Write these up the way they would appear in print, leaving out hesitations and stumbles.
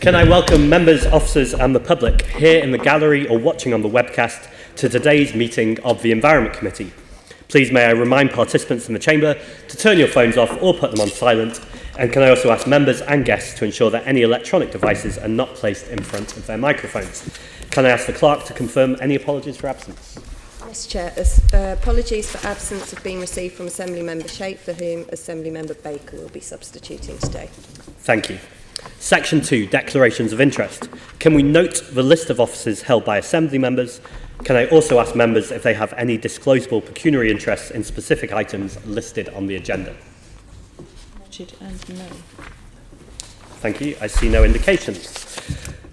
Can I welcome members, officers and the public here in the gallery or watching on the webcast to today's meeting of the Environment Committee. Please may I remind participants in the chamber to turn your phones off or put them on silent, and can I also ask members and guests to ensure that any electronic devices are not placed in front of their microphones. Can I ask the clerk to confirm any apologies for absence? Yes, Chair. Apologies for absence have been received from Assembly Member Shape, for whom Assembly Member Baker will be substituting today. Thank you. Section 2, Declarations of Interest. Can we note the list of offices held by Assembly members? Can I also ask members if they have any disclosable pecuniary interests in specific items listed on the agenda? Noted and no. Thank you. I see no indications.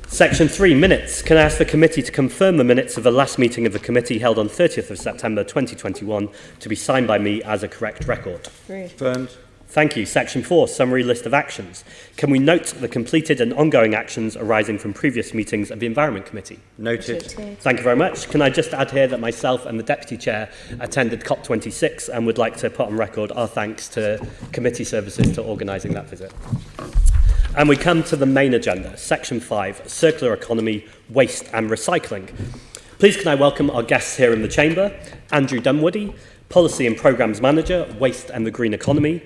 Section 3, Minutes. Can I ask the committee to confirm the minutes of the last meeting of the committee held on 30th of September 2021 to be signed by me as a correct record? Confirmed. Thank you. Section 4, Summary List of Actions. Can we note the completed and ongoing actions arising from previous meetings of the Environment Committee? Noted. Thank you very much. Can I just add here that myself and the Deputy Chair attended COP26 and would like to put on record our thanks to committee services to organising that visit. And we come to the main agenda, Section 5, Circular Economy, Waste and Recycling. Please can I welcome our guests here in the chamber, Andrew Dunwoody, Policy and Programmes Manager, Waste and the Green Economy,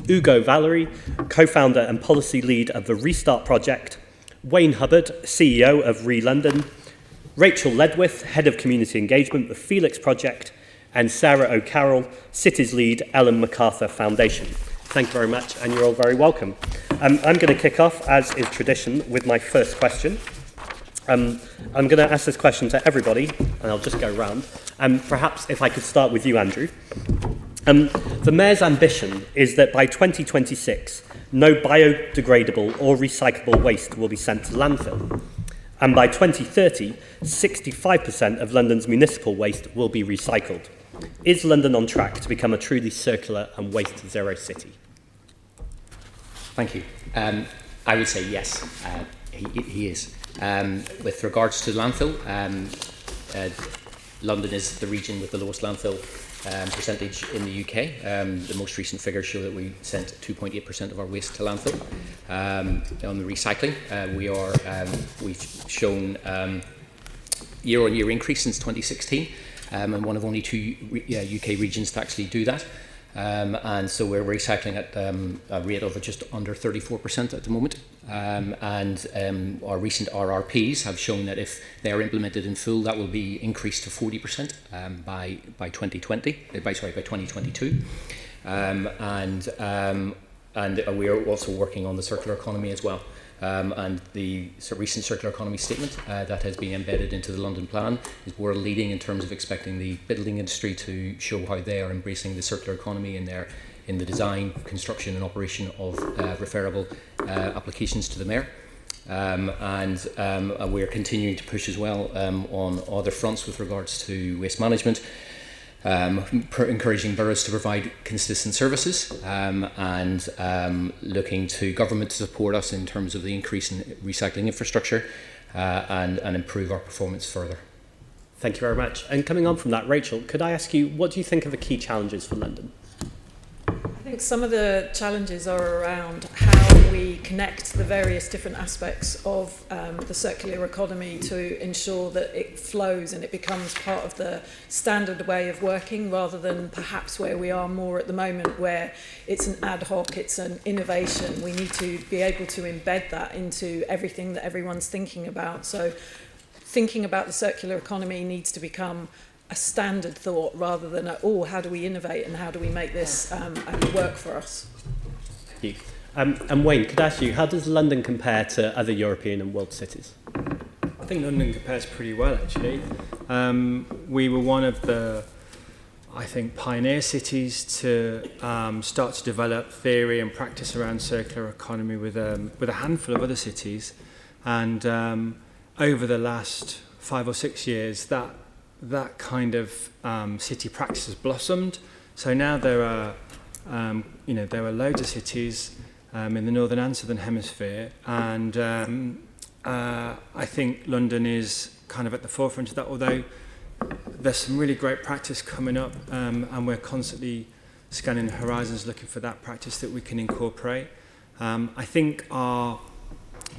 Ugo Valery, Co-founder and Policy Lead of the Restart Project, Wayne Hubbard, CEO of London, Rachel Ledwith, Head of Community Engagement, the Felix Project, and Sarah O'Carroll, Cities Lead, Ellen MacArthur Foundation. Thank you very much, and you're all very welcome. I'm going to kick off, as is tradition, with my first question. I'm going to ask this question to everybody, and I'll just go round. Perhaps if I could start with you, Andrew. The Mayor's ambition is that by 2026, no biodegradable or recyclable waste will be sent to landfill. And by 2030, 65% of London's municipal waste will be recycled. Is London on track to become a truly circular and waste-zero city? Thank you. I would say yes, he is. With regards to landfill, London is the region with the lowest landfill percentage in the UK. The most recent figures show that we sent 2.8% of our waste to landfill. On the recycling, we've shown year-on-year increase since 2016, and one of only two UK regions to actually do that. And so we're recycling at a rate of just under 34% at the moment. And our recent RRPs have shown that if they are implemented in full, that will be increased to 40% by 2022. And we are also working on the circular economy as well. And the recent circular economy statement that has been embedded into the London plan is world leading in terms of expecting the building industry to show how they are embracing the circular economy in the design, construction and operation of referable applications to the Mayor. And we're continuing to push as well on other fronts with regards to waste management. Encouraging boroughs to provide consistent services and looking to government to support us in terms of the increase in recycling infrastructure and improve our performance further. Thank you very much. And coming on from that, Rachel, could I ask you, what do you think are the key challenges for London? I think some of the challenges are around how we connect the various different aspects of the circular economy to ensure that it flows and it becomes part of the standard way of working, rather than perhaps where we are more at the moment, where it's an ad hoc, it's an innovation. We need to be able to embed that into everything that everyone's thinking about. So thinking about the circular economy needs to become a standard thought rather than how do we innovate and how do we make this work for us. Thank you. And Wayne, could I ask you, how does London compare to other European and world cities? I think London compares pretty well, actually. We were one of the, I think, pioneer cities to start to develop theory and practice around circular economy with a handful of other cities. And over the last 5 or 6 years, that kind of city practice has blossomed. So now there are loads of cities in the northern and southern hemisphere, and I think London is kind of at the forefront of that, although there's some really great practice coming up, and we're constantly scanning the horizons looking for that practice that we can incorporate. I think our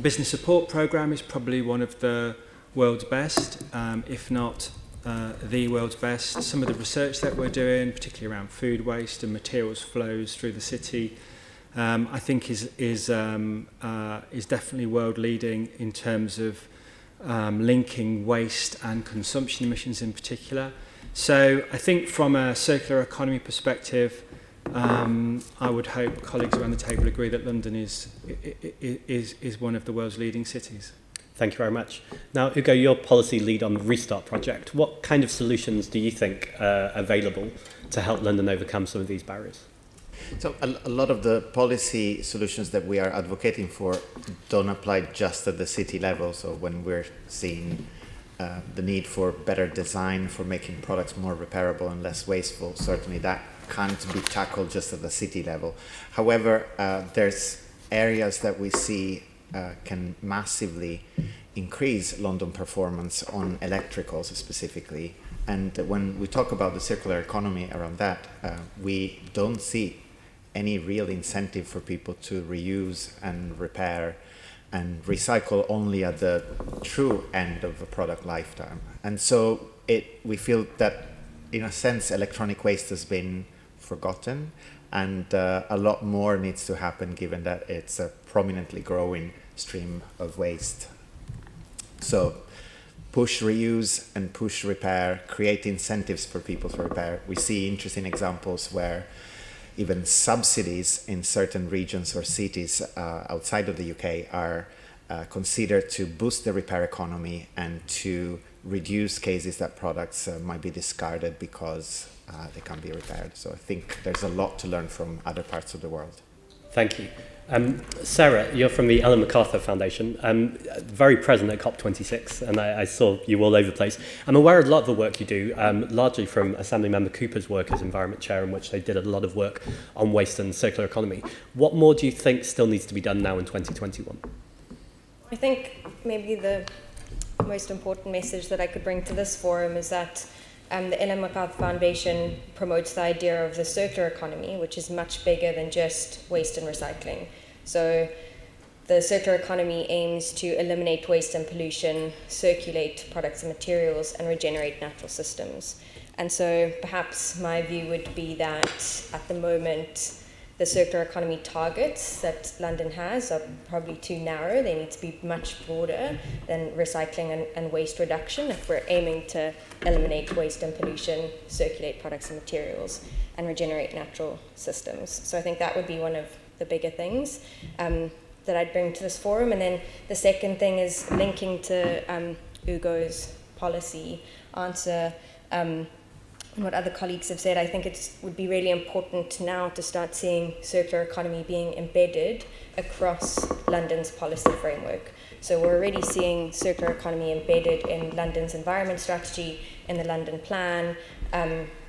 business support program is probably one of the world's best, if not the world's best. Some of the research that we're doing, particularly around food waste and materials flows through the city, I think is definitely world leading in terms of linking waste and consumption emissions in particular. So I think from a circular economy perspective, I would hope colleagues around the table agree that London is one of the world's leading cities. Thank you very much. Now, Ugo, you're policy lead on the Restart project. What kind of solutions do you think are available to help London overcome some of these barriers? So a lot of the policy solutions that we are advocating for don't apply just at the city level. So when we're seeing the need for better design, for making products more repairable and less wasteful, certainly that can't be tackled just at the city level. However, there's areas that we see can massively increase London performance on electricals specifically. And when we talk about the circular economy around that, we don't see any real incentive for people to reuse and repair and recycle only at the true end of a product lifetime. And so we feel that, in a sense, electronic waste has been forgotten, and a lot more needs to happen given that it's a prominently growing stream of waste. So push reuse and push repair, create incentives for people to repair. We see interesting examples where even subsidies in certain regions or cities outside of the UK are considered to boost the repair economy and to reduce cases that products might be discarded because they can't be repaired. So I think there's a lot to learn from other parts of the world. Thank you. Sarah, you're from the Ellen MacArthur Foundation, very present at COP26, and I saw you all over the place. I'm aware of a lot of the work you do, largely from Assemblymember Cooper's work as Environment Chair, in which they did a lot of work on waste and circular economy. What more do you think still needs to be done now in 2021? I think maybe the most important message that I could bring to this forum is that the Ellen MacArthur Foundation promotes the idea of the circular economy, which is much bigger than just waste and recycling. So the circular economy aims to eliminate waste and pollution, circulate products and materials, and regenerate natural systems. And so perhaps my view would be that at the moment, the circular economy targets that London has are probably too narrow. They need to be much broader than recycling and waste reduction if we're aiming to eliminate waste and pollution, circulate products and materials, and regenerate natural systems. So I think that would be one of the bigger things that I'd bring to this forum. And then the second thing is linking to Ugo's policy answer. And what other colleagues have said, I think it would be really important now to start seeing circular economy being embedded across London's policy framework. So we're already seeing circular economy embedded in London's environment strategy, in the London plan,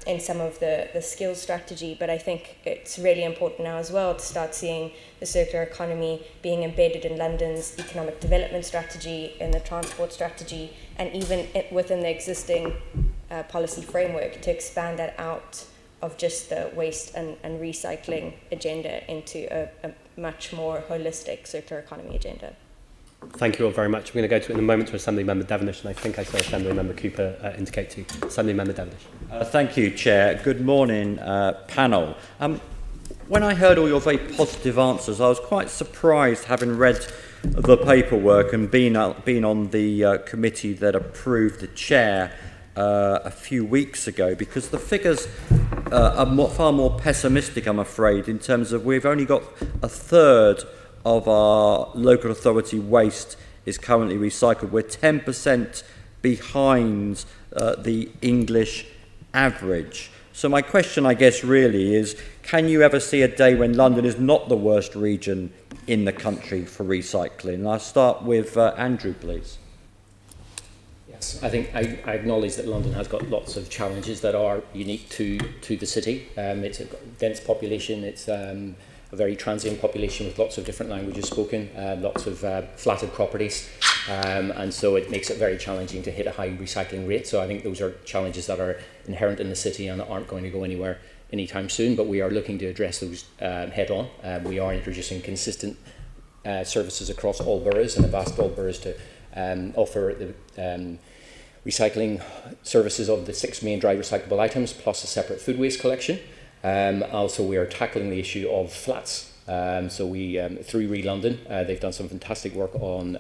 in some of the skills strategy, but I think it's really important now as well to start seeing the circular economy being embedded in London's economic development strategy, in the transport strategy, and even within the existing policy framework to expand that out of just the waste and recycling agenda into a much more holistic circular economy agenda. Thank you all very much. We're going to go to in a moment to Assemblymember Devenish, and I think I saw Assemblymember Cooper indicate too. Assemblymember Devenish. Thank you, Chair. Good morning, panel. When I heard all your very positive answers, I was quite surprised, having read the paperwork and been on the committee that approved the chair a few weeks ago, because the figures are far more pessimistic, I'm afraid, in terms of we've only got a third of our local authority waste is currently recycled. We're 10% behind the English average. So my question, I guess, really is, can you ever see a day when London is not the worst region in the country for recycling? And I'll start with Andrew, please. Yes, I think I acknowledge that London has got lots of challenges that are unique to the city. It's a dense population, it's a very transient population with lots of different languages spoken, lots of flatted properties, and so it makes it very challenging to hit a high recycling rate. So I think those are challenges that are inherent in the city and aren't going to go anywhere anytime soon, but we are looking to address those head on. We are introducing consistent services across all boroughs, and have asked all boroughs to offer the recycling services of the 6 main dry recyclable items, plus a separate food waste collection. Also, we are tackling the issue of flats. So we, through London, they've done some fantastic work on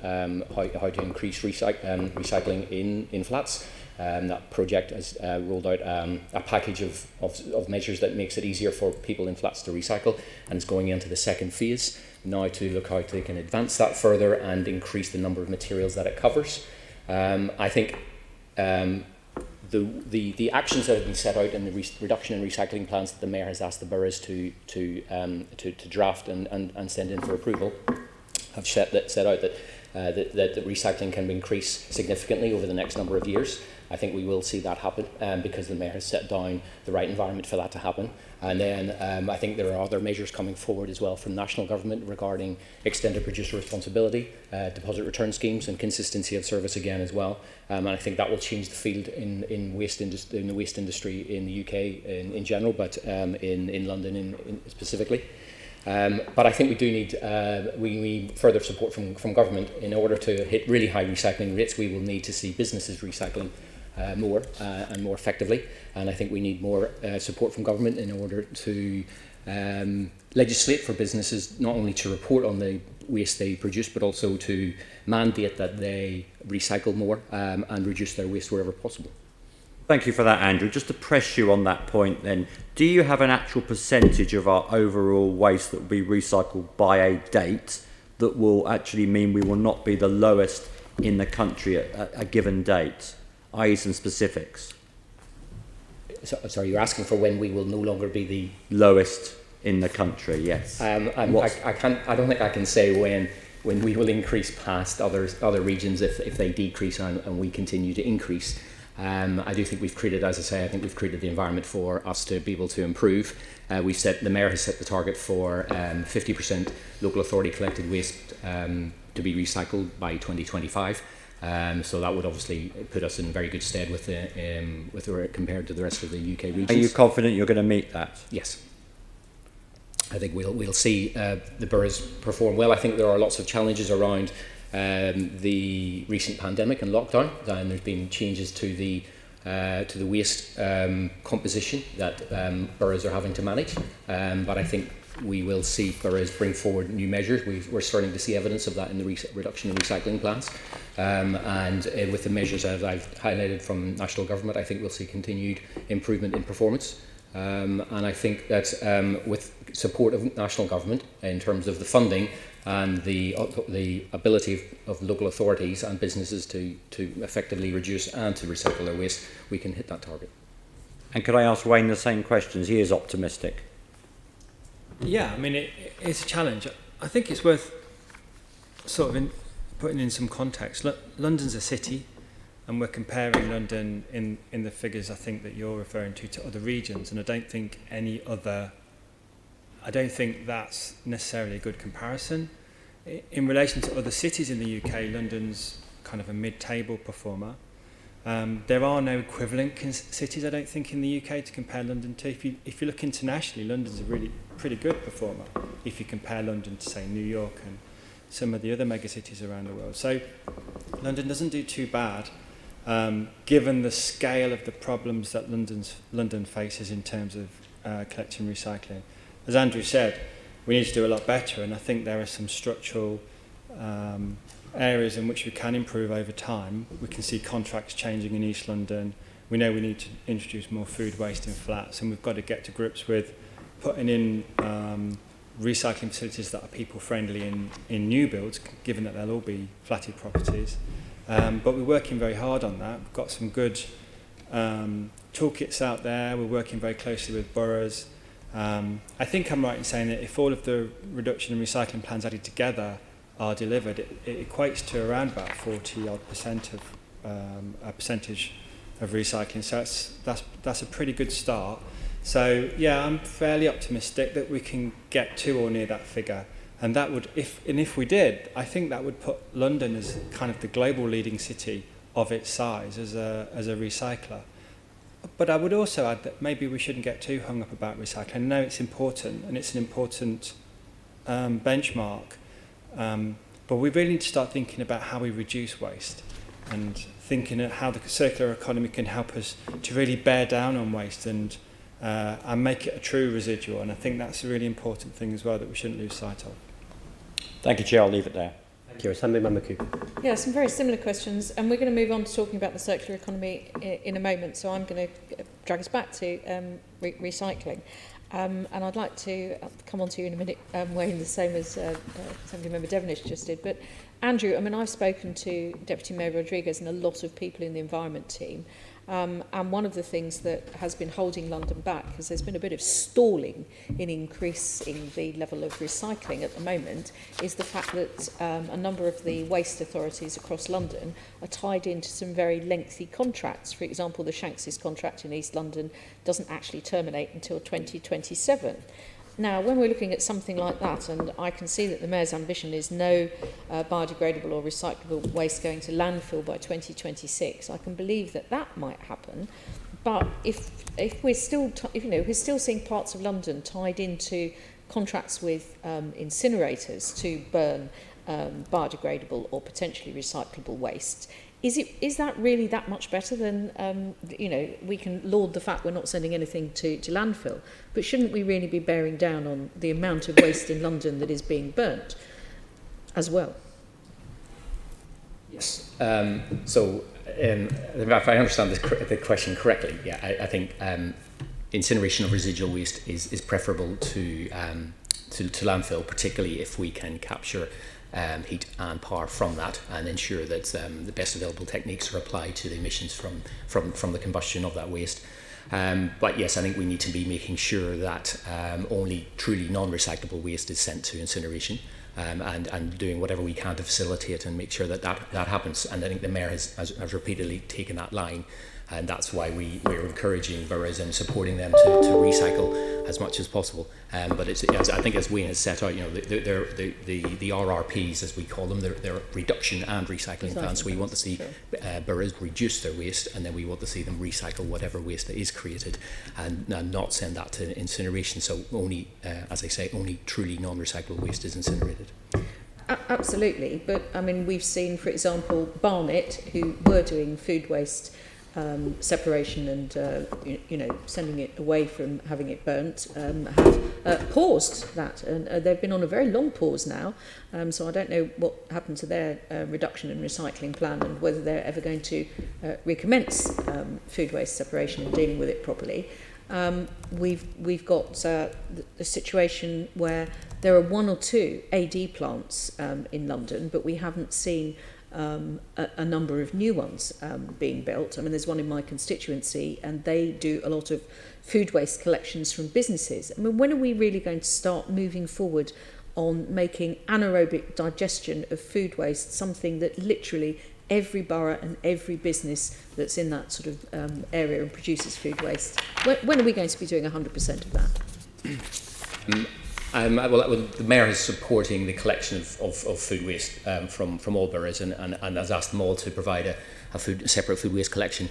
how to increase recycling in flats. That project has rolled out a package of measures that makes it easier for people in flats to recycle, and it's going into the second phase now to look how they can advance that further and increase the number of materials that it covers. I think the actions that have been set out in the reduction in recycling plans that the Mayor has asked the boroughs to draft and send in for approval have set out that recycling can increase significantly over the next number of years. I think we will see that happen because the Mayor has set down the right environment for that to happen. And then I think there are other measures coming forward as well from national government regarding extended producer responsibility, deposit return schemes, and consistency of service again as well. And I think that will change the field in the waste industry in the UK in general, but in London specifically. But I think we do need further support from government. In order to hit really high recycling rates, we will need to see businesses recycling more and more effectively, and I think we need more support from government in order to legislate for businesses not only to report on the waste they produce, but also to mandate that they recycle more and reduce their waste wherever possible. Thank you for that, Andrew. Just to press you on that point then, do you have an actual percentage of our overall waste that will be recycled by a date that will actually mean we will not be the lowest in the country at a given date, i.e. some specifics? Sorry, you're asking for when we will no longer be the lowest in the country, yes. I don't think I can say when we will increase past other regions if they decrease and we continue to increase. I do think we've created, as I say, the environment for us to be able to improve. The Mayor has set the target for 50% local authority collected waste to be recycled by 2025. So that would obviously put us in very good stead with compared to the rest of the UK regions. Are you confident you're going to meet that? Yes. I think we'll see the boroughs perform well. I think there are lots of challenges around the recent pandemic and lockdown, and there's been changes to the waste composition that boroughs are having to manage. But I think we will see boroughs bring forward new measures. We're starting to see evidence of that in the reduction in recycling plans. And with the measures as I've highlighted from national government, I think we'll see continued improvement in performance. And I think that with support of national government in terms of the funding and the ability of local authorities and businesses to effectively reduce and to recycle their waste, we can hit that target. And could I ask Wayne the same questions? He is optimistic. Yeah, I mean, it's a challenge. I think it's worth sort of putting in some context. London's a city, and we're comparing London in the figures I think that you're referring to other regions, and I don't think that's necessarily a good comparison. In relation to other cities in the UK, London's kind of a mid-table performer. There are no equivalent cities, I don't think, in the UK to compare London to. If you look internationally, London's a really pretty good performer if you compare London to, say, New York and some of the other megacities around the world. So London doesn't do too bad, given the scale of the problems that London faces in terms of collecting and recycling. As Andrew said, we need to do a lot better, and I think there are some structural areas in which we can improve over time. We can see contracts changing in East London. We know we need to introduce more food waste in flats, and we've got to get to grips with putting in recycling facilities that are people-friendly in new builds, given that they'll all be flatted properties. But we're working very hard on that. We've got some good toolkits out there. We're working very closely with boroughs. I think I'm right in saying that if all of the reduction and recycling plans added together are delivered, it equates to around about 40% of a percentage of recycling. So that's a pretty good start. So yeah, I'm fairly optimistic that we can get to or near that figure. And that would, if we did, I think that would put London as kind of the global leading city of its size as a recycler. But I would also add that maybe we shouldn't get too hung up about recycling. I know it's important, and it's an important benchmark. But we really need to start thinking about how we reduce waste and thinking of how the circular economy can help us to really bear down on waste and make it a true residual. And I think that's a really important thing as well that we shouldn't lose sight of. Thank you, Chair. I'll leave it there. Thank you. Assembly Member Cooper. Yeah, some very similar questions, and we're going to move on to talking about the circular economy in a moment, so I'm going to drag us back to recycling. And I'd like to come on to you in a minute, Wayne, the same as Assembly Member Devenish just did. But Andrew, I mean, I've spoken to Deputy Mayor Rodriguez and a lot of people in the environment team, and one of the things that has been holding London back is there's been a bit of stalling in increasing the level of recycling at the moment, is the fact that a number of the waste authorities across London are tied into some very lengthy contracts. For example, the Shanks's contract in East London doesn't actually terminate until 2027. Now, when we're looking at something like that, and I can see that the Mayor's ambition is no biodegradable or recyclable waste going to landfill by 2026, I can believe that that might happen. But if we're still, we're still seeing parts of London tied into contracts with incinerators to burn biodegradable or potentially recyclable waste, is that really that much better than, we can laud the fact we're not sending anything to landfill, but shouldn't we really be bearing down on the amount of waste in London that is being burnt as well? Yes. If I understand the question correctly, yeah, I think incineration of residual waste is preferable to landfill, particularly if we can capture heat and power from that and ensure that the best available techniques are applied to the emissions from the combustion of that waste. But yes, I think we need to be making sure that only truly non-recyclable waste is sent to incineration, and doing whatever we can to facilitate and make sure that happens. And I think the Mayor has repeatedly taken that line, and that's why we're encouraging boroughs and supporting them to recycle as much as possible. But it's, I think, as Wayne has set out, the RRPs, as we call them, they're reduction and recycling plans. So we want to see boroughs reduce their waste, and then we want to see them recycle whatever waste that is created, and not send that to incineration. So only, as I say, only truly non-recyclable waste is incinerated. Absolutely, but I mean, we've seen, for example, Barnet, who were doing food waste separation and sending it away from having it burnt, have paused that, and they've been on a very long pause now, so I don't know what happened to their reduction and recycling plan and whether they're ever going to recommence food waste separation and dealing with it properly. We've got the situation where there are 1 or 2 AD plants in London, but we haven't seen a number of new ones being built. I mean, there's one in my constituency, and they do a lot of food waste collections from businesses. I mean, when are we really going to start moving forward on making anaerobic digestion of food waste something that literally every borough and every business that's in that sort of area and produces food waste, when are we going to be doing 100% of that? The Mayor is supporting the collection of food waste from all boroughs, and has asked them all to provide a separate food waste collection.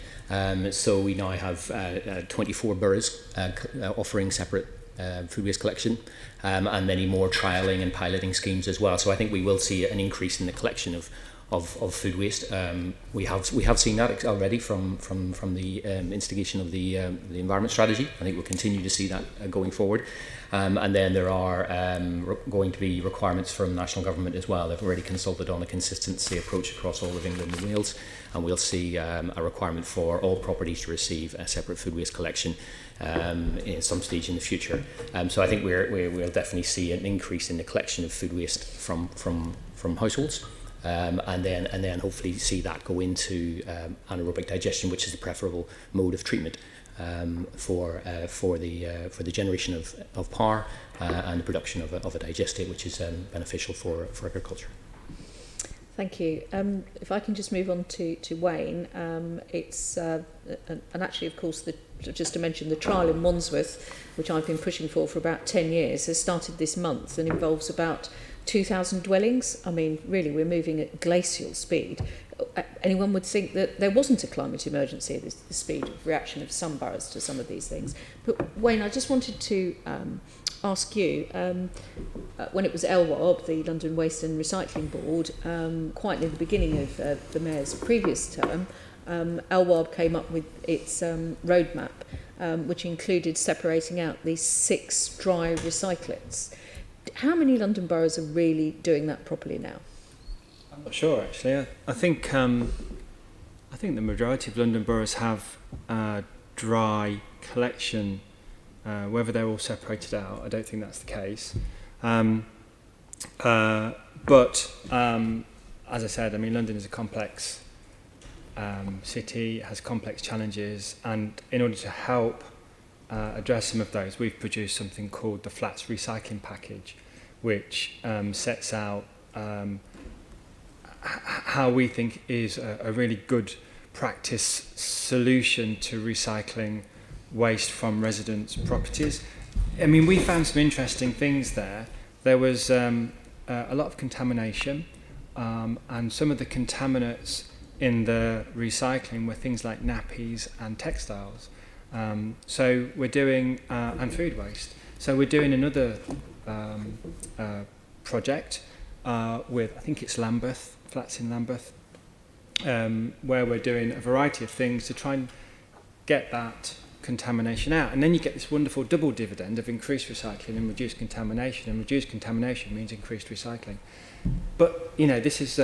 So we now have 24 boroughs offering separate food waste collection, and many more trialling and piloting schemes as well. So I think we will see an increase in the collection of food waste. We have seen that already from the instigation of the environment strategy. I think we'll continue to see that going forward. And then there are going to be requirements from national government as well. They've already consulted on a consistency approach across all of England and Wales, and we'll see a requirement for all properties to receive a separate food waste collection in some stage in the future. So I think we'll definitely see an increase in the collection of food waste from households. And then hopefully see that go into anaerobic digestion, which is the preferable mode of treatment for the generation of power and the production of a digestate, which is beneficial for agriculture. Thank you. If I can just move on to Wayne, it's and actually, of course, just to mention, the trial in Wandsworth, which I've been pushing for about 10 years, has started this month and involves about 2,000 dwellings. I mean, really, we're moving at glacial speed. anyone would think that there wasn't a climate emergency, the speed of reaction of some boroughs to some of these things. But Wayne, I just wanted to ask you, when it was LWAB, the London Waste and Recycling Board, quite near the beginning of the Mayor's previous term, LWAB came up with its roadmap, which included separating out these 6 dry recyclates. How many London boroughs are really doing that properly now? I'm not sure, actually. I think the majority of London boroughs have dry collection. Whether they're all separated out, I don't think that's the case. But as I said, I mean, London is a complex city, it has complex challenges, and in order to help address some of those, we've produced something called the Flats Recycling Package, which sets out how we think is a really good practice solution to recycling waste from residents' properties. I mean, we found some interesting things there. There was a lot of contamination, and some of the contaminants in the recycling were things like nappies and textiles. So we're doing, and food waste. So we're doing another project with, I think it's Lambeth, flats in Lambeth, where we're doing a variety of things to try and get that contamination out. And then you get this wonderful double dividend of increased recycling and reduced contamination, and reduced contamination means increased recycling. But, you know, this is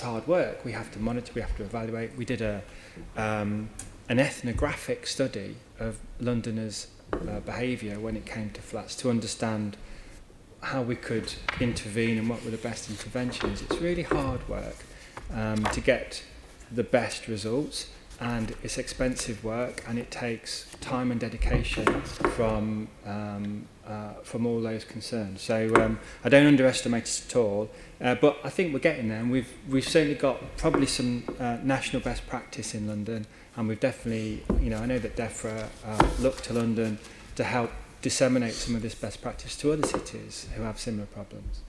hard work. We have to monitor, we have to evaluate. We did an ethnographic study of Londoners' behaviour when it came to flats to understand how we could intervene and what were the best interventions. It's really hard work to get the best results, and it's expensive work, and it takes time and dedication from all those concerned. So I don't underestimate it at all, but I think we're getting there, and we've certainly got probably some national best practice in London, and we've definitely, you know, I know that DEFRA look to London to help disseminate some of this best practice to other cities who have similar problems.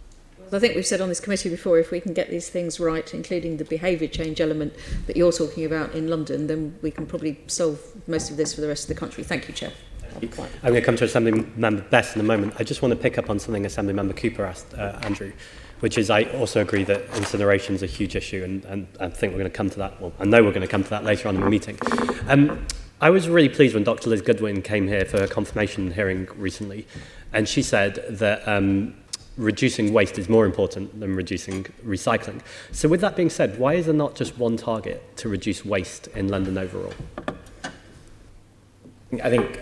I think we've said on this committee before, if we can get these things right, including the behaviour change element that you're talking about in London, then we can probably solve most of this for the rest of the country. Thank you, Chair. I'm going to come to Assembly Member Best in a moment. I just want to pick up on something Assembly Member Cooper asked Andrew, which is I also agree that incineration is a huge issue, and I think we're going to come to that. Well, I know we're going to come to that later on in the meeting. I was really pleased when Dr. Liz Goodwin came here for a confirmation hearing recently, and she said that reducing waste is more important than reducing recycling. So with that being said, why is there not just one target to reduce waste in London overall? I think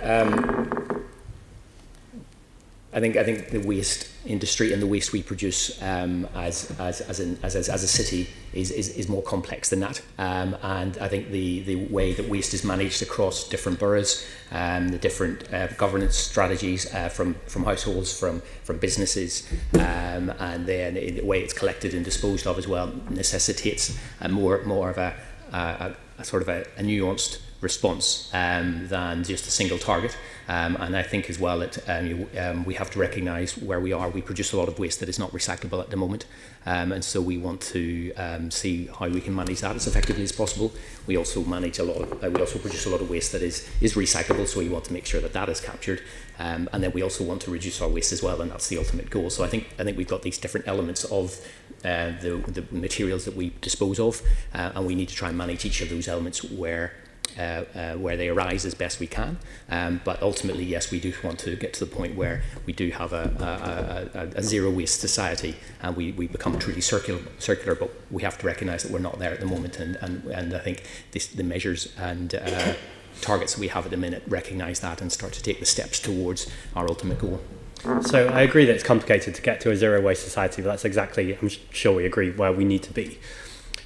the waste industry and the waste we produce as a city is more complex than that. And I think the way that waste is managed across different boroughs, the different governance strategies from households, from businesses, and then the way it's collected and disposed of as well necessitates more of a sort of a nuanced response than just a single target. And I think as well that we have to recognise where we are. We produce a lot of waste that is not recyclable at the moment, and so we want to see how we can manage that as effectively as possible. We also manage we also produce a lot of waste that is recyclable, so we want to make sure that that is captured, and then we also want to reduce our waste as well, and that's the ultimate goal. So I think we've got these different elements of the materials that we dispose of, and we need to try and manage each of those elements where they arise as best we can, but ultimately, yes, we do want to get to the point where we do have a zero waste society, and we become truly circular. But we have to recognise that we're not there at the moment, and I think the measures and targets that we have at the minute recognise that and start to take the steps towards our ultimate goal. So I agree that it's complicated to get to a zero waste society, but that's exactly, I'm sure we agree, where we need to be.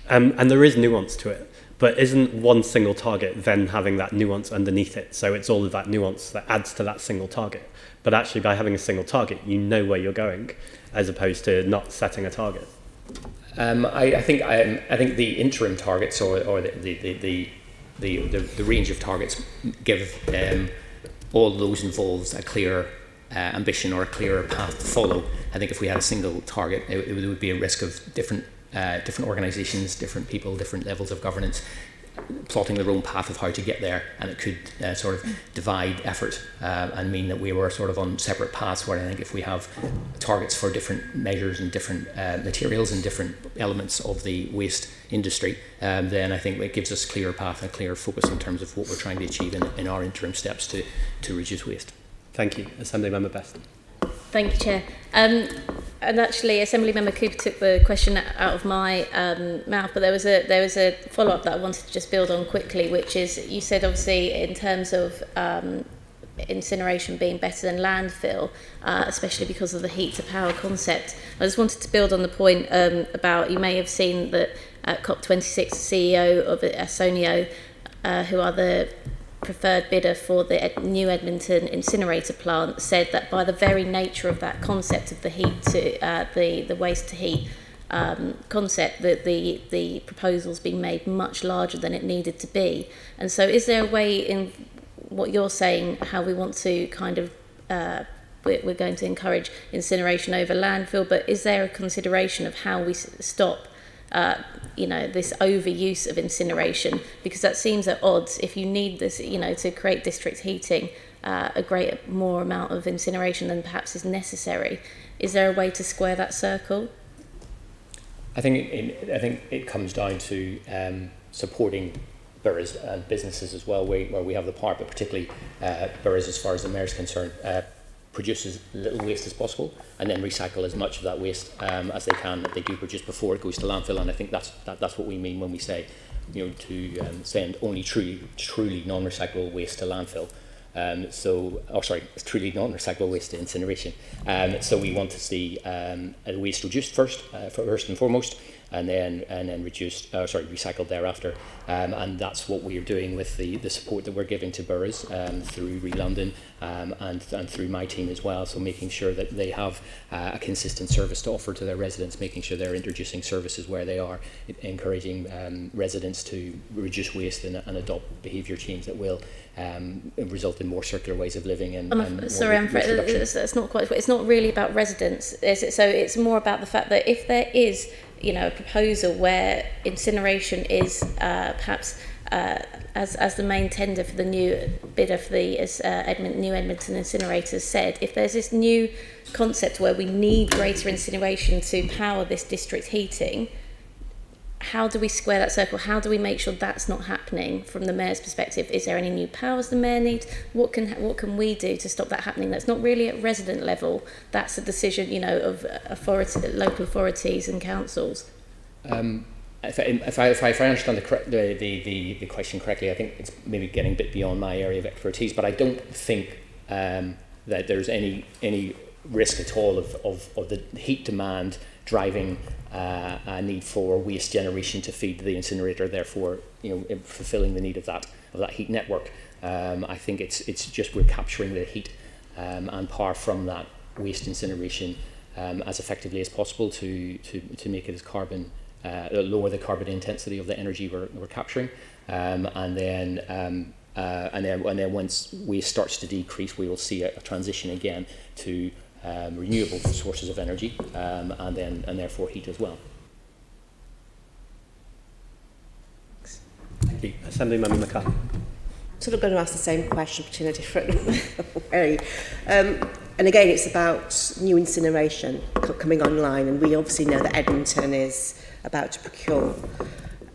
And there is nuance to it. But isn't one single target then having that nuance underneath it? So it's all of that nuance that adds to that single target. But actually, by having a single target, you know where you're going, as opposed to not setting a target. I think the interim targets or the range of targets give all those involved a clear ambition or a clearer path to follow. I think if we had a single target, it would be a risk of different different organisations, different people, different levels of governance, plotting their own path of how to get there, and it could sort of divide effort and mean that we were sort of on separate paths, where I think if we have targets for different measures and different materials and different elements of the waste industry, then I think it gives us a clearer path and clearer focus in terms of what we're trying to achieve in our interim steps to reduce waste. Thank you. Assemblymember Best. Thank you, Chair. And actually, Assemblymember Cooper took the question out of my mouth, but there was a follow-up that I wanted to just build on quickly, which is, you said obviously in terms of incineration being better than landfill, especially because of the heat to power concept. I just wanted to build on the point about, you may have seen that at COP26, the CEO of Asonio, who are the preferred bidder for the new Edmonton incinerator plant, said that by the very nature of that concept of the heat to the waste to heat concept, that the proposal's been made much larger than it needed to be. And so is there a way, in what you're saying, how we want to kind of we're going to encourage incineration over landfill, but is there a consideration of how we stop this overuse of incineration, because that seems at odds. If you need this, to create district heating, a more amount of incineration than perhaps is necessary. Is there a way to square that circle? I think it comes down to supporting boroughs and businesses as well, where we have the part, but particularly boroughs, as far as the mayor is concerned, produce as little waste as possible, and then recycle as much of that waste as they can, that they do produce, before it goes to landfill. And I think that's what we mean when we say, to send only truly non-recyclable waste to landfill. Truly non-recyclable waste to incineration. So we want to see waste reduced first and foremost, and then recycled thereafter. And that's what we are doing with the support that we're giving to boroughs through Re-London and through my team as well. So making sure that they have a consistent service to offer to their residents, making sure they're introducing services where they are, encouraging residents to reduce waste and adopt behaviour change that will result in more circular ways of living. Sorry, I'm afraid that's not quite. It's not really about residents, is it? So it's more about the fact that if there is, a proposal where incineration is perhaps as the main tender for the new bidder for the new Edmonton incinerators said, if there's this new concept where we need greater incineration to power this district heating, how do we square that circle? How do we make sure that's not happening from the mayor's perspective? Is there any new powers the mayor needs? What can we do to stop that happening? That's not really at resident level. That's a decision, of local authorities and councils. If I understand the question correctly, I think it's maybe getting a bit beyond my area of expertise, but I don't think that there's any risk at all of the heat demand driving a need for waste generation to feed the incinerator, therefore fulfilling the need of that heat network. I think it's just we're capturing the heat and power from that waste incineration as effectively as possible to make it as lower the carbon intensity of the energy we're capturing, and then once waste starts to decrease, we will see a transition again to renewable sources of energy, and therefore heat as well. Thank you. Assemblymember Macarthur. Sort of going to ask the same question, but in a different way. And again, it's about new incineration coming online, and we obviously know that Edmonton is about to procure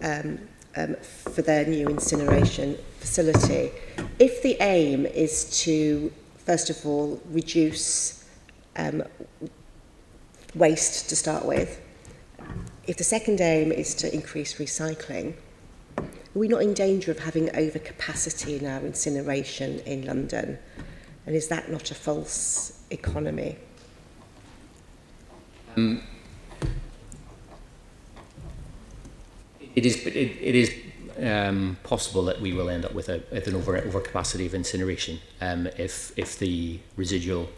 for their new incineration facility. If the aim is to, first of all, reduce waste to start with, if the second aim is to increase recycling, are we not in danger of having overcapacity in our incineration in London? And is that not a false economy? It is possible that we will end up with an overcapacity of incineration if the residual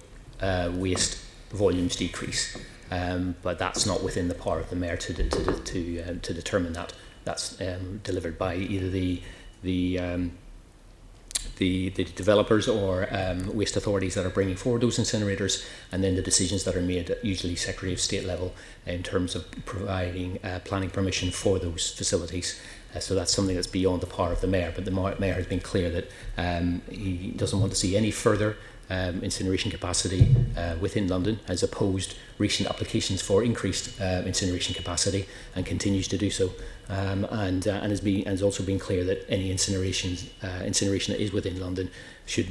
waste volumes decrease, but that's not within the power of the mayor to determine that. That's delivered by either the the developers or waste authorities that are bringing forward those incinerators, and then the decisions that are made at usually Secretary of State level in terms of providing planning permission for those facilities. So that's something that's beyond the power of the Mayor, but the Mayor has been clear that he doesn't want to see any further incineration capacity within London, has opposed recent applications for increased incineration capacity and continues to do so, and has also been clear that any incineration that is within London should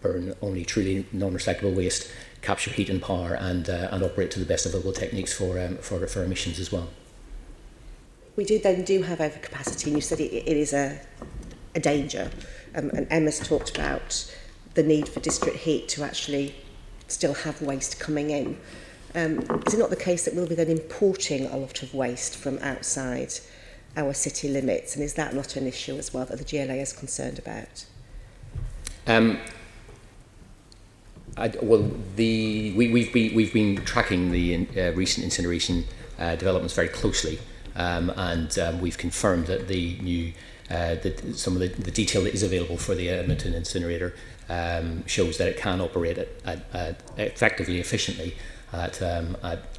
burn only truly non-recyclable waste, capture heat and power, and operate to the best available techniques for emissions as well. We do have overcapacity, and you said it is a danger, and Emma's talked about the need for district heat to actually still have waste coming in. Is it not the case that we'll be then importing a lot of waste from outside our city limits, and is that not an issue as well that the GLA is concerned about? We've been tracking the recent incineration developments very closely, and we've confirmed that the new some of the detail that is available for the Edmonton incinerator shows that it can operate at effectively, efficiently at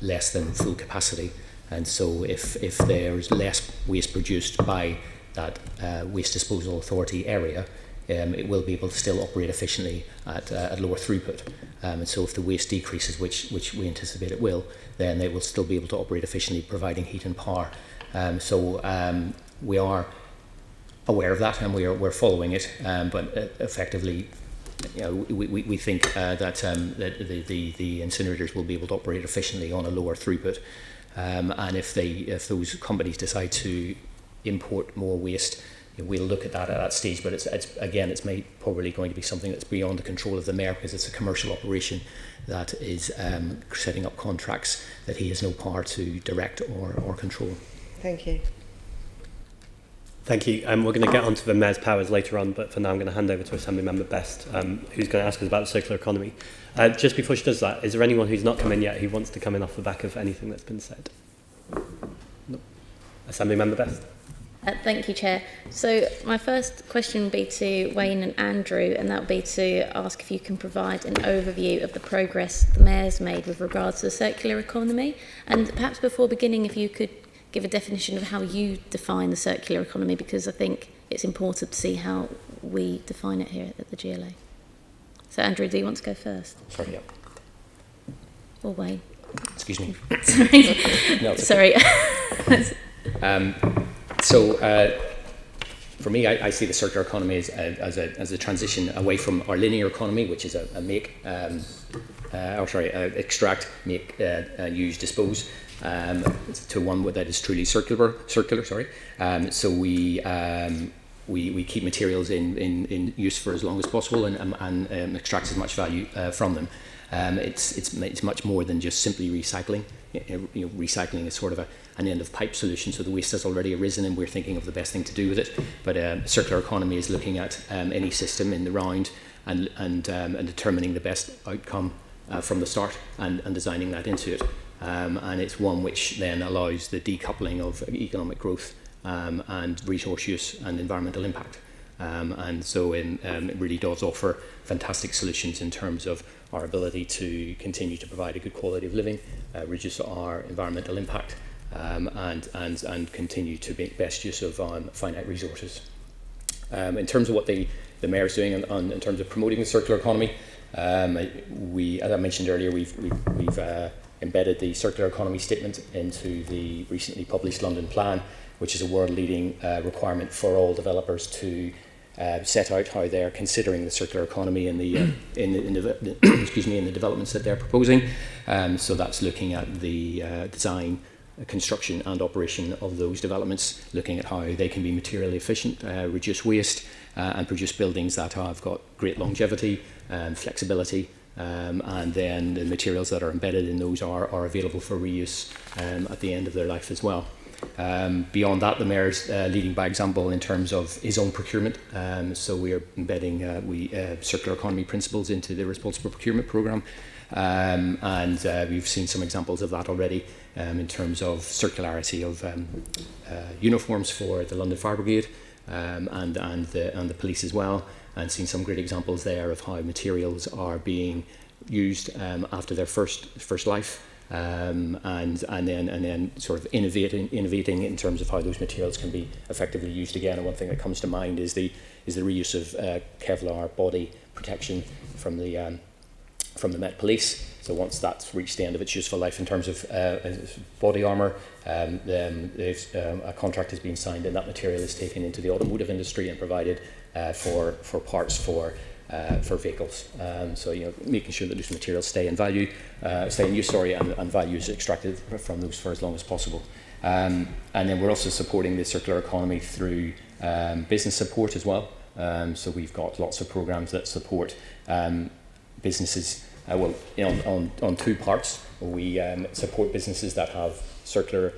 less than full capacity. And so if there's less waste produced by that waste disposal authority area, it will be able to still operate efficiently at lower throughput. And so if the waste decreases, which we anticipate it will, then it will still be able to operate efficiently, providing heat and power. So we are aware of that, and we're following it, but effectively, we think that the incinerators will be able to operate efficiently on a lower throughput, and if those companies decide to import more waste, we'll look at that stage. But it's probably going to be something that's beyond the control of the Mayor, because it's a commercial operation that is setting up contracts that he has no power to direct or control. Thank you. Thank you. We're going to get onto the Mayor's powers later on, but for now I'm going to hand over to Assembly Member Best, who's going to ask us about the circular economy. Just before she does that, is there anyone who's not come in yet who wants to come in off the back of anything that's been said? No. Assembly Member Best. Thank you, Chair. So my first question would be to Wayne and Andrew, and that would be to ask if you can provide an overview of the progress the Mayor's made with regards to the circular economy. And perhaps before beginning, if you could give a definition of how you define the circular economy, because I think it's important to see how we define it here at the GLA. So Andrew, do you want to go first? Sorry, yeah. Or Wayne? Excuse me. Sorry. No, sorry. For me, I see the circular economy as a transition away from our linear economy, which is extract, make, use, dispose, to one that is truly circular. So we keep materials in use for as long as possible and extract as much value from them. It's much more than just simply recycling. Recycling is sort of an end of pipe solution. So the waste has already arisen, and we're thinking of the best thing to do with it. But circular economy is looking at any system in the round and determining the best outcome from the start and designing that into it. And it's one which then allows the decoupling of economic growth and resource use and environmental impact. And so it really does offer fantastic solutions in terms of our ability to continue to provide a good quality of living, reduce our environmental impact, and continue to make best use of finite resources. In terms of what the Mayor is doing in terms of promoting the circular economy, as I mentioned earlier, we've embedded the circular economy statement into the recently published London Plan, which is a world-leading requirement for all developers to set out how they're considering the circular economy in the in the developments that they're proposing. So that's looking at the design, construction and operation of those developments, looking at how they can be materially efficient, reduce waste, and produce buildings that have got great longevity and flexibility. And then the materials that are embedded in those are available for reuse at the end of their life as well. Beyond that, the Mayor's leading by example in terms of his own procurement. So we are embedding circular economy principles into the responsible procurement programme. And we've seen some examples of that already in terms of circularity of uniforms for the London Fire Brigade, and the police as well, and seen some great examples there of how materials are being used after their first life, and then sort of innovating in terms of how those materials can be effectively used again. And one thing that comes to mind is the reuse of Kevlar body protection from the Met Police. So once that's reached the end of its useful life in terms of body armour, a contract has been signed, and that material is taken into the automotive industry and provided for parts for vehicles. So making sure that those materials stay in use, and value is extracted from those for as long as possible. And then we're also supporting the circular economy through business support as well. So we've got lots of programs that support businesses. On two parts. We support businesses that have circular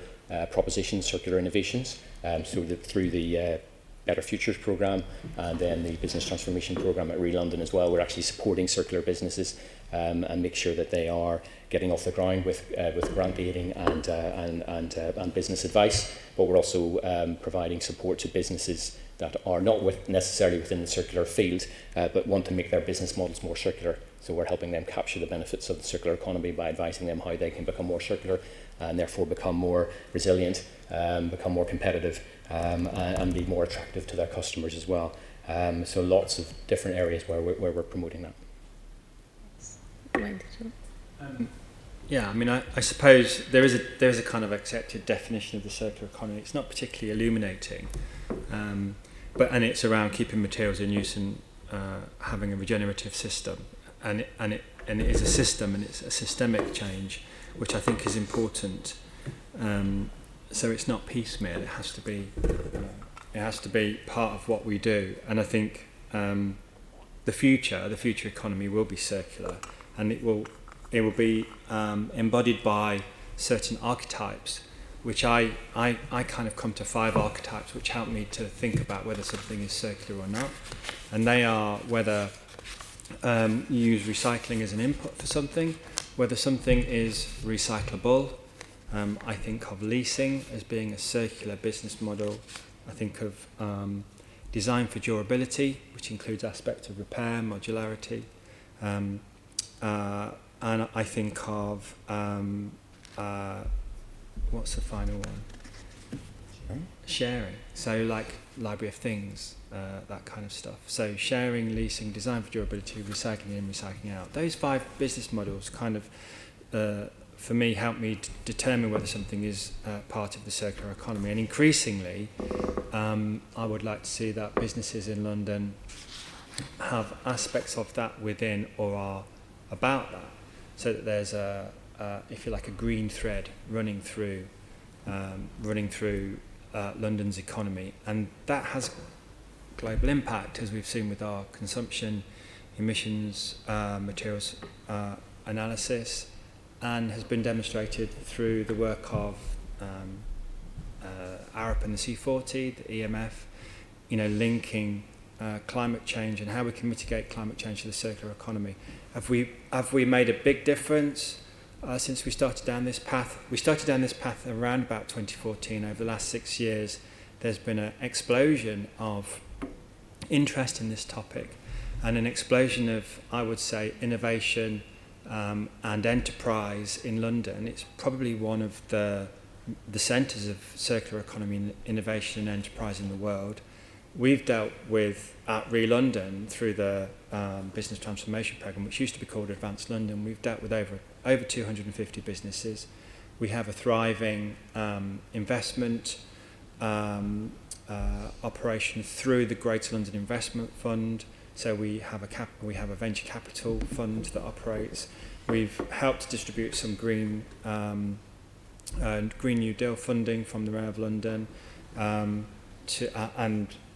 propositions, circular innovations, through the Better Futures programme, and then the Business Transformation programme at London as well. We're actually supporting circular businesses and make sure that they are getting off the ground with grant aiding and business advice. But we're also providing support to businesses that are not necessarily within the circular field, but want to make their business models more circular. So we're helping them capture the benefits of the circular economy by advising them how they can become more circular and therefore become more resilient, become more competitive, and be more attractive to their customers as well. So lots of different areas where we're promoting that. Yeah, I mean, I suppose there is a kind of accepted definition of the circular economy. It's not particularly illuminating, but it's around keeping materials in use and having a regenerative system, and it is a system, and it's a systemic change, which I think is important. So it's not piecemeal. It has to be part of what we do, and I think the future economy will be circular, and it will be embodied by certain archetypes, which I kind of come to 5 archetypes which help me to think about whether something is circular or not. And they are whether you use recycling as an input for something, whether something is recyclable. I think of leasing as being a circular business model. I think of design for durability, which includes aspects of repair, modularity. And I think of, what's the final one? Sharing. So like Library of Things, that kind of stuff. So sharing, leasing, design for durability, recycling in, recycling out. Those 5 business models kind of, for me, help me determine whether something is part of the circular economy. And increasingly, I would like to see that businesses in London have aspects of that within or are about that, so that there's if you like, a green thread running through London's economy, and that has global impact, as we've seen with our consumption, emissions, materials analysis, and has been demonstrated through the work of ARP and the C40, the EMF, linking climate change and how we can mitigate climate change to the circular economy. Have we made a big difference since we started down this path? We started down this path around about 2014. Over the last 6 years, there's been an explosion of interest in this topic, and an explosion of, I would say, innovation and enterprise in London. It's probably one of the centres of circular economy, innovation and enterprise in the world. We've dealt with, at London, through the Business Transformation Programme, which used to be called Advanced London, we've dealt with over 250 businesses. We have a thriving investment operation through the Greater London Investment Fund. So we have a venture capital fund that operates. We've helped distribute some Green New Deal funding from the Mayor of London, and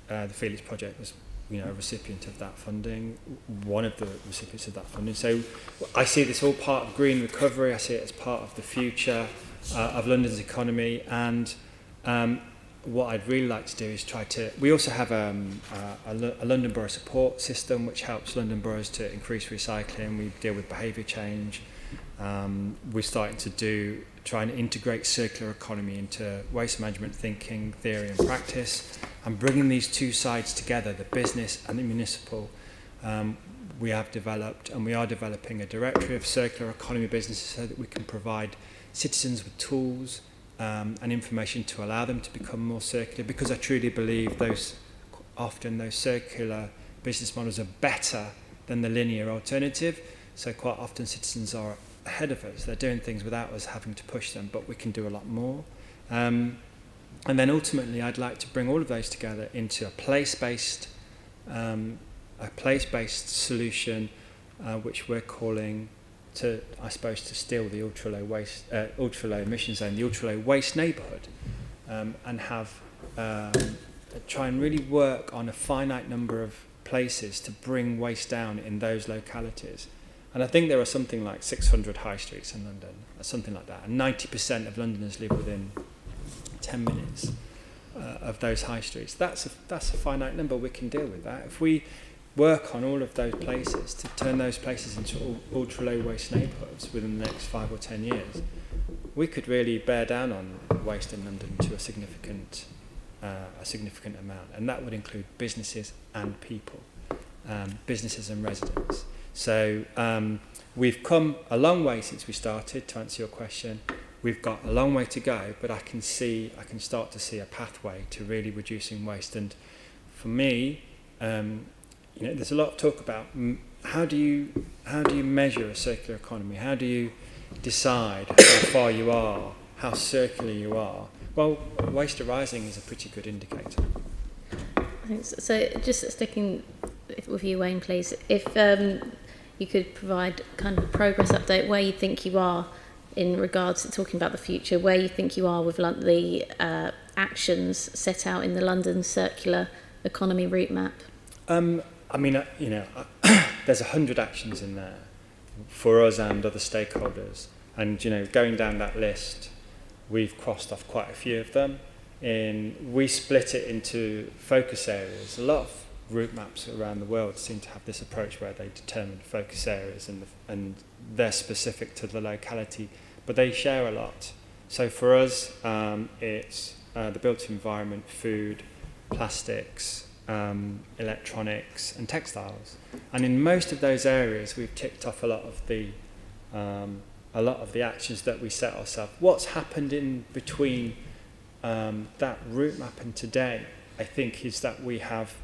the Felix Project was, a recipient of that funding, one of the recipients of that funding. So I see this all part of green recovery. I see it as part of the future of London's economy, and what I'd really like to do is we also have a London Borough support system which helps London boroughs to increase recycling. We deal with behaviour change, we're starting to try and integrate circular economy into waste management thinking, theory and practice, and bringing these two sides together, the business and the municipal. We have developed and we are developing a directory of circular economy businesses so that we can provide citizens with tools and information to allow them to become more circular, because I truly believe those circular business models are better than the linear alternative. So quite often citizens are ahead of us. They're doing things without us having to push them, but we can do a lot more. And then ultimately I'd like to bring all of those together into a place-based solution, which we're calling to steal the ultra low emission zone, the ultra low waste neighbourhood, and have try and really work on a finite number of places to bring waste down in those localities. And I think there are something like 600 high streets in London, or something like that, and 90% of Londoners live within 10 minutes of those high streets. That's a finite number. We can deal with that. If we work on all of those places to turn those places into ultra low waste neighbourhoods within the next 5 or 10 years, we could really bear down on waste in London to a significant amount, and that would include businesses and people, businesses and residents. So we've come a long way since we started, to answer your question. We've got a long way to go, but I can start to see a pathway to really reducing waste. And for me, there's a lot of talk about how do you measure a circular economy? How do you decide how far you are, how circular you are? Well, waste arising is a pretty good indicator. Thanks. So just sticking with you, Wayne, please. If you could provide kind of a progress update where you think you are in regards to talking about the future, where you think you are with the actions set out in the London Circular Economy Route Map. There's 100 actions in there for us and other stakeholders. And, going down that list, we've crossed off quite a few of them. We split it into focus areas. A lot of route maps around the world seem to have this approach where they determine focus areas and they're specific to the locality, but they share a lot. So for us, it's the built environment, food, plastics, electronics and textiles. And in most of those areas, we've ticked off a lot of the actions that we set ourselves. What's happened in between that route map and today, I think, is that we have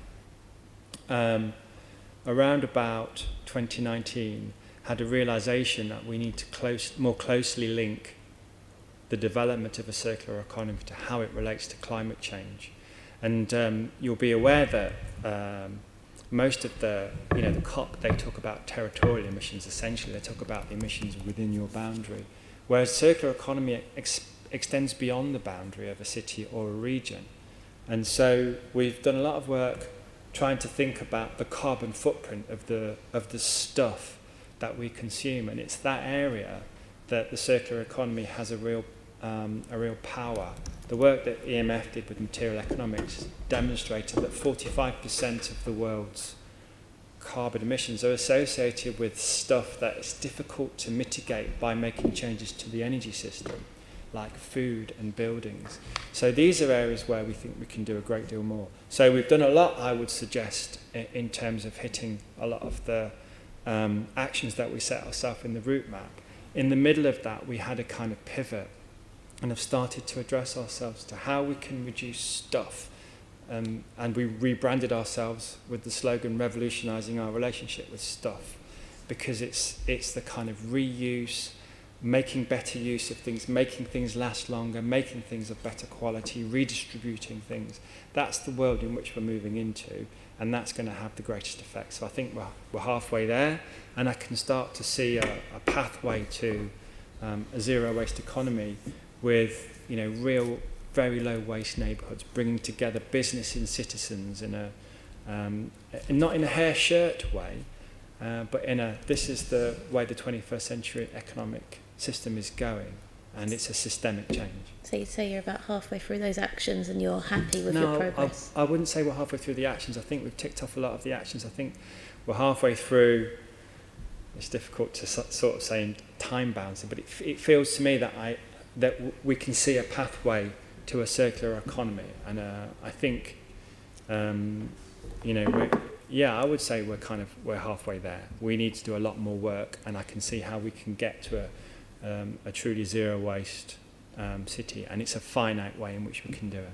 around about 2019 had a realization that we need to more closely link the development of a circular economy to how it relates to climate change. And you'll be aware that most of the COP, they talk about territorial emissions. Essentially, they talk about the emissions within your boundary, whereas circular economy extends beyond the boundary of a city or a region. And so we've done a lot of work trying to think about the carbon footprint of the stuff that we consume, and it's that area that the circular economy has a real power. The work that EMF did with material economics demonstrated that 45% of the world's carbon emissions are associated with stuff that is difficult to mitigate by making changes to the energy system, like food and buildings. So these are areas where we think we can do a great deal more. So we've done a lot, I would suggest, in terms of hitting a lot of the actions that we set ourselves in the route map. In the middle of that, we had a kind of pivot and have started to address ourselves to how we can reduce stuff. And we rebranded ourselves with the slogan, revolutionising our relationship with stuff, because it's the kind of reuse, making better use of things, making things last longer, making things of better quality, redistributing things. That's the world in which we're moving into, and that's going to have the greatest effect. So I think we're halfway there, and I can start to see a pathway to a zero waste economy with real very low waste neighbourhoods, bringing together business and citizens in a not in a hair shirt way, but this is the way the 21st century economic system is going, and it's a systemic change. So you say you're about halfway through those actions and you're happy with your progress? I wouldn't say we're halfway through the actions. I think we've ticked off a lot of the actions. I think we're halfway through it's difficult to sort of say in time bounds, but it feels to me that we can see a pathway to a circular economy, and I think, I would say we're halfway there. We need to do a lot more work, and I can see how we can get to a truly zero waste city, and it's a finite way in which we can do it.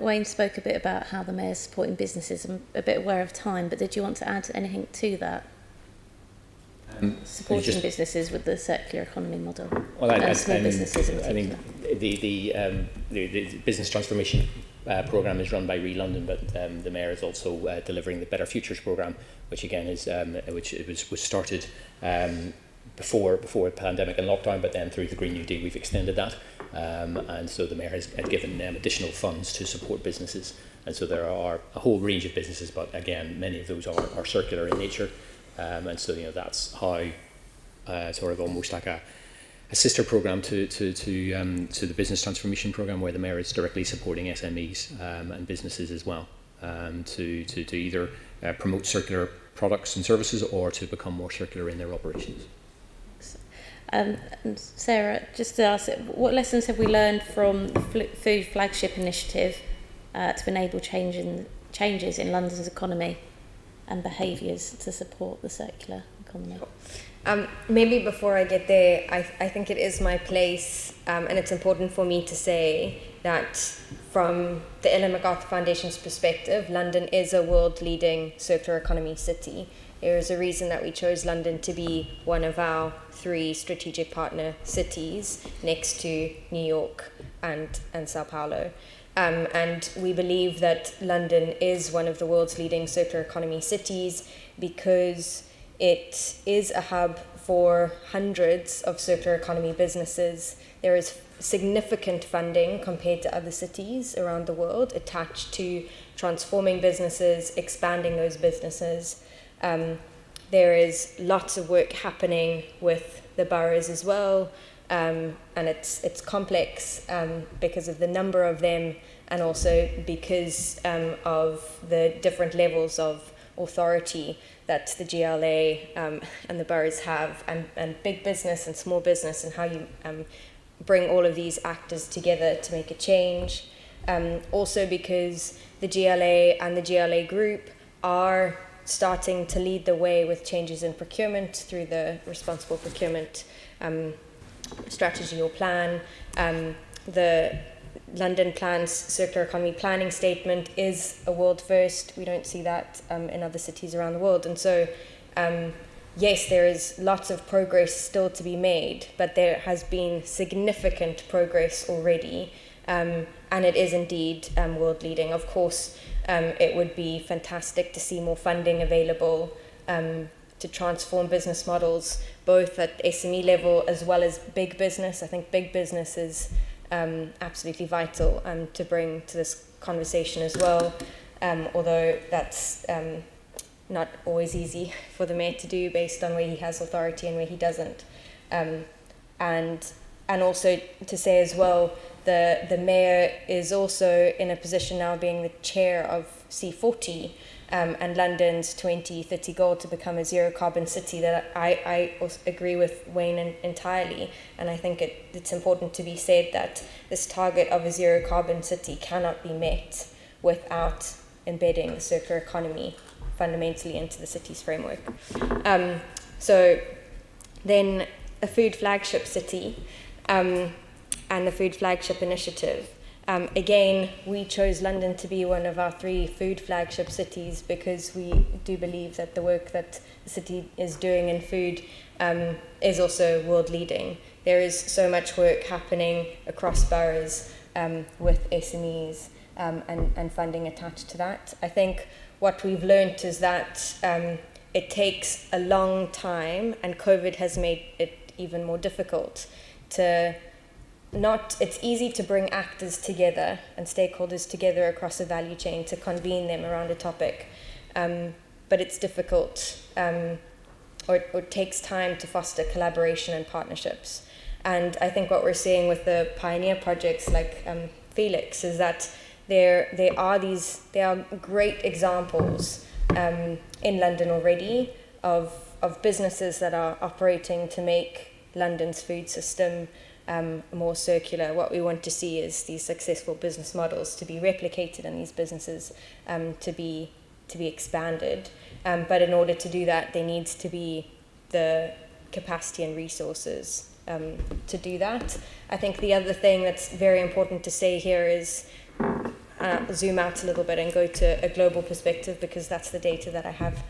Wayne spoke a bit about how the mayor's supporting businesses. I'm a bit aware of time, but did you want to add anything to that? Supporting businesses with the circular economy model, and small businesses in particular. I think the business transformation programme is run by London, but the mayor is also delivering the Better Futures programme, which again is was started before the pandemic and lockdown, but then through the Green New Deal we've extended that, and so the mayor has given them additional funds to support businesses, and so there are a whole range of businesses, but again many of those are circular in nature, and so that's how sort of almost like a sister programme to the business transformation programme, where the mayor is directly supporting SMEs and businesses as well, to either promote circular products and services or to become more circular in their operations. And Sarah, just to ask, what lessons have we learned from the Food Flagship initiative to enable changes in London's economy and behaviours to support the circular economy? Maybe before I get there, I think it is my place, and it's important for me to say that from the Ellen MacArthur Foundation's perspective, London is a world-leading circular economy city. There is a reason that we chose London to be one of our 3 strategic partner cities next to New York and Sao Paulo. And we believe that London is one of the world's leading circular economy cities because it is a hub for hundreds of circular economy businesses. There is significant funding compared to other cities around the world attached to transforming businesses, expanding those businesses. There is lots of work happening with the boroughs as well, and it's complex because of the number of them, and also because of the different levels of authority that the GLA and the boroughs have, and big business and small business, and how you bring all of these actors together to make a change. Also because the GLA and the GLA group are starting to lead the way with changes in procurement through the responsible procurement strategy or plan. The London Plan's circular economy planning statement is a world first. We don't see that in other cities around the world. And so, yes, there is lots of progress still to be made, but there has been significant progress already. And it is indeed world leading. Of course, it would be fantastic to see more funding available to transform business models, both at SME level as well as big business. I think big business is absolutely vital to bring to this conversation as well, although that's not always easy for the mayor to do based on where he has authority and where he doesn't. And also to say as well, the mayor is also in a position now being the chair of C40 and London's 2030 goal to become a zero carbon city, that I also agree with Wayne entirely. And I think it's important to be said that this target of a zero carbon city cannot be met without embedding the circular economy fundamentally into the city's framework. So then a food flagship city and the Food Flagship initiative. Again, we chose London to be one of our 3 food flagship cities because we do believe that the work that the city is doing in food is also world leading. There is so much work happening across boroughs with SMEs and funding attached to that. I think what we've learned is that it takes a long time, and COVID has made it even more difficult to it's easy to bring actors together and stakeholders together across a value chain to convene them around a topic, but it's difficult, or it takes time to foster collaboration and partnerships. And I think what we're seeing with the pioneer projects like Felix is that there are great examples in London already of businesses that are operating to make London's food system more circular. What we want to see is these successful business models to be replicated and these businesses to be expanded. But in order to do that, there needs to be the capacity and resources to do that. I think the other thing that's very important to say here is zoom out a little bit and go to a global perspective, because that's the data that I have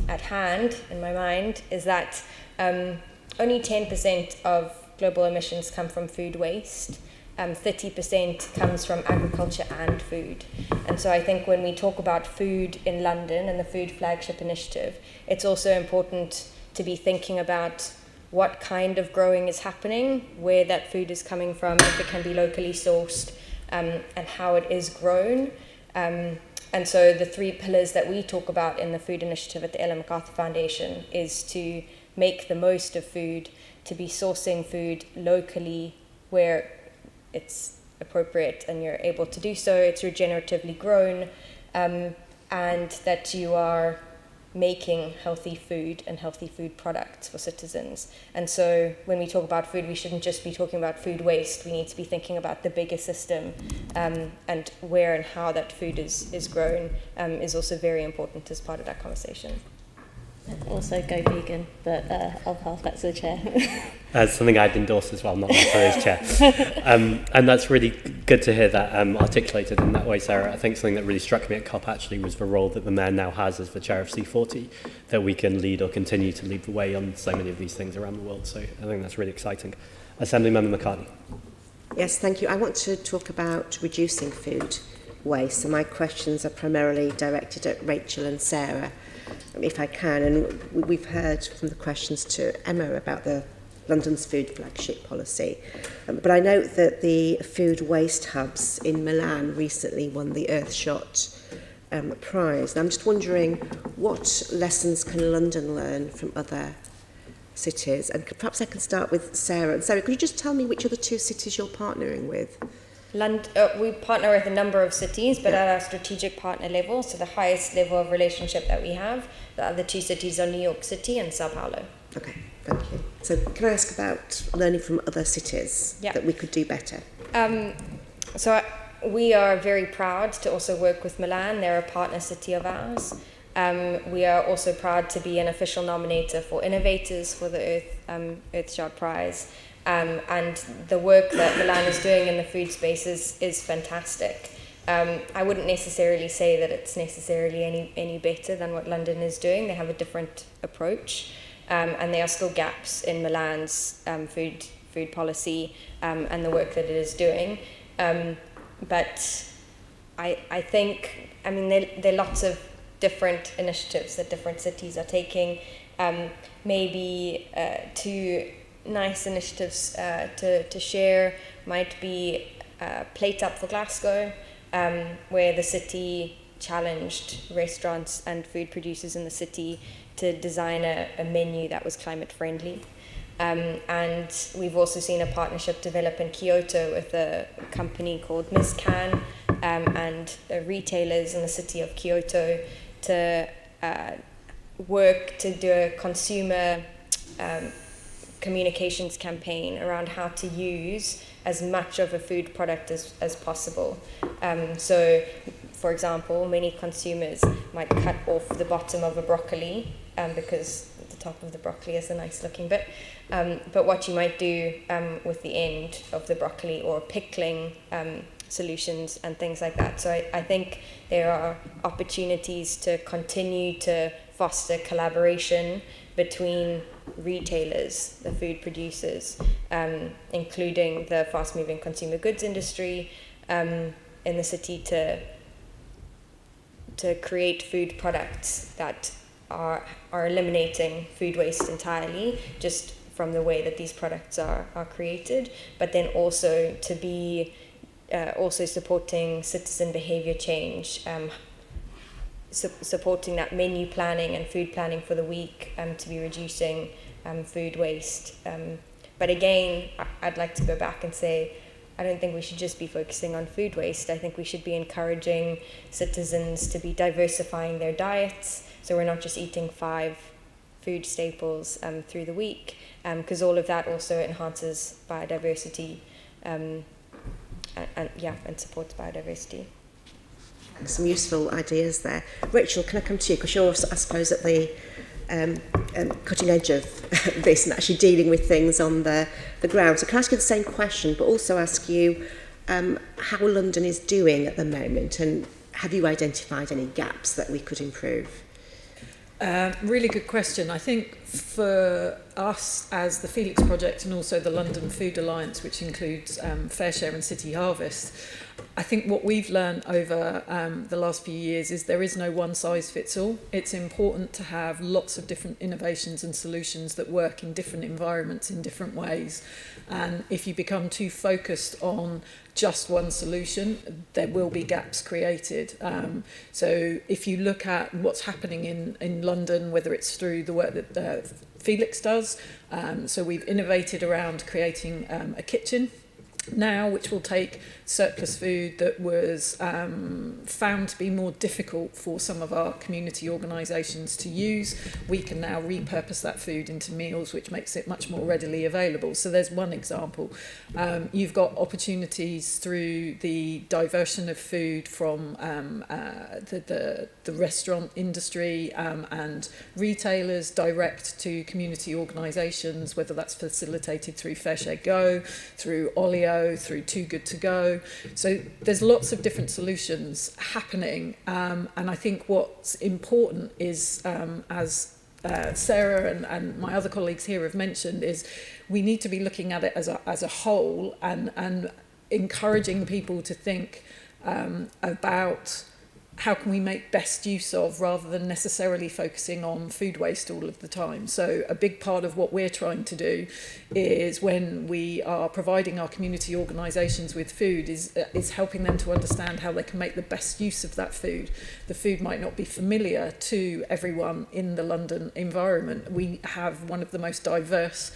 at hand in my mind, is that only 10% of global emissions come from food waste. 30% comes from agriculture and food. And so I think when we talk about food in London and the Food Flagship initiative, it's also important to be thinking about what kind of growing is happening, where that food is coming from, if it can be locally sourced, and how it is grown. And so the 3 pillars that we talk about in the food initiative at the Ellen MacArthur Foundation is to make the most of food, to be sourcing food locally where it's appropriate and you're able to do so, it's regeneratively grown, and that you are making healthy food and healthy food products for citizens. And so when we talk about food, we shouldn't just be talking about food waste. We need to be thinking about the bigger system, and where and how that food is grown is also very important as part of that conversation. Also go vegan, but I'll pass back to the chair. As something I'd endorse as well, not necessarily as chair. And that's really good to hear that articulated in that way, Sarah. I think something that really struck me at COP actually was the role that the Mayor now has as the chair of C40, that we can lead or continue to lead the way on so many of these things around the world. So I think that's really exciting. Assemblymember McCartney. Yes, thank you. I want to talk about reducing food waste. So my questions are primarily directed at Rachel and Sarah, if I can. And we've heard from the questions to Emma about the London's Food Flagship policy. But I note that the food waste hubs in Milan recently won the Earthshot prize. And I'm just wondering, what lessons can London learn from other cities? And perhaps I can start with Sarah. And Sarah, could you just tell me which are the 2 cities you're partnering with? We partner with a number of cities, but at our strategic partner level, so the highest level of relationship that we have, the other 2 cities are New York City and Sao Paulo. Okay, thank you. So can I ask about learning from other cities that we could do better? We are very proud to also work with Milan. They're a partner city of ours. We are also proud to be an official nominator for innovators for the Earthshot Prize. And the work that Milan is doing in the food space is fantastic. I wouldn't necessarily say that it's necessarily any better than what London is doing. They have a different approach, and there are still gaps in Milan's food policy and the work that it is doing. But I think, there are lots of different initiatives that different cities are taking. Maybe 2 nice initiatives to share might be Plate Up for Glasgow, where the city challenged restaurants and food producers in the city to design a menu that was climate friendly. And we've also seen a partnership develop in Kyoto with a company called Miss Can and retailers in the city of Kyoto to work to do a consumer communications campaign around how to use as much of a food product as possible. So, for example, many consumers might cut off the bottom of a broccoli because the top of the broccoli is a nice looking bit. But what you might do with the end of the broccoli, or pickling solutions and things like that. So I think there are opportunities to continue to foster collaboration between retailers, the food producers, including the fast-moving consumer goods industry in the city to create food products that are eliminating food waste entirely, just from the way that these products are created, but then also to be also supporting citizen behavior change, supporting that menu planning and food planning for the week to be reducing food waste. But again, I'd like to go back and say I don't think we should just be focusing on food waste. I think we should be encouraging citizens to be diversifying their diets, so we're not just eating 5 food staples through the week, because all of that also enhances biodiversity and supports biodiversity. Some useful ideas there. Rachel, can I come to you? Because you're, I suppose, at the cutting edge of this and actually dealing with things on the ground. So can I ask you the same question, but also ask you how London is doing at the moment, and have you identified any gaps that we could improve? Really good question. I think for us as the Felix Project and also the London Food Alliance, which includes Fair Share and City Harvest, I think what we've learned over the last few years is there is no one size fits all. It's important to have lots of different innovations and solutions that work in different environments in different ways. And if you become too focused on just one solution, there will be gaps created. So if you look at what's happening in London, whether it's through the work that Felix does, so we've innovated around creating a kitchen now, which will take surplus food that was found to be more difficult for some of our community organisations to use. We can now repurpose that food into meals, which makes it much more readily available. So there's one example. You've got opportunities through the diversion of food from the restaurant industry and retailers direct to community organisations, whether that's facilitated through Fair Share Go, through Olio, through Too Good To Go. So there's lots of different solutions happening, and I think what's important is, as Sarah and my other colleagues here have mentioned, is we need to be looking at it as a whole and encouraging people to think about how can we make best use of, rather than necessarily focusing on food waste all of the time. So a big part of what we're trying to do is, when we are providing our community organisations with food, is helping them to understand how they can make the best use of that food. The food might not be familiar to everyone in the London environment. We have one of the most diverse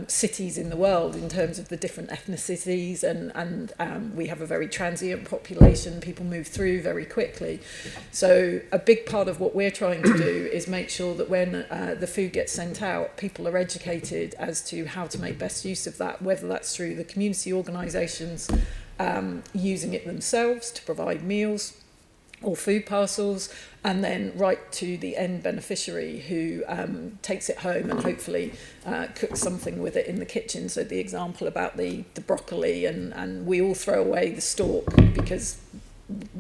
cities in the world in terms of the different ethnicities, and we have a very transient population. People move through very quickly. So a big part of what we're trying to do is make sure that when the food gets sent out, people are educated as to how to make best use of that, whether that's through the community organisations using it themselves to provide meals or food parcels, and then right to the end beneficiary who takes it home and hopefully cooks something with it in the kitchen. So the example about the broccoli, and we all throw away the stalk because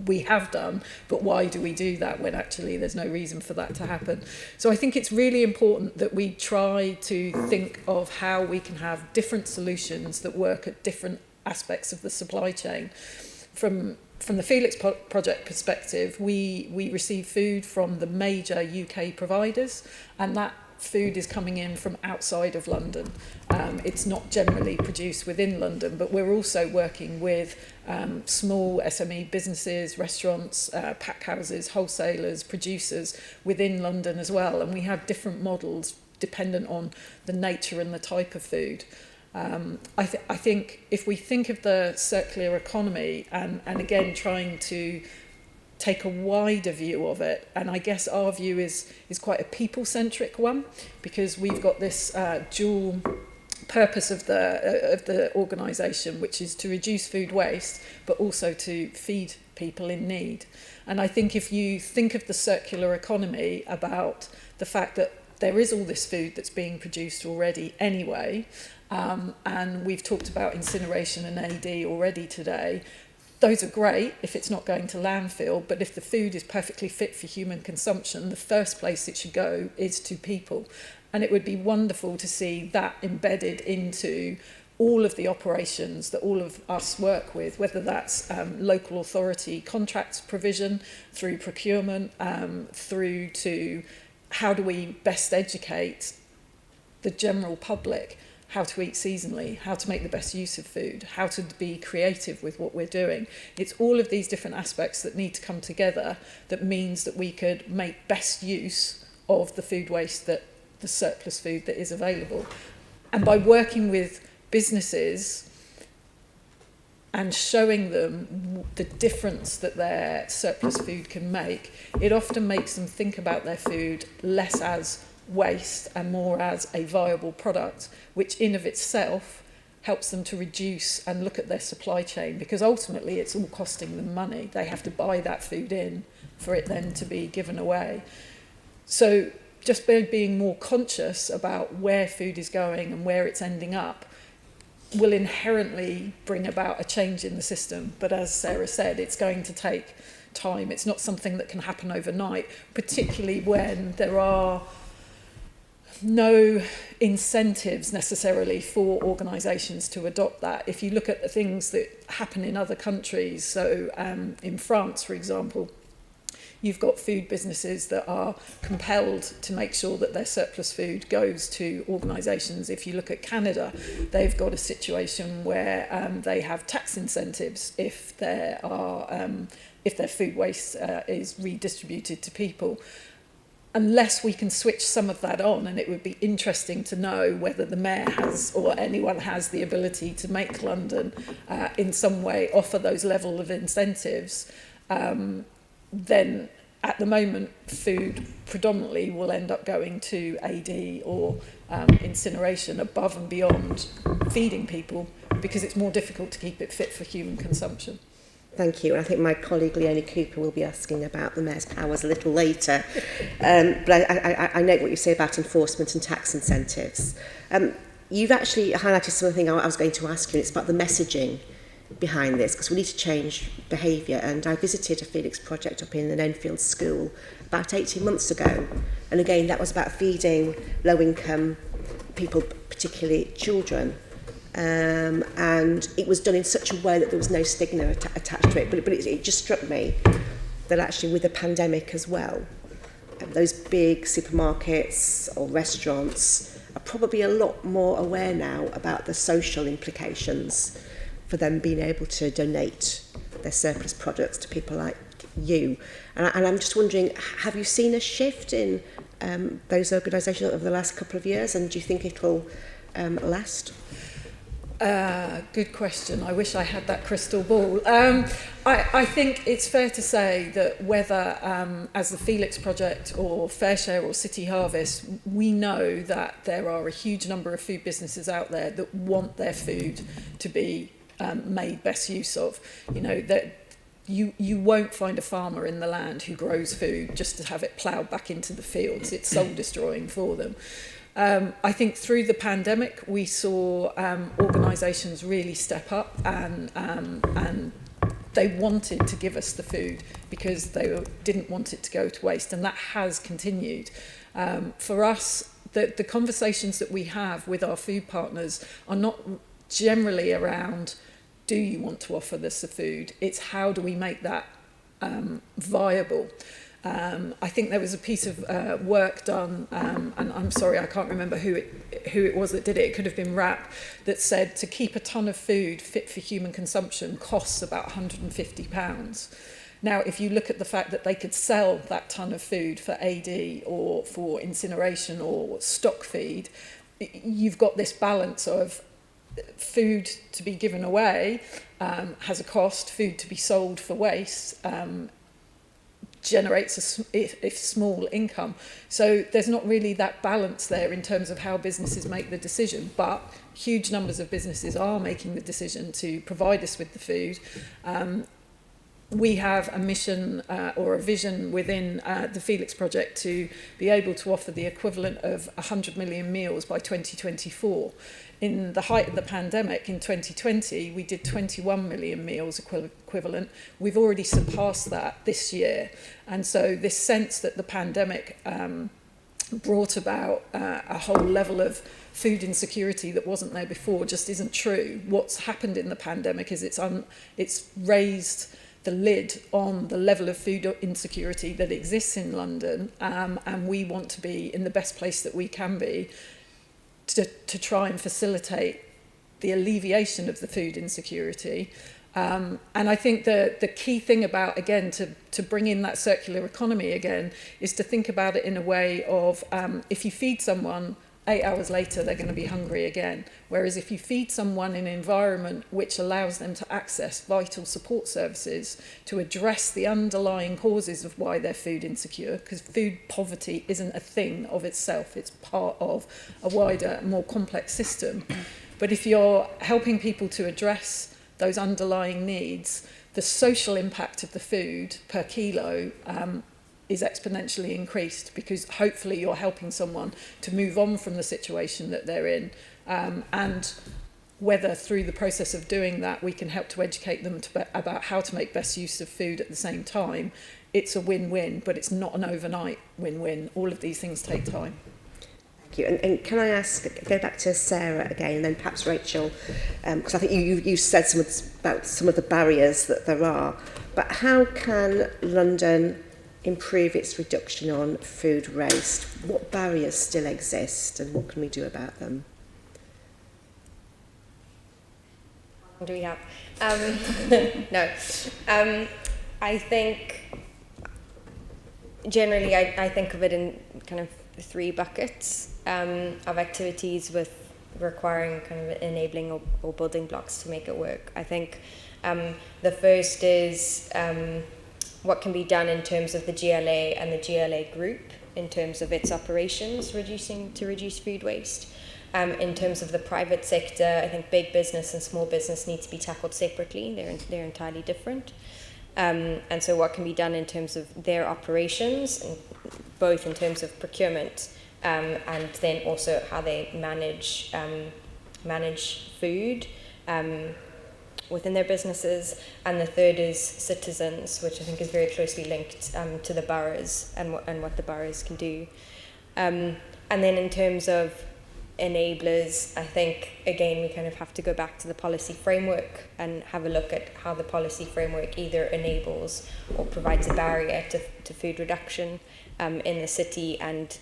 we have done, but why do we do that when actually there's no reason for that to happen? So I think it's really important that we try to think of how we can have different solutions that work at different aspects of the supply chain. From the Felix Project perspective, we receive food from the major UK providers, and that food is coming in from outside of London. It's not generally produced within London, but we're also working with small SME businesses, restaurants, pack houses, wholesalers, producers within London as well, and we have different models dependent on the nature and the type of food. I think if we think of the circular economy and again trying to take a wider view of it, and I guess our view is quite a people-centric one, because we've got this dual purpose of the organisation, which is to reduce food waste, but also to feed people in need. And I think if you think of the circular economy about the fact that there is all this food that's being produced already anyway, and we've talked about incineration and AD already today. Those are great if it's not going to landfill, but if the food is perfectly fit for human consumption, the first place it should go is to people. And it would be wonderful to see that embedded into all of the operations that all of us work with, whether that's local authority contracts provision, through procurement, through to how do we best educate the general public how to eat seasonally, how to make the best use of food, how to be creative with what we're doing. It's all of these different aspects that need to come together that means that we could make best use of the food waste, that the surplus food that is available. And by working with businesses, and showing them the difference that their surplus food can make, it often makes them think about their food less as waste and more as a viable product, which in of itself helps them to reduce and look at their supply chain, because ultimately it's all costing them money. They have to buy that food in for it then to be given away. So just being more conscious about where food is going and where it's ending up will inherently bring about a change in the system. But as Sarah said, it's going to take time. It's not something that can happen overnight, particularly when there are no incentives necessarily for organisations to adopt that. If you look at the things that happen in other countries, so in France, for example, you've got food businesses that are compelled to make sure that their surplus food goes to organisations. If you look at Canada, they've got a situation where they have tax incentives if their food waste is redistributed to people. Unless we can switch some of that on, and it would be interesting to know whether the mayor has or anyone has the ability to make London in some way offer those level of incentives, then at the moment food predominantly will end up going to AD or incineration above and beyond feeding people, because it's more difficult to keep it fit for human consumption. Thank you. And I think my colleague Leonie Cooper will be asking about the Mayor's powers a little later. But I note what you say about enforcement and tax incentives. You've actually highlighted something I was going to ask you. It's about the messaging behind this, because we need to change behaviour. And I visited a Felix project up in an Enfield school about 18 months ago. And again, that was about feeding low-income people, particularly children. And it was done in such a way that there was no stigma attached to it. But it just struck me that actually with the pandemic as well, those big supermarkets or restaurants are probably a lot more aware now about the social implications for them being able to donate their surplus products to people like you. And I'm just wondering, have you seen a shift in those organisations over the last couple of years, and do you think it will last? Good question. I wish I had that crystal ball. I think it's fair to say that whether as the Felix Project or Fair Share or City Harvest, we know that there are a huge number of food businesses out there that want their food to be made best use of. You know, that you won't find a farmer in the land who grows food just to have it ploughed back into the fields. It's soul destroying for them. I think through the pandemic, we saw organisations really step up and they wanted to give us the food because they didn't want it to go to waste, and that has continued. For us, the conversations that we have with our food partners are not generally around, do you want to offer this a food? It's how do we make that viable? I think there was a piece of work done, and I'm sorry, I can't remember who it was that did it. It could have been RAP, that said to keep a ton of food fit for human consumption costs about £150. Now, if you look at the fact that they could sell that ton of food for AD or for incineration or stock feed, you've got this balance of food to be given away has a cost, food to be sold for waste generates a small income. So there's not really that balance there in terms of how businesses make the decision, but huge numbers of businesses are making the decision to provide us with the food. We have a mission or a vision within the Felix Project to be able to offer the equivalent of 100 million meals by 2024. In the height of the pandemic in 2020, we did 21 million meals equivalent. We've already surpassed that this year. And so this sense that the pandemic brought about a whole level of food insecurity that wasn't there before just isn't true. What's happened in the pandemic is it's raised the lid on the level of food insecurity that exists in London, and we want to be in the best place that we can be to try and facilitate the alleviation of the food insecurity. And I think the key thing about, again, to bring in that circular economy again, is to think about it in a way of if you feed someone 8 hours later they're going to be hungry again. Whereas if you feed someone in an environment which allows them to access vital support services to address the underlying causes of why they're food insecure, because food poverty isn't a thing of itself, it's part of a wider, more complex system. But if you're helping people to address those underlying needs, the social impact of the food per kilo is exponentially increased, because hopefully you're helping someone to move on from the situation that they're in, and whether through the process of doing that we can help to educate them about how to make best use of food at the same time, it's a win-win, but it's not an overnight win-win. All of these things take time. Thank you. And can I go back to Sarah again, and then perhaps Rachel, because I think you said about some of the barriers that there are, but how can London improve its reduction on food waste? What barriers still exist, and what can we do about them? Do we have? No. I think generally I think of it in kind of 3 buckets of activities with requiring kind of enabling or building blocks to make it work. I think the first is what can be done in terms of the GLA and the GLA group in terms of its operations to reduce food waste. In terms of the private sector, I think big business and small business need to be tackled separately. They're entirely different. And so what can be done in terms of their operations, both in terms of procurement and then also how they manage food within their businesses. And the third is citizens, which I think is very closely linked to the boroughs and what the boroughs can do. And then in terms of enablers, I think again we kind of have to go back to the policy framework and have a look at how the policy framework either enables or provides a barrier to food reduction in the city, and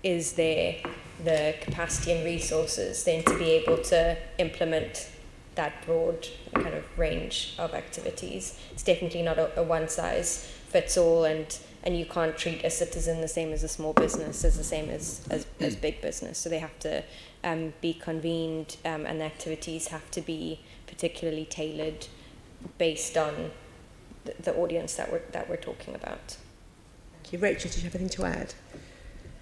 is there the capacity and resources then to be able to implement that broad kind of range of activities. It's definitely not a one size fits all, and you can't treat a citizen the same as a small business, as the same as big business. So they have to be convened, and the activities have to be particularly tailored based on the audience that we're talking about. Thank you. Rachel, did you have anything to add?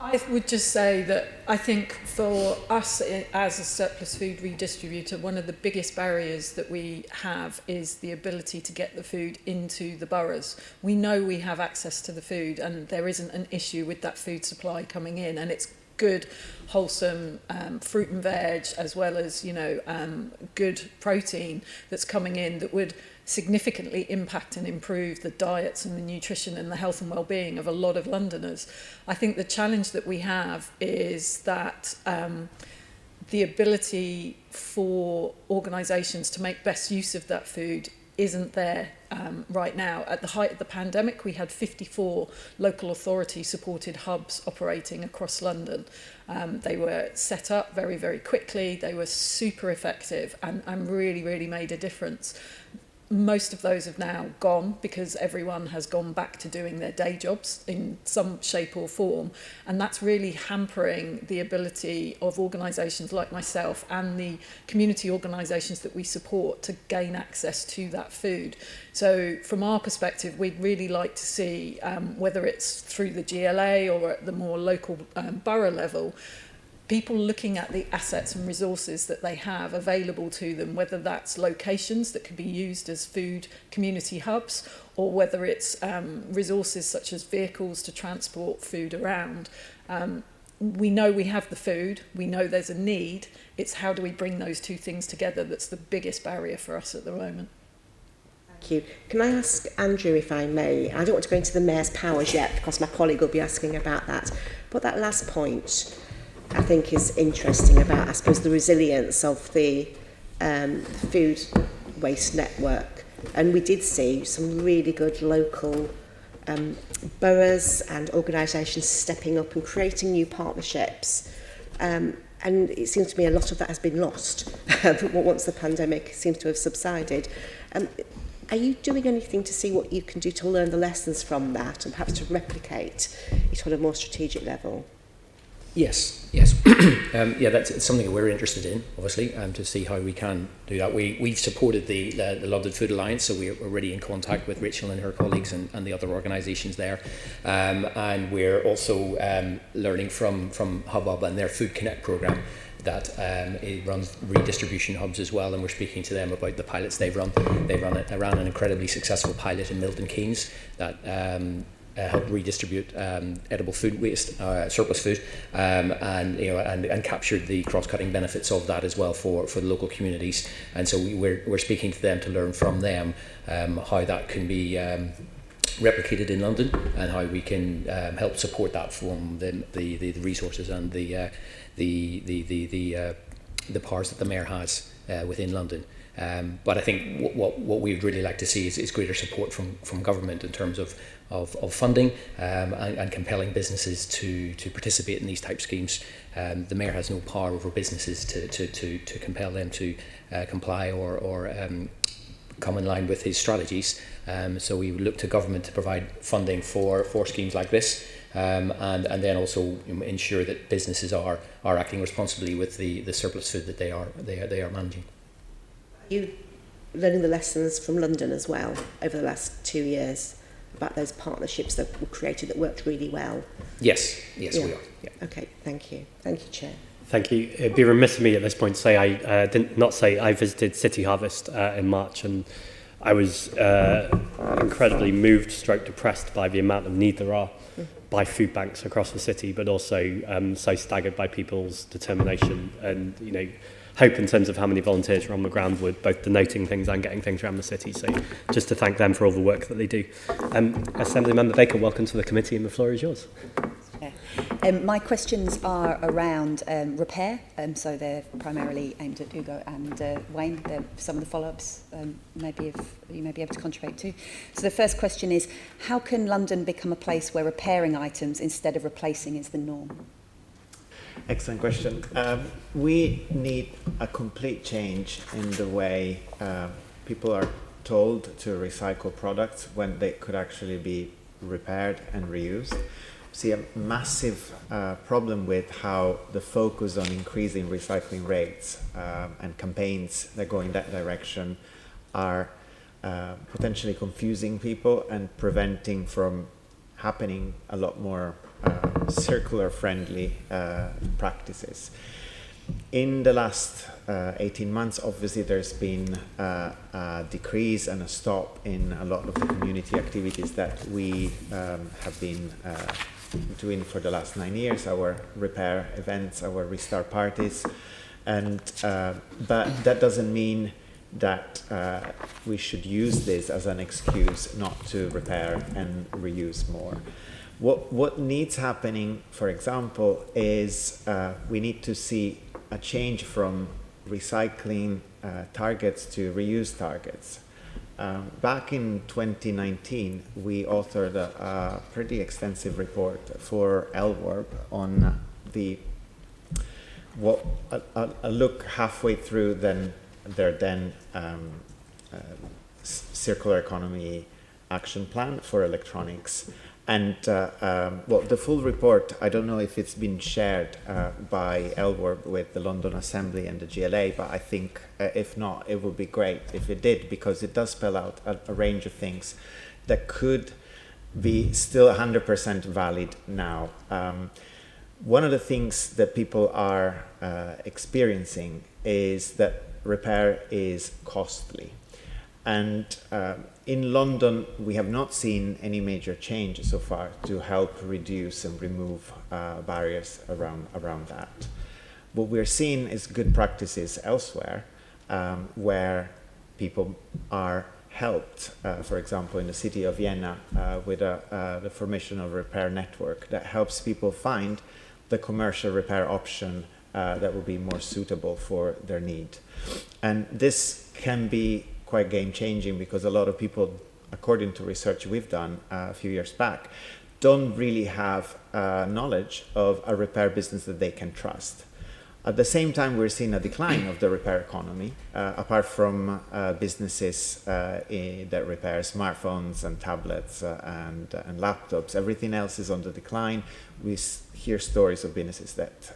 I would just say that I think for us as a surplus food redistributor, one of the biggest barriers that we have is the ability to get the food into the boroughs. We know we have access to the food and there isn't an issue with that food supply coming in, and it's good, wholesome fruit and veg, as well as, good protein that's coming in that would significantly impact and improve the diets and the nutrition and the health and well-being of a lot of Londoners. I think the challenge that we have is that the ability for organisations to make best use of that food isn't there right now. At the height of the pandemic, we had 54 local authority supported hubs operating across London. They were set up very, very quickly. They were super effective and really, really made a difference. Most of those have now gone because everyone has gone back to doing their day jobs in some shape or form, and that's really hampering the ability of organisations like myself and the community organisations that we support to gain access to that food. So from our perspective, we'd really like to see, whether it's through the GLA or at the more local borough level, people looking at the assets and resources that they have available to them, whether that's locations that could be used as food community hubs, or whether it's resources such as vehicles to transport food around. We know we have the food, we know there's a need, it's how do we bring those two things together that's the biggest barrier for us at the moment. Thank you. Can I ask Andrew, if I may? I don't want to go into the Mayor's powers yet because my colleague will be asking about that, but that last point I think is interesting about, I suppose, the resilience of the food waste network. And we did see some really good local boroughs and organisations stepping up and creating new partnerships. And it seems to me a lot of that has been lost once the pandemic seems to have subsided. Are you doing anything to see what you can do to learn the lessons from that and perhaps to replicate it on a more strategic level? Yes. Yeah, that's something that we're interested in, obviously, to see how we can do that. We've supported the London Food Alliance, so we're already in contact with Rachel and her colleagues and the other organisations there. And we're also learning from Hubbub and their Food Connect programme that it runs redistribution hubs as well, and we're speaking to them about the pilots they've run. They ran an incredibly successful pilot in Milton Keynes that helped redistribute edible food waste, surplus food, and captured the cross-cutting benefits of that as well for the local communities. And so we're speaking to them to learn from them how that can be replicated in London, and how we can help support that from the resources and the powers that the mayor has within London. But I think what we would really like to see is greater support from government in terms of funding and compelling businesses to participate in these type schemes. The mayor has no power over businesses to compel them to comply or come in line with his strategies. So we would look to government to provide funding for schemes like this, and then also ensure that businesses are acting responsibly with the surplus food that they are managing. You learning the lessons from London as well over the last 2 years about those partnerships that were created that worked really well? Yes, we are. Yeah. Okay, thank you. Thank you, Chair. Thank you. It'd be remiss of me at this point to say I didn't not say I visited City Harvest in March, and I was incredibly moved, stroke depressed by the amount of need there are by food banks across the city, but also so staggered by people's determination and hope in terms of how many volunteers are on the ground with both donating things and getting things around the city. So just to thank them for all the work that they do. Assembly Member Baker, welcome to the committee, and the floor is yours. My questions are around repair, so they're primarily aimed at Ugo and Wayne. They're some of the follow-ups maybe you may be able to contribute to. So the first question is, how can London become a place where repairing items instead of replacing is the norm? Excellent question. We need a complete change in the way people are told to recycle products when they could actually be repaired and reused. See a massive problem with how the focus on increasing recycling rates and campaigns that go in that direction are potentially confusing people and preventing from happening a lot more circular friendly practices. In the last 18 months, obviously there's been a decrease and a stop in a lot of the community activities that we have been doing for the last 9 years, our repair events, our restart parties, and but that doesn't mean that we should use this as an excuse not to repair and reuse more. What needs happening, for example, is we need to see a change from recycling targets to reuse targets. Back in 2019, we authored a pretty extensive report for LWRB on a look halfway through their circular economy action plan for electronics. And the full report, I don't know if it's been shared by LWRB with the London Assembly and the GLA, but I think if not, it would be great if it did, because it does spell out a range of things that could be still 100% valid now. One of the things that people are experiencing is that repair is costly. And in London, we have not seen any major change so far to help reduce and remove barriers around that. What we're seeing is good practices elsewhere where people are helped, for example, in the city of Vienna with the formation of a repair network that helps people find the commercial repair option that will be more suitable for their need. And this can be quite game-changing because a lot of people, according to research we've done a few years back, don't really have knowledge of a repair business that they can trust. At the same time, we're seeing a decline of the repair economy, apart from businesses that repair smartphones and tablets and laptops. Everything else is on the decline. We hear stories of businesses that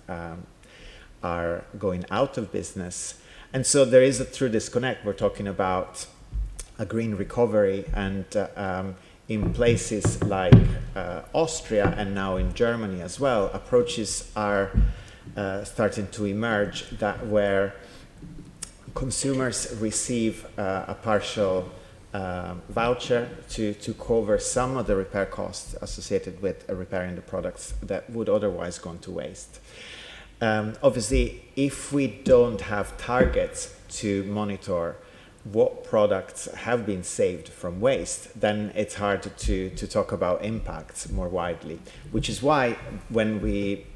are going out of business. And so there is a true disconnect. We're talking about a green recovery, and in places like Austria and now in Germany as well, approaches are starting to emerge that where consumers receive a partial voucher to cover some of the repair costs associated with repairing the products that would otherwise go to waste. Obviously, if we don't have targets to monitor what products have been saved from waste, then it's hard to talk about impacts more widely, which is why when we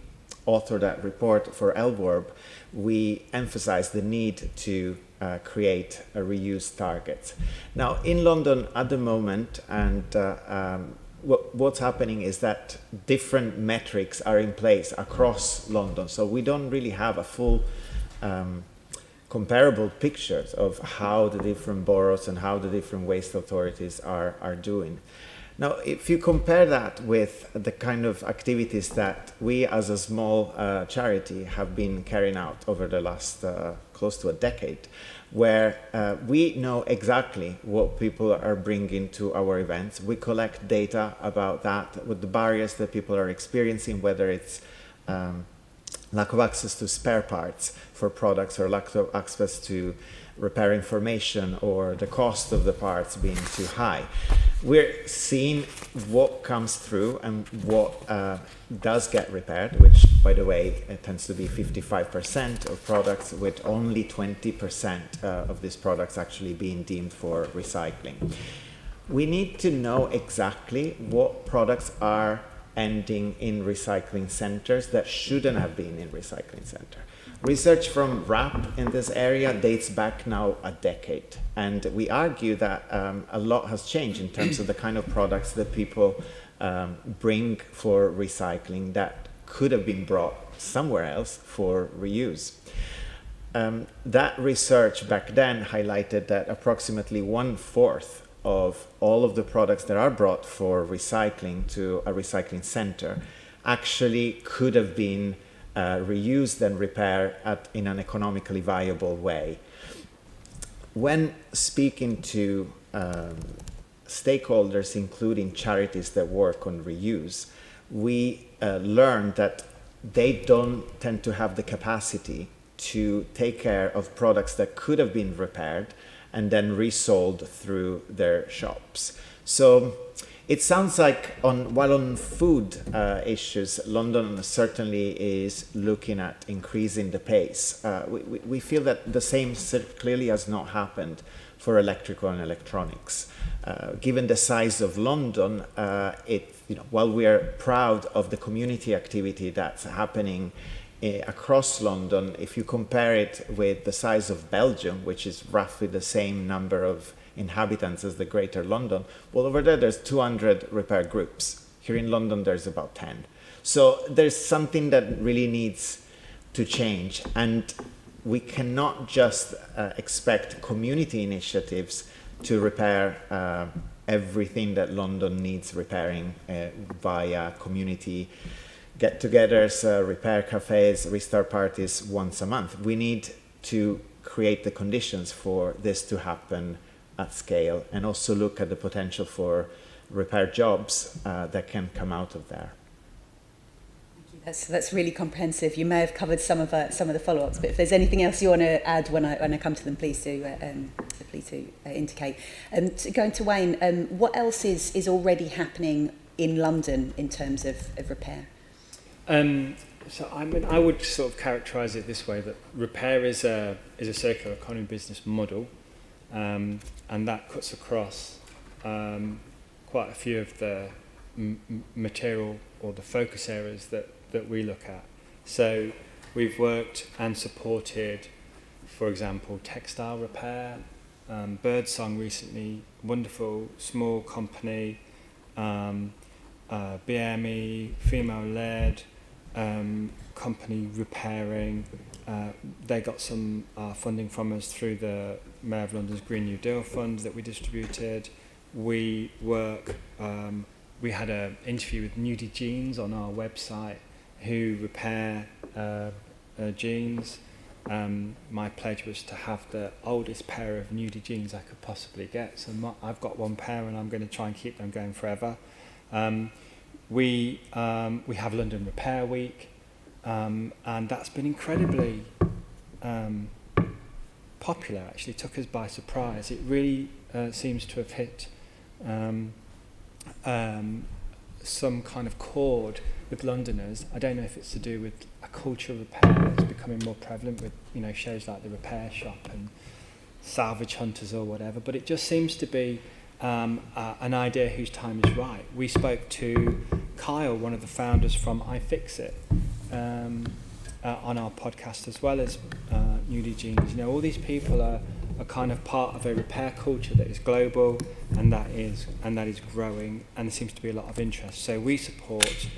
author that report for LWRB, we emphasize the need to create a reuse target. Now, in London at the moment, and what's happening is that different metrics are in place across London, so we don't really have a full comparable pictures of how the different boroughs and how the different waste authorities are doing. Now, if you compare that with the kind of activities that we as a small charity have been carrying out over the last close to a decade, where we know exactly what people are bringing to our events. We collect data about that, with the barriers that people are experiencing, whether it's lack of access to spare parts for products or lack of access to repair information or the cost of the parts being too high. We're seeing what comes through and what does get repaired, which, by the way, it tends to be 55% of products, with only 20% of these products actually being deemed for recycling. We need to know exactly what products are ending in recycling centers that shouldn't have been in recycling center. Research from RAP in this area dates back now a decade, and we argue that a lot has changed in terms of the kind of products that people bring for recycling that could have been brought somewhere else for reuse. That research back then highlighted that approximately 1/4 of all of the products that are brought for recycling to a recycling center actually could have been reused and repaired in an economically viable way. When speaking to stakeholders, including charities that work on reuse, we learned that they don't tend to have the capacity to take care of products that could have been repaired and then resold through their shops. So it sounds like while on food issues, London certainly is looking at increasing the pace. We feel that the same clearly has not happened for electrical and electronics. Given the size of London, while we are proud of the community activity that's happening across London, if you compare it with the size of Belgium, which is roughly the same number of inhabitants as the Greater London, well, over there's 200 repair groups. Here in London, there's about 10. So there's something that really needs to change, and we cannot just expect community initiatives to repair everything that London needs repairing via community get-togethers, repair cafes, restart parties once a month. We need to create the conditions for this to happen at scale, and also look at the potential for repair jobs that can come out of there. That's really comprehensive. You may have covered some of the follow-ups, but if there's anything else you want to add when I come to them, please do indicate. Going to Wayne, what else is already happening in London in terms of repair? So I would sort of characterise it this way: that repair is a circular economy business model, and that cuts across quite a few of the material or the focus areas that we look at. So we've worked and supported, for example, textile repair, Birdsong recently, wonderful small company, BME, female-led, company repairing. They got some funding from us through the Mayor of London's Green New Deal fund that we distributed. We had an interview with Nudie Jeans on our website, who repair jeans. My pledge was to have the oldest pair of Nudie jeans I could possibly get. So I've got one pair, and I'm going to try and keep them going forever. We have London Repair Week, and that's been incredibly popular. Actually, took us by surprise. It really seems to have hit some kind of chord with Londoners. I don't know if it's to do with a culture of repair that's becoming more prevalent with, you know, shows like The Repair Shop and Salvage Hunters or whatever, but it just seems to be an idea whose time is right. We spoke to Kyle, one of the founders from iFixit, on our podcast, as well as Nudie Jeans. You know, all these people are kind of part of a repair culture that is global and that is growing, and there seems to be a lot of interest. So we support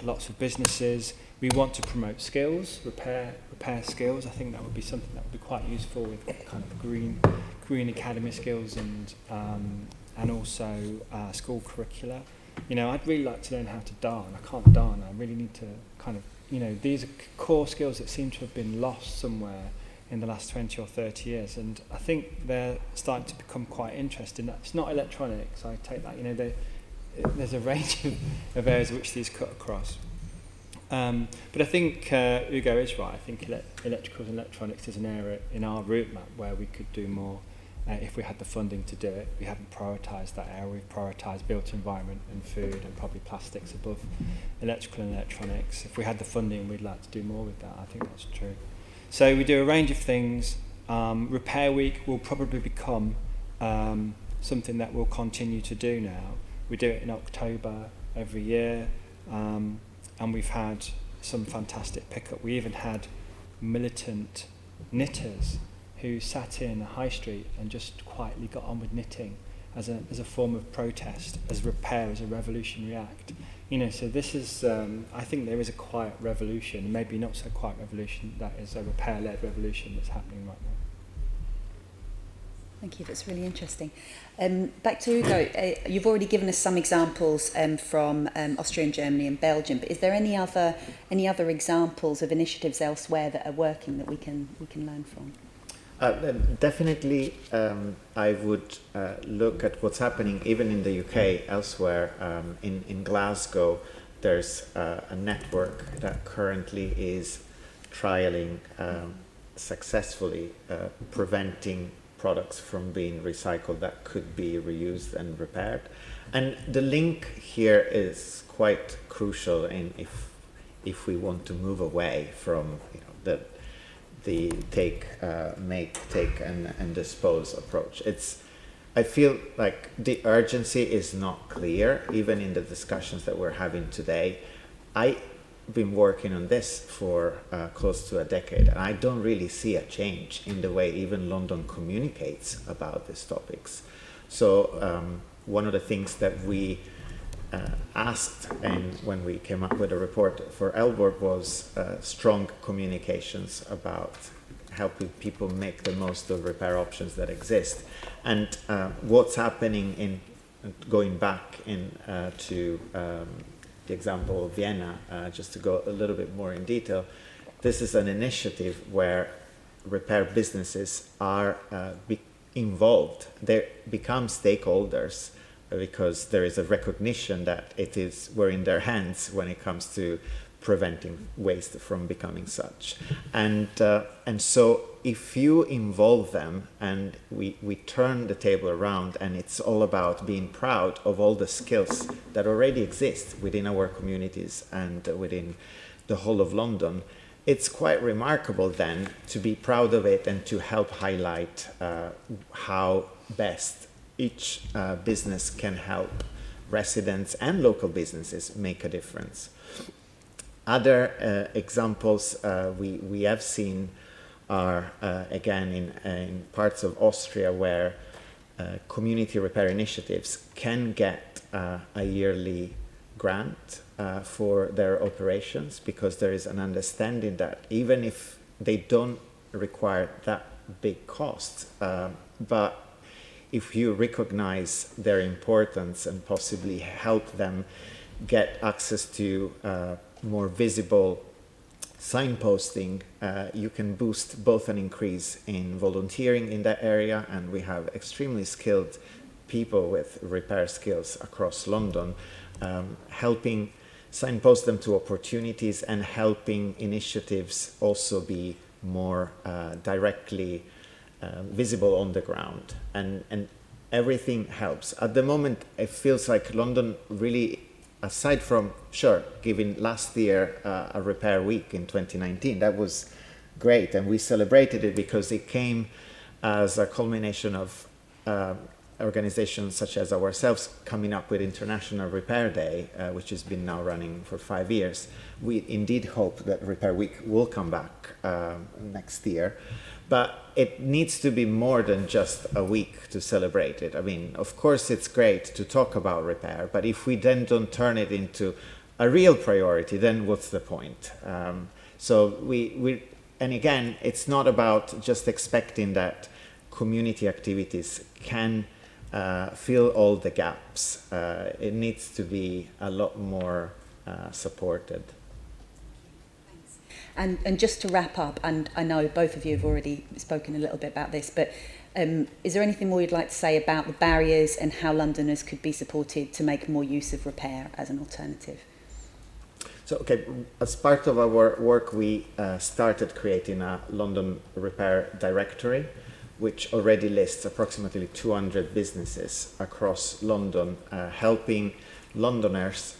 lots of businesses. We want to promote skills, repair skills. I think that would be something that would be quite useful with kind of green academy skills and also school curricula. You know, I'd really like to learn how to darn. I can't darn. I really need to kind of, you know, these are core skills that seem to have been lost somewhere in the last 20 or 30 years, and I think they're starting to become quite interesting. It's not electronics, I take that, you know, there's a range of areas which these cut across. But I think Ugo is right. I think electricals and electronics is an area in our route map where we could do more if we had the funding to do it. We haven't prioritised that area. We've prioritised built environment and food and probably plastics above electrical and electronics. If we had the funding, we'd like to do more with that. I think that's true. So we do a range of things. Repair Week will probably become something that we'll continue to do now. We do it in October every year, and we've had some fantastic pickup. We even had militant knitters who sat in a high street and just quietly got on with knitting as a form of protest, as repair, as a revolutionary act. You know, so this is, I think there is a quiet revolution, maybe not so quiet revolution, that is a repair-led revolution that's happening right now. Thank you, that's really interesting. Back to Ugo, you've already given us some examples from Austria and Germany and Belgium, but is there any other examples of initiatives elsewhere that are working that we can learn from? Definitely, I would look at what's happening even in the UK, elsewhere. In Glasgow, there's a network that currently is trialling successfully preventing products from being recycled that could be reused and repaired. And the link here is quite crucial in if we want to move away from, you know, the take, and dispose approach. I feel like the urgency is not clear, even in the discussions that we're having today. I've been working on this for close to a decade, and I don't really see a change in the way even London communicates about these topics. So one of the things that we asked, and when we came up with a report for Elborg, was strong communications about helping people make the most of repair options that exist. And what's happening in going back to the example of Vienna, just to go a little bit more in detail, this is an initiative where repair businesses are involved. They become stakeholders because there is a recognition that we're in their hands when it comes to preventing waste from becoming such. And so if you involve them, and we turn the table around, and it's all about being proud of all the skills that already exist within our communities and within the whole of London, it's quite remarkable then to be proud of it and to help highlight how best each business can help residents and local businesses make a difference. Other examples we have seen are, again, in parts of Austria where community repair initiatives can get a yearly grant for their operations, because there is an understanding that even if they don't require that big cost, but if you recognize their importance and possibly help them get access to more visible signposting, you can boost both an increase in volunteering in that area, and we have extremely skilled people with repair skills across London, helping signpost them to opportunities and helping initiatives also be more directly visible on the ground. And everything helps. At the moment, it feels like London really, aside from, sure, giving last year a repair week in 2019, that was great, and we celebrated it because it came as a culmination of organizations such as ourselves coming up with International Repair Day, which has been now running for 5 years. We indeed hope that Repair Week will come back next year, but it needs to be more than just a week to celebrate it. I mean, of course it's great to talk about repair, but if we then don't turn it into a real priority, then what's the point? So and again, it's not about just expecting that community activities can fill all the gaps. It needs to be a lot more supported. And just to wrap up, and I know both of you have already spoken a little bit about this, but is there anything more you'd like to say about the barriers and how Londoners could be supported to make more use of repair as an alternative? So, okay, as part of our work, we started creating a London Repair Directory, which already lists approximately 200 businesses across London, helping Londoners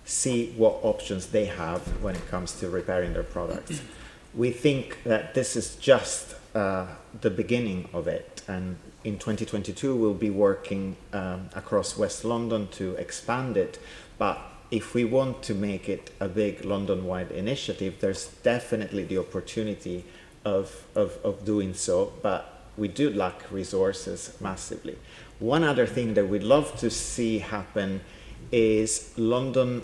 see what options they have when it comes to repairing their products. We think that this is just the beginning of it, and in 2022 we'll be working across West London to expand it, but if we want to make it a big London-wide initiative, there's definitely the opportunity of doing so, but we do lack resources massively. One other thing that we'd love to see happen is London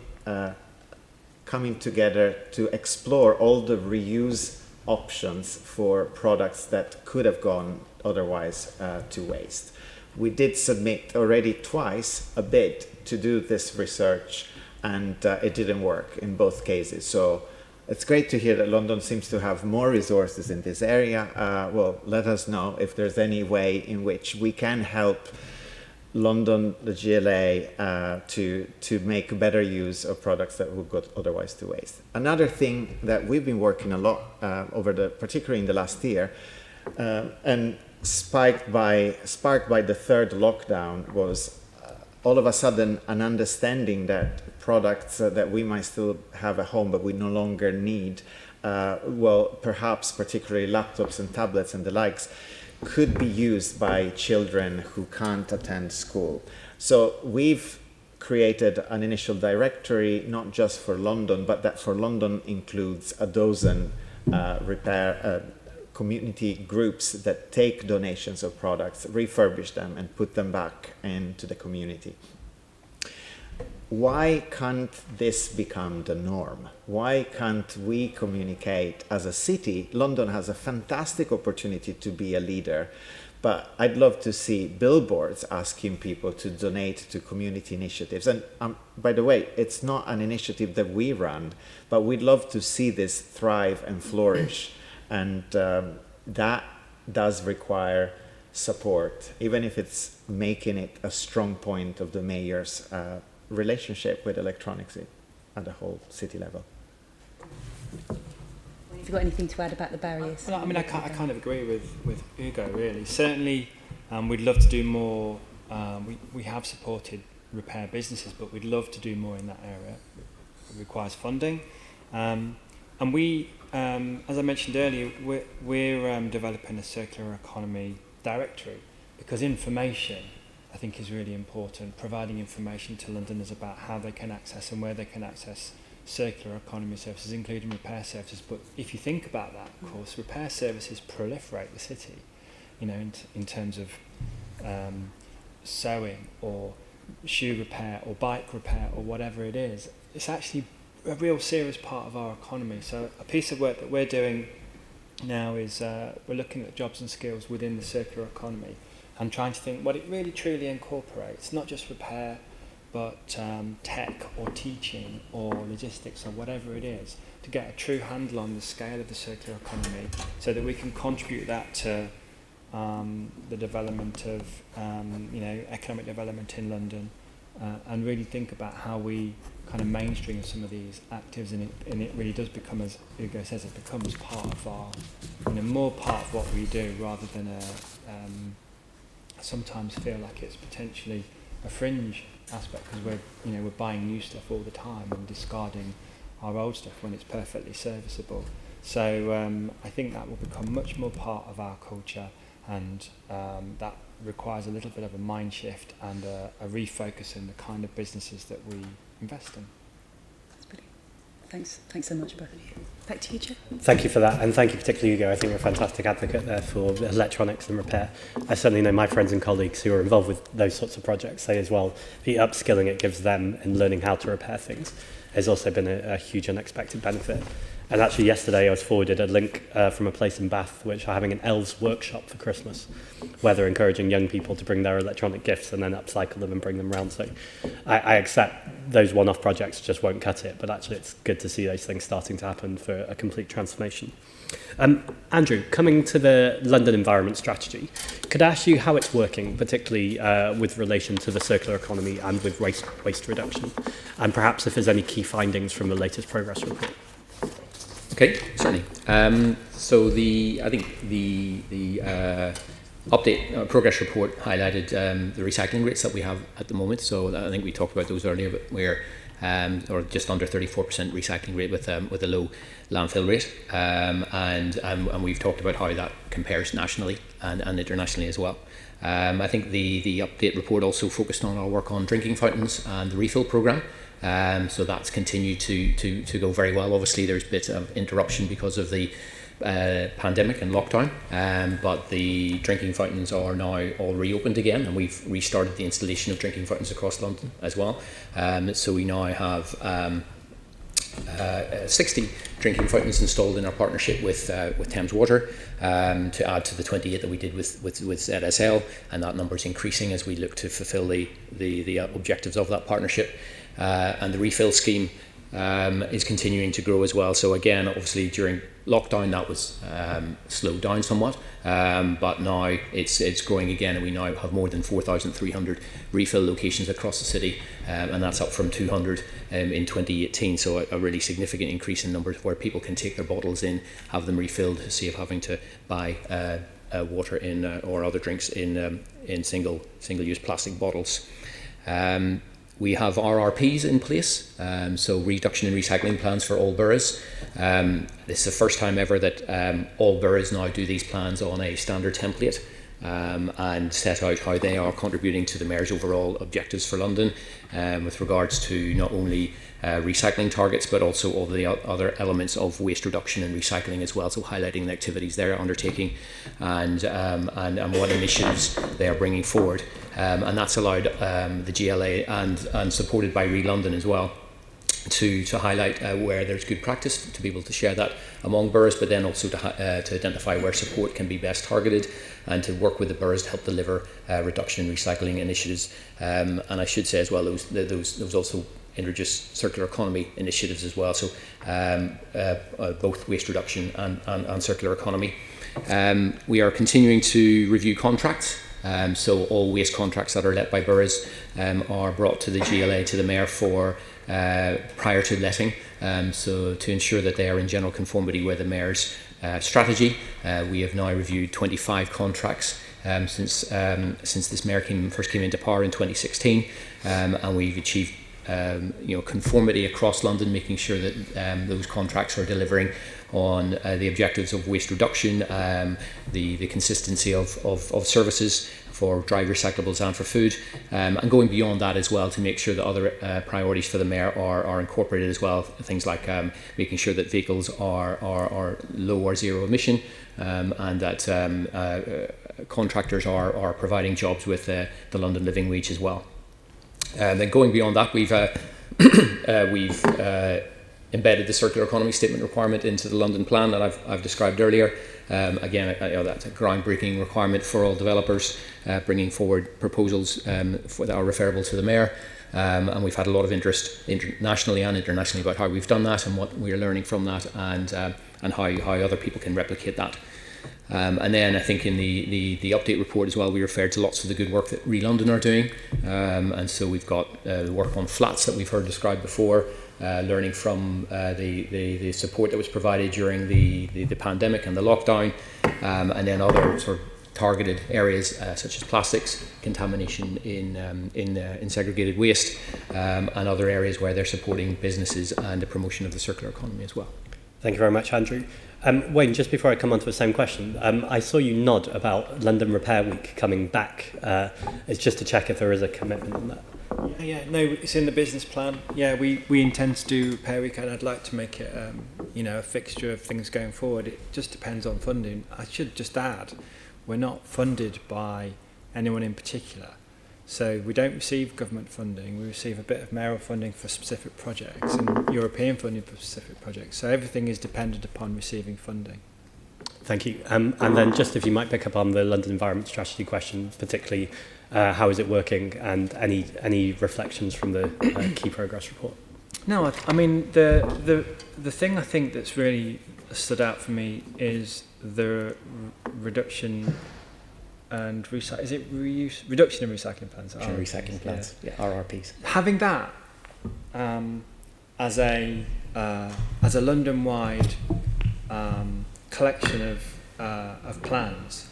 coming together to explore all the reuse options for products that could have gone otherwise to waste. We did submit already twice a bid to do this research, and it didn't work in both cases. So it's great to hear that London seems to have more resources in this area. Well, let us know if there's any way in which we can help London, the GLA, to make better use of products that would go otherwise to waste. Another thing that we've been working a lot particularly in the last year, and sparked by the third lockdown, was all of a sudden an understanding that products that we might still have at home but we no longer need, well, perhaps particularly laptops and tablets and the likes, could be used by children who can't attend school. So we've created an initial directory, not just for London, but that for London includes a dozen repair community groups that take donations of products, refurbish them, and put them back into the community. Why can't this become the norm? Why can't we communicate as a city? London has a fantastic opportunity to be a leader, but I'd love to see billboards asking people to donate to community initiatives. And by the way, it's not an initiative that we run, but we'd love to see this thrive and flourish. And that does require support, even if it's making it a strong point of the mayor's relationship with electronics at the whole city level. Have you got anything to add about the barriers? Well, I mean, I kind of agree with Hugo, really. Certainly, we'd love to do more. We have supported repair businesses, but we'd love to do more in that area. It requires funding. And we, as I mentioned earlier, we're developing a circular economy directory, because information, I think, is really important, providing information to Londoners about how they can access and where they can access circular economy services, including repair services. But if you think about that, of course, repair services proliferate the city, you know, in terms of sewing or shoe repair or bike repair or whatever it is, it's actually a real serious part of our economy. So a piece of work that we're doing now is we're looking at jobs and skills within the circular economy and trying to think what it really truly incorporates, not just repair, but tech or teaching or logistics or whatever it is, to get a true handle on the scale of the circular economy so that we can contribute that to the development of economic development in London, and really think about how we kind of mainstream some of these actives, and it really does become, as Hugo says, it becomes part of our, more part of what we do rather than sometimes feel like it's potentially a fringe aspect, because we're buying new stuff all the time and discarding our old stuff when it's perfectly serviceable. So I think that will become much more part of our culture, and that requires a little bit of a mind shift and a refocus in the kind of businesses that we invest in. That's brilliant. Thanks so much, both of you. Back to you, Chair. Thank you for that, and thank you particularly, Hugo. I think you're a fantastic advocate there for electronics and repair. I certainly know my friends and colleagues who are involved with those sorts of projects say as well, the upskilling it gives them in learning how to repair things has also been a huge unexpected benefit. And actually yesterday I was forwarded a link from a place in Bath which are having an elves workshop for Christmas, where they're encouraging young people to bring their electronic gifts and then upcycle them and bring them around. So I accept those one-off projects just won't cut it, but actually it's good to see those things starting to happen for a complete transformation. Andrew, coming to the London Environment Strategy, could I ask you how it's working, particularly with relation to the circular economy and with waste reduction, and perhaps if there's any key findings from the latest progress report? Okay, certainly. So I think the update progress report highlighted the recycling rates that we have at the moment. So I think we talked about those earlier, but we're or just under 34% recycling rate with a low landfill rate, and we've talked about how that compares nationally and internationally as well. I think the update report also focused on our work on drinking fountains and the refill programme. So that's continued to go very well. Obviously, there's bits of interruption because of the pandemic and lockdown, but the drinking fountains are now all reopened again, and we've restarted the installation of drinking fountains across London as well. So we now have 60 drinking fountains installed in our partnership with Thames Water, to add to the 28 that we did with ZSL, and that number is increasing as we look to fulfil the objectives of that partnership. And the refill scheme is continuing to grow as well. So again, obviously during lockdown that was slowed down somewhat, but now it's growing again, and we now have more than 4,300 refill locations across the city, and that's up from 200 in 2018. So a really significant increase in numbers where people can take their bottles in, have them refilled, save having to buy water in or other drinks in single-use plastic bottles. We have RRPs in place, so reduction in recycling plans for all boroughs. This is the first time ever that all boroughs now do these plans on a standard template, and set out how they are contributing to the Mayor's overall objectives for London, with regards to not only recycling targets, but also all the other elements of waste reduction and recycling as well, so highlighting the activities they're undertaking and what initiatives they are bringing forward. And that's allowed the GLA and supported by London as well to highlight where there's good practice, to be able to share that among boroughs, but then also to identify where support can be best targeted, and to work with the boroughs to help deliver reduction in recycling initiatives. And I should say as well, those also introduce circular economy initiatives as well, so both waste reduction and circular economy. We are continuing to review contracts. So all waste contracts that are let by boroughs are brought to the GLA, to the Mayor, for prior to letting, so to ensure that they are in general conformity with the Mayor's strategy. We have now reviewed 25 contracts since this Mayor first came into power in 2016, and we've achieved conformity across London, making sure that those contracts are delivering on the objectives of waste reduction, the consistency of services for dry recyclables and for food, and going beyond that as well to make sure that other priorities for the Mayor are incorporated as well. Things like making sure that vehicles are low or zero emission, and that contractors are providing jobs with the London Living Wage as well. And then going beyond that, we've embedded the circular economy statement requirement into the London plan that I've described earlier. Again, that's a groundbreaking requirement for all developers, bringing forward proposals that are referable to the Mayor. And we've had a lot of interest nationally and internationally about how we've done that and what we're learning from that, and how other people can replicate that. And then I think in the update report as well, we referred to lots of the good work that Re-London are doing. And so we've got the work on flats that we've heard described before, learning from the support that was provided during the pandemic and the lockdown, and then other sort of targeted areas such as plastics, contamination in segregated waste, and other areas where they're supporting businesses and the promotion of the circular economy as well. Thank you very much, Andrew. Wayne, just before I come on to the same question, I saw you nod about London Repair Week coming back. It's just to check if there is a commitment on that. No, it's in the business plan. Yeah, we intend to do Repair Week, and I'd like to make it, a fixture of things going forward. It just depends on funding. I should just add, we're not funded by anyone in particular. So we don't receive government funding. We receive a bit of mayoral funding for specific projects and European funding for specific projects. So everything is dependent upon receiving funding. Thank you. And then just if you might pick up on the London Environment Strategy question, particularly how is it working, and any reflections from the key progress report? No, I mean, the thing I think that's really stood out for me is the reduction and recycle. Is it reduction in recycling plants? Recycling plants, yeah, RRPs. Having that as a London-wide collection of plans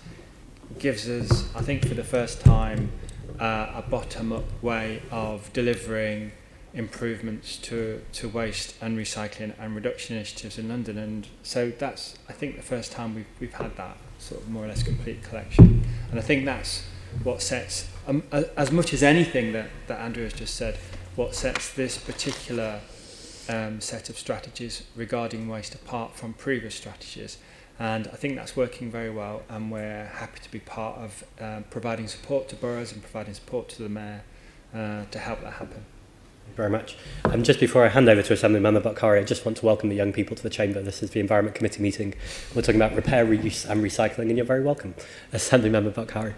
gives us, I think, for the first time, a bottom-up way of delivering improvements to waste and recycling and reduction initiatives in London. And so that's, I think, the first time we've had that sort of more or less complete collection. And I think that's what sets, as much as anything that Andrew has just said, what sets this particular set of strategies regarding waste apart from previous strategies. And I think that's working very well, and we're happy to be part of providing support to boroughs and providing support to the Mayor to help that happen. Thank you very much. Just before I hand over to Assembly Member Bokhari, I just want to welcome the young people to the Chamber. This is the Environment Committee meeting. We're talking about repair, reuse and recycling, and you're very welcome. Assembly Member Bokhari.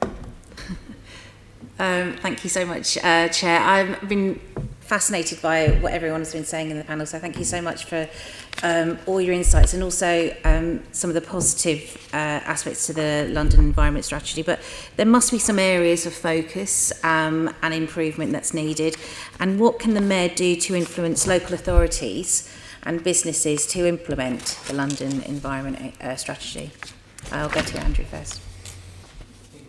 Thank you so much, Chair. I've been fascinated by what everyone has been saying in the panel, so thank you so much for all your insights, and also some of the positive aspects to the London Environment Strategy. But there must be some areas of focus and improvement that's needed. And what can the Mayor do to influence local authorities and businesses to implement the London Environment Strategy? I'll go to Andrew first.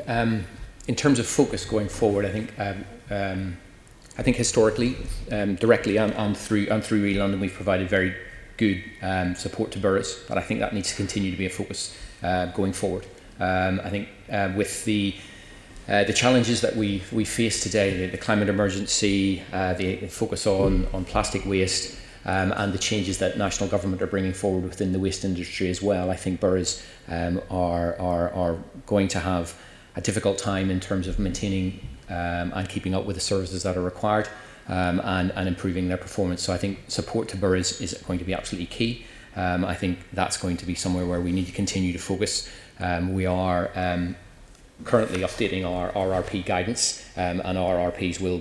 In terms of focus going forward, I think historically, directly and through Re-London, we've provided very good support to boroughs, but I think that needs to continue to be a focus going forward. I think with the challenges that we face today, the climate emergency, the focus on plastic waste, and the changes that national government are bringing forward within the waste industry as well, I think boroughs are going to have a difficult time in terms of maintaining and keeping up with the services that are required, and improving their performance. So I think support to boroughs is going to be absolutely key. I think that's going to be somewhere where we need to continue to focus. We are currently updating our RRP guidance, and our RRPs will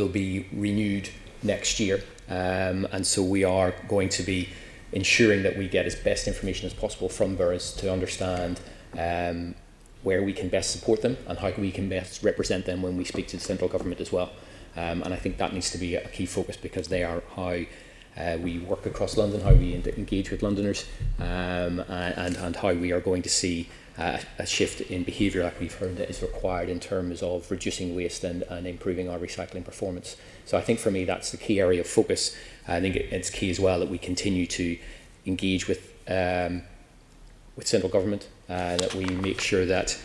be renewed next year. And so we are going to be ensuring that we get as best information as possible from boroughs to understand where we can best support them and how we can best represent them when we speak to the central government as well. And I think that needs to be a key focus, because they are how we work across London, how we engage with Londoners, and how we are going to see a shift in behaviour like we've heard that is required in terms of reducing waste and improving our recycling performance. So I think for me that's the key area of focus. I think it's key as well that we continue to engage with central government, that we make sure that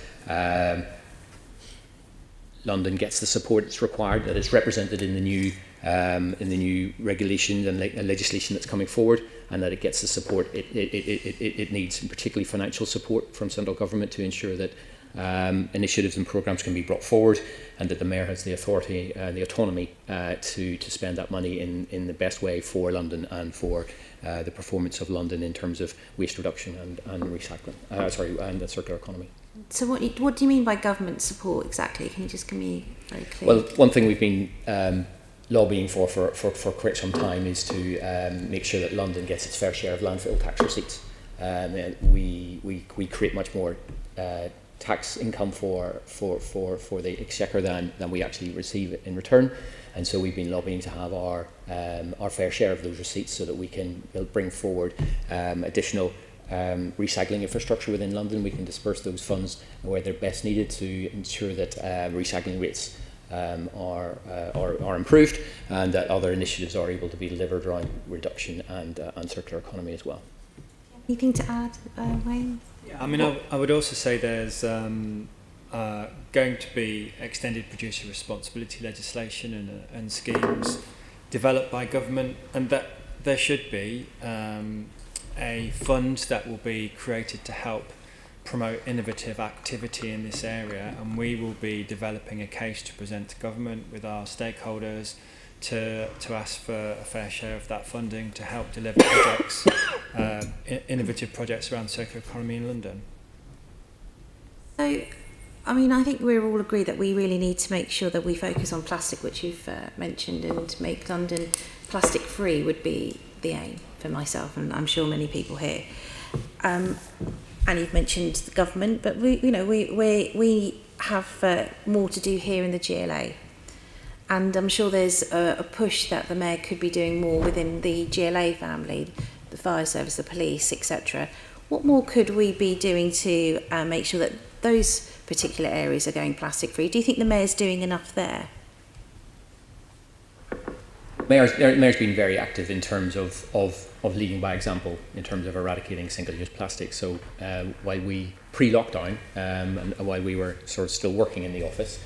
London gets the support that's required, that it's represented in the new regulations and legislation that's coming forward, and that it gets the support it needs, and particularly financial support from central government to ensure that initiatives and programmes can be brought forward, and that the Mayor has the authority, the autonomy to spend that money in the best way for London and for the performance of London in terms of waste reduction and recycling, and the circular economy. So what do you mean by government support exactly? Can you just give me very clear? Well, one thing we've been lobbying for quite some time is to make sure that London gets its fair share of landfill tax receipts. We create much more tax income for the exchequer than we actually receive in return, and so we've been lobbying to have our fair share of those receipts so that we can bring forward additional recycling infrastructure within London. We can disperse those funds where they're best needed to ensure that recycling rates are improved, and that other initiatives are able to be delivered around reduction and circular economy as well. Anything to add, Wayne? I mean, I would also say there's going to be extended producer responsibility legislation and schemes developed by government, and that there should be a fund that will be created to help promote innovative activity in this area, and we will be developing a case to present to government with our stakeholders to ask for a fair share of that funding to help deliver projects, innovative projects around circular economy in London. So, I mean, I think we're all agreed that we really need to make sure that we focus on plastic, which you've mentioned, and make London plastic free would be the aim for myself, and I'm sure many people here. And you've mentioned the government, but we have more to do here in the GLA. And I'm sure there's a push that the Mayor could be doing more within the GLA family, the fire service, the police, etc. What more could we be doing to make sure that those particular areas are going plastic free? Do you think the Mayor's doing enough there? Mayor's been very active in terms of leading by example in terms of eradicating single-use plastic. So while we pre-lockdown and while we were sort of still working in the office,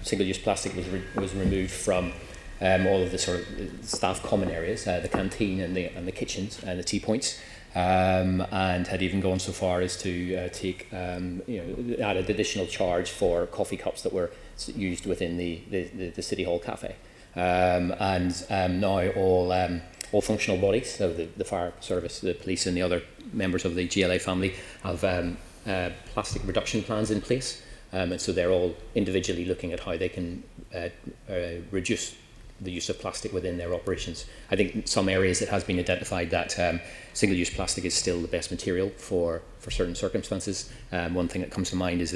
single-use plastic was removed from all of the sort of staff common areas, the canteen and the kitchens and the tea points, and had even gone so far as to take added additional charge for coffee cups that were used within the City Hall cafe. And now all functional bodies, so the fire service, the police and the other members of the GLA family have plastic reduction plans in place. And so they're all individually looking at how they can reduce the use of plastic within their operations. I think in some areas it has been identified that single-use plastic is still the best material for certain circumstances. One thing that comes to mind is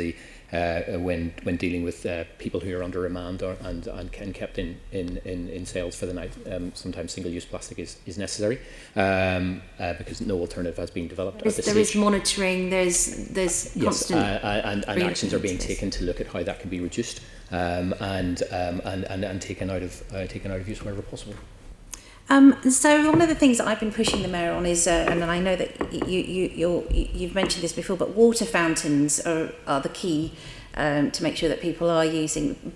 when dealing with people who are under remand and kept in cells for the night, sometimes single-use plastic is necessary because no alternative has been developed. There is monitoring. There's constant. And actions are being taken to look at how that can be reduced and taken out of use wherever possible. So one of the things that I've been pushing the Mayor on is, and I know that you've mentioned this before, but water fountains are the key to make sure that people are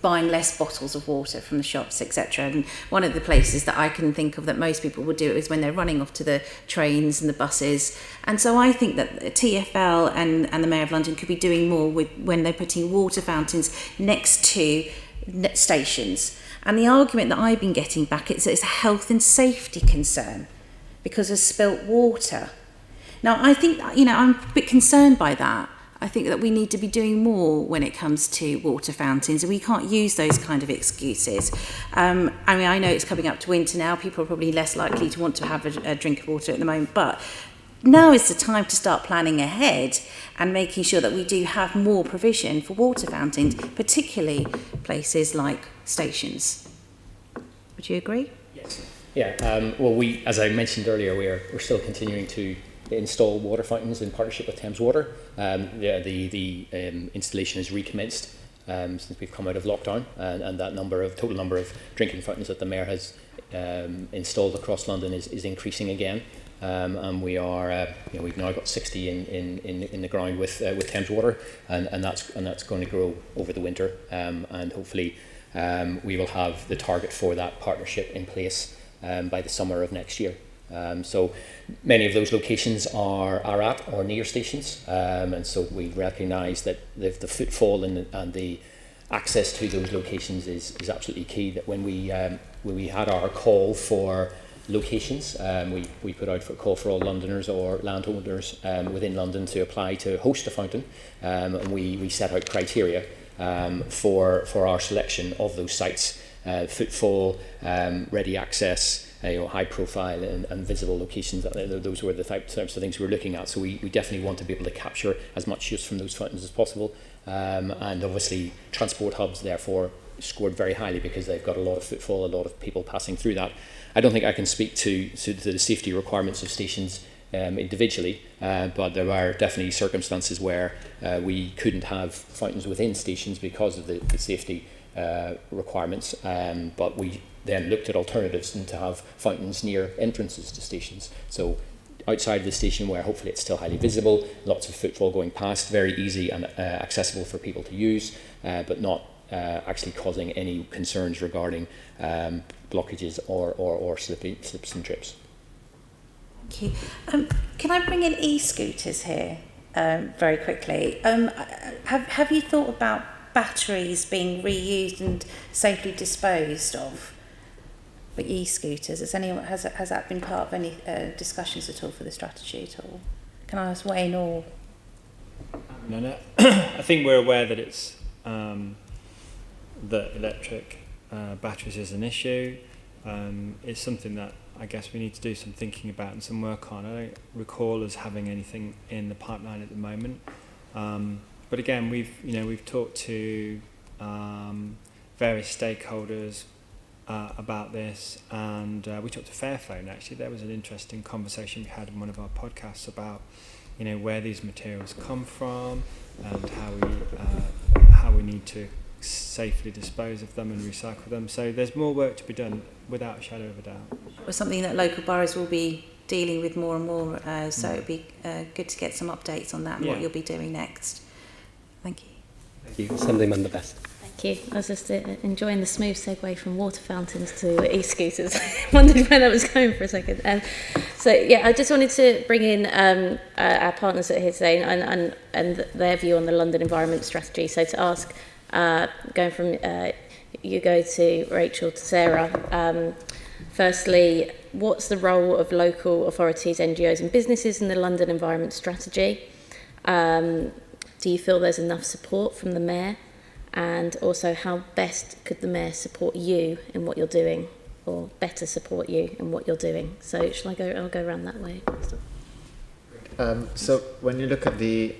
buying less bottles of water from the shops, etc. And one of the places that I can think of that most people would do it is when they're running off to the trains and the buses. And so I think that TfL and the Mayor of London could be doing more when they're putting water fountains next to stations. And the argument that I've been getting back is that it's a health and safety concern because of spilt water. Now, I think, I'm a bit concerned by that. I think that we need to be doing more when it comes to water fountains, and we can't use those kind of excuses. I mean, I know it's coming up to winter now. People are probably less likely to want to have a drink of water at the moment, but now is the time to start planning ahead and making sure that we do have more provision for water fountains, particularly places like stations. Would you agree? Yes. Yeah. Well, as I mentioned earlier, we're still continuing to install water fountains in partnership with Thames Water. The installation has recommenced since we've come out of lockdown, and that total number of drinking fountains that the Mayor has installed across London is increasing again. And we are, we've now got 60 in the ground with Thames Water, and that's going to grow over the winter, and hopefully we will have the target for that partnership in place by the summer of next year. So many of those locations are at or near stations, and so we recognise that the footfall and the access to those locations is absolutely key. That when we had our call for locations, we put out for a call for all Londoners or landowners within London to apply to host a fountain, and we set out criteria for our selection of those sites: footfall, ready access, high profile and visible locations. Those were the types of things we were looking at. So we definitely want to be able to capture as much use from those fountains as possible. And obviously transport hubs therefore scored very highly because they've got a lot of footfall, a lot of people passing through that. I don't think I can speak to the safety requirements of stations individually, but there are definitely circumstances where we couldn't have fountains within stations because of the safety requirements, but we then looked at alternatives and to have fountains near entrances to stations. So outside the station where hopefully it's still highly visible, lots of footfall going past, very easy and accessible for people to use, but not actually causing any concerns regarding blockages or slips and trips. Thank you. Can I bring in e-scooters here very quickly? Have you thought about batteries being reused and safely disposed of for e-scooters? Has that been part of any discussions at all for the strategy at all? Can I ask Wayne or? No. I think we're aware that it's that electric batteries is an issue. It's something that I guess we need to do some thinking about and some work on. I don't recall us having anything in the pipeline at the moment. But again, we've talked to various stakeholders about this, and we talked to Fairphone. Actually, there was an interesting conversation we had in one of our podcasts about where these materials come from and how we need to safely dispose of them and recycle them. So there's more work to be done, without a shadow of a doubt. Or something that local boroughs will be dealing with more and more. So it'd be good to get some updates on that and what you'll be doing next. Thank you. Thank you. Assemblyman Best. Thank you. I was just enjoying the smooth segue from water fountains to e-scooters. I wondered where that was going for a second. I just wanted to bring in our partners that are here today and their view on the London Environment Strategy. So to ask, going from Hugo to Rachel to Sarah, firstly, what's the role of local authorities, NGOs and businesses in the London Environment Strategy? Do you feel there's enough support from the Mayor? And also, how best could the Mayor support you in what you're doing, or better support you in what you're doing? So I'll go around that way. So when you look at the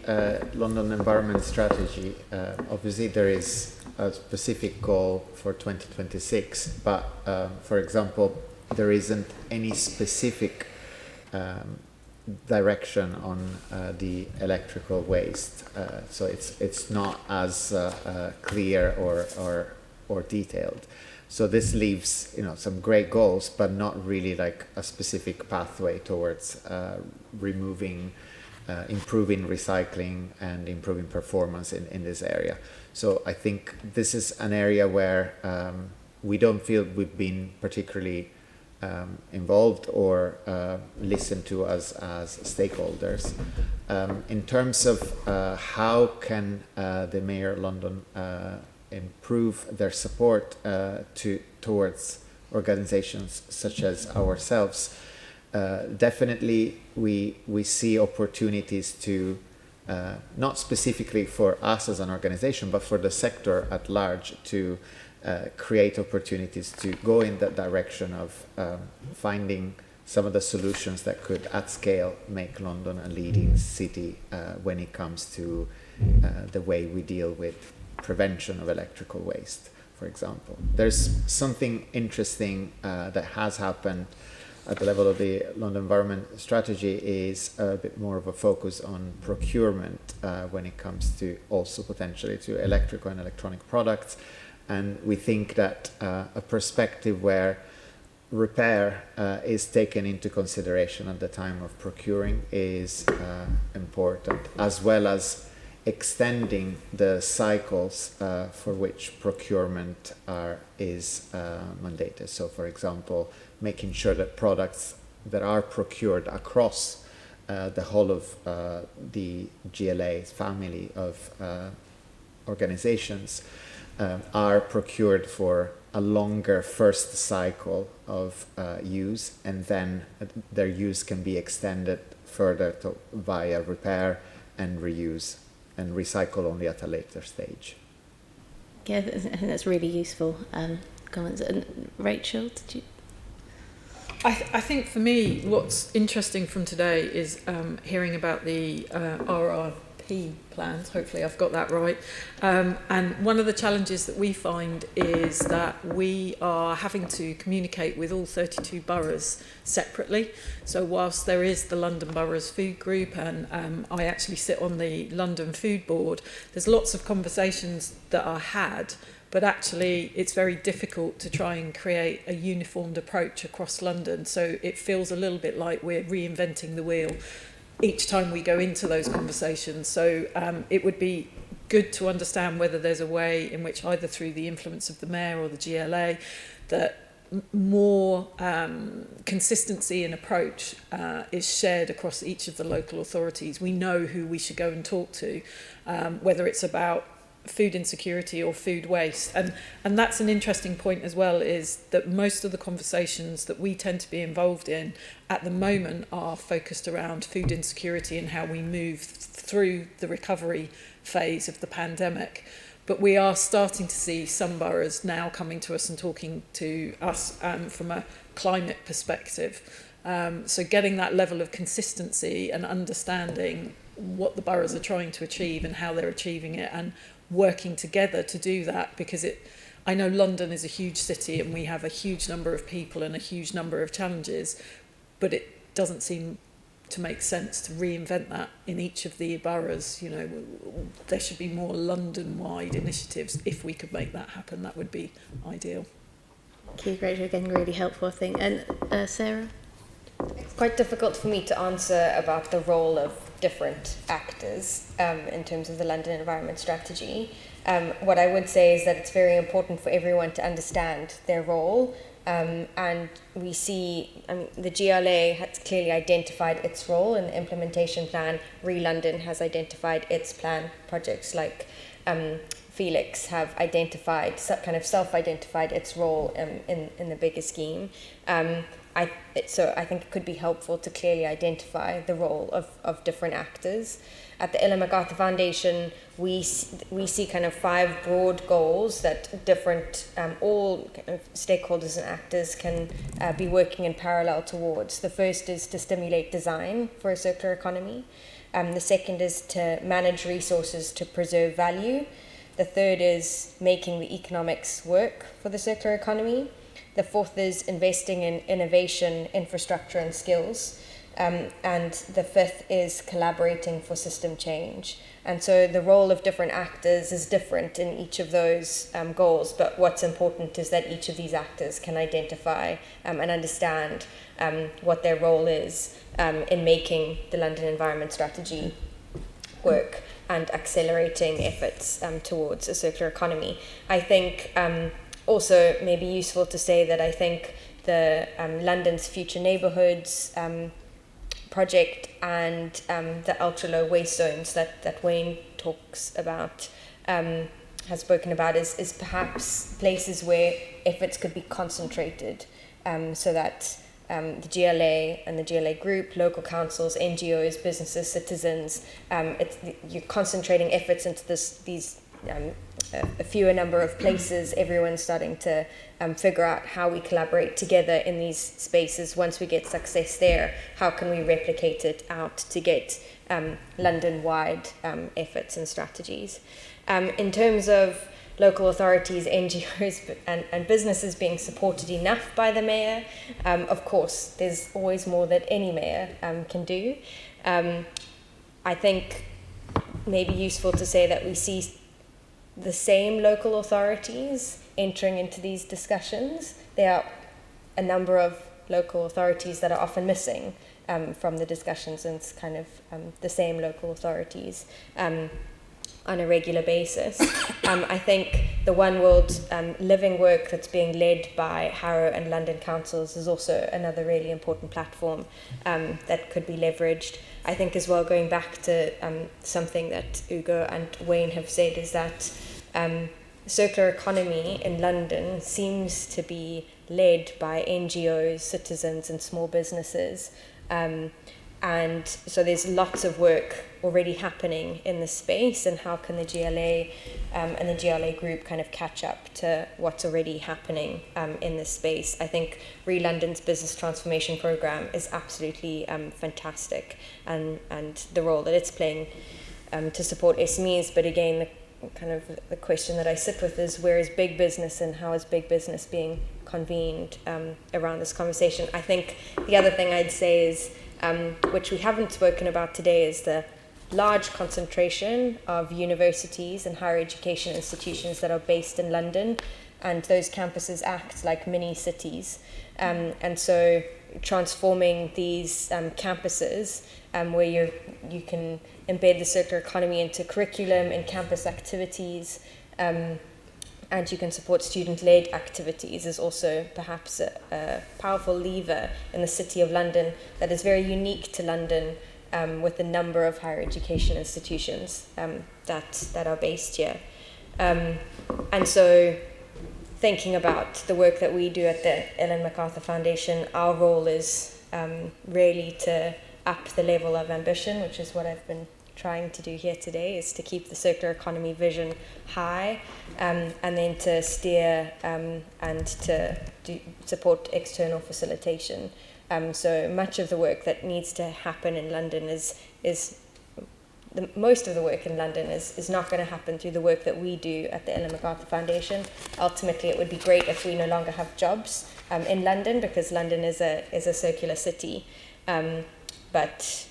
London Environment Strategy, obviously there is a specific goal for 2026, but for example, there isn't any specific direction on the electrical waste, so it's not as clear or detailed. So this leaves some great goals, but not really like a specific pathway towards improving recycling and improving performance in this area. So I think this is an area where we don't feel we've been particularly involved or listened to as stakeholders. In terms of how can the Mayor of London improve their support towards organizations such as ourselves, definitely we see opportunities to not specifically for us as an organization, but for the sector at large to create opportunities to go in that direction of finding some of the solutions that could at scale make London a leading city when it comes to the way we deal with prevention of electrical waste, for example. There's something interesting that has happened at the level of the London Environment Strategy is a bit more of a focus on procurement when it comes to also potentially to electrical and electronic products. And we think that a perspective where repair is taken into consideration at the time of procuring is important, as well as extending the cycles for which procurement is mandated. So, for example, making sure that products that are procured across the whole of the GLA family of organizations are procured for a longer first cycle of use, and then their use can be extended further via repair and reuse and recycle only at a later stage. Yeah, I think that's really useful comments. And Rachel, did you? I think for me, what's interesting from today is hearing about the RRP plans. Hopefully I've got that right. And one of the challenges that we find is that we are having to communicate with all 32 boroughs separately. So whilst there is the London Boroughs Food Group, and I actually sit on the London Food Board, there's lots of conversations that are had, but actually it's very difficult to try and create a uniformed approach across London. So it feels a little bit like we're reinventing the wheel each time we go into those conversations. So it would be good to understand whether there's a way in which, either through the influence of the mayor or the GLA, that more consistency in approach is shared across each of the local authorities. We know who we should go and talk to, whether it's about food insecurity or food waste. And that's an interesting point as well, is that most of the conversations that we tend to be involved in at the moment are focused around food insecurity and how we move through the recovery phase of the pandemic. But we are starting to see some boroughs now coming to us and talking to us from a climate perspective. So getting that level of consistency and understanding what the boroughs are trying to achieve and how they're achieving it, and working together to do that, because I know London is a huge city and we have a huge number of people and a huge number of challenges, but it doesn't seem to make sense to reinvent that in each of the boroughs. You know, there should be more London-wide initiatives. If we could make that happen, that would be ideal. Thank you, Rachel. Again, really helpful, I think. And Sarah? It's quite difficult for me to answer about the role of different actors in terms of the London Environment Strategy. What I would say is that it's very important for everyone to understand their role. And we see, the GLA has clearly identified its role in the implementation plan. London has identified its plan. Projects like Felix have identified, kind of self-identified its role in the bigger scheme. So I think it could be helpful to clearly identify the role of different actors. At the Ellen MacArthur Foundation, we see kind of 5 broad goals that different, all kind of stakeholders and actors can be working in parallel towards. The first is to stimulate design for a circular economy. The second is to manage resources to preserve value. The third is making the economics work for the circular economy. The fourth is investing in innovation, infrastructure and skills. And the fifth is collaborating for system change. And so the role of different actors is different in each of those goals, but what's important is that each of these actors can identify and understand what their role is in making the London Environment Strategy work and accelerating efforts towards a circular economy. I think also maybe useful to say that I think the London's Future Neighbourhoods project and the ultra-low waste zones that Wayne talks about, has spoken about, is perhaps places where efforts could be concentrated, so that the GLA and the GLA group, local councils, NGOs, businesses, citizens, you're concentrating efforts into these a fewer number of places. Everyone's starting to figure out how we collaborate together in these spaces. Once we get success there, how can we replicate it out to get London-wide efforts and strategies. In terms of local authorities, NGOs and businesses being supported enough by the mayor, of course, there's always more that any mayor can do. I think maybe useful to say that we see the same local authorities entering into these discussions. There are a number of local authorities that are often missing from the discussions, and it's kind of the same local authorities. on a regular basis. I think the One World Living work that's being led by Harrow and London councils is also another really important platform that could be leveraged. I think as well, going back to something that Ugo and Wayne have said, is that circular economy in London seems to be led by NGOs, citizens and small businesses. And so there's lots of work already happening in the space, and how can the GLA and the GLA group kind of catch up to what's already happening in this space. I think London's business transformation program is absolutely fantastic, and the role that it's playing to support SMEs. But again, the question that I sit with is, where is big business and how is big business being convened around this conversation? I think the other thing I'd say is, which we haven't spoken about today, is the large concentration of universities and higher education institutions that are based in London, and those campuses act like mini cities. And so transforming these campuses where you can embed the circular economy into curriculum and campus activities, and you can support student-led activities, is also perhaps a powerful lever in the City of London that is very unique to London, with the number of higher education institutions that are based here. And so thinking about the work that we do at the Ellen MacArthur Foundation, our role is really to up the level of ambition, which is what I've been trying to do here today, is to keep the circular economy vision high, and then to steer and to support external facilitation. So much of the work that needs to happen in London most of the work in London is not going to happen through the work that we do at the Ellen MacArthur Foundation. Ultimately, it would be great if we no longer have jobs in London, because London is a circular city. But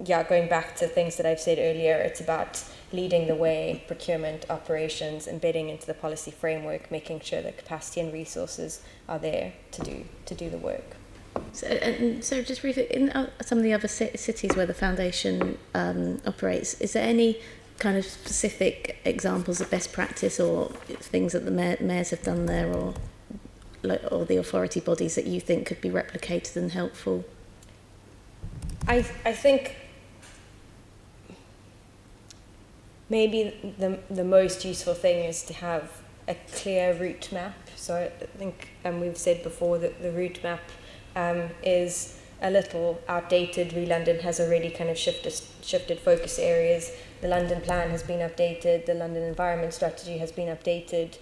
yeah, going back to things that I've said earlier, it's about leading the way, procurement, operations, embedding into the policy framework, making sure that capacity and resources are there to do the work. So just briefly, in some of the other cities where the foundation operates, is there any kind of specific examples of best practice or things that the mayors have done there, or the authority bodies that you think could be replicated and helpful? I think maybe the most useful thing is to have a clear route map. So I think we've said before that the route map is a little outdated. London has already kind of shifted focus areas. The London plan has been updated. The London environment strategy has been updated.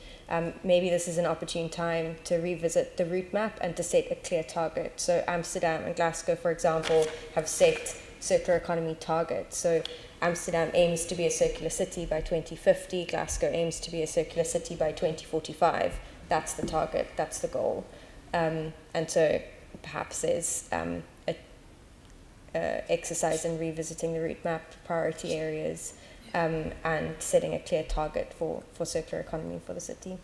Maybe this is an opportune time to revisit the route map and to set a clear target. So Amsterdam and Glasgow, for example, have set circular economy targets. So Amsterdam aims to be a circular city by 2050. Glasgow aims to be a circular city by 2045. That's the target. That's the goal. And so perhaps there's exercise in revisiting the route map, priority areas, and setting a clear target for circular economy for the city.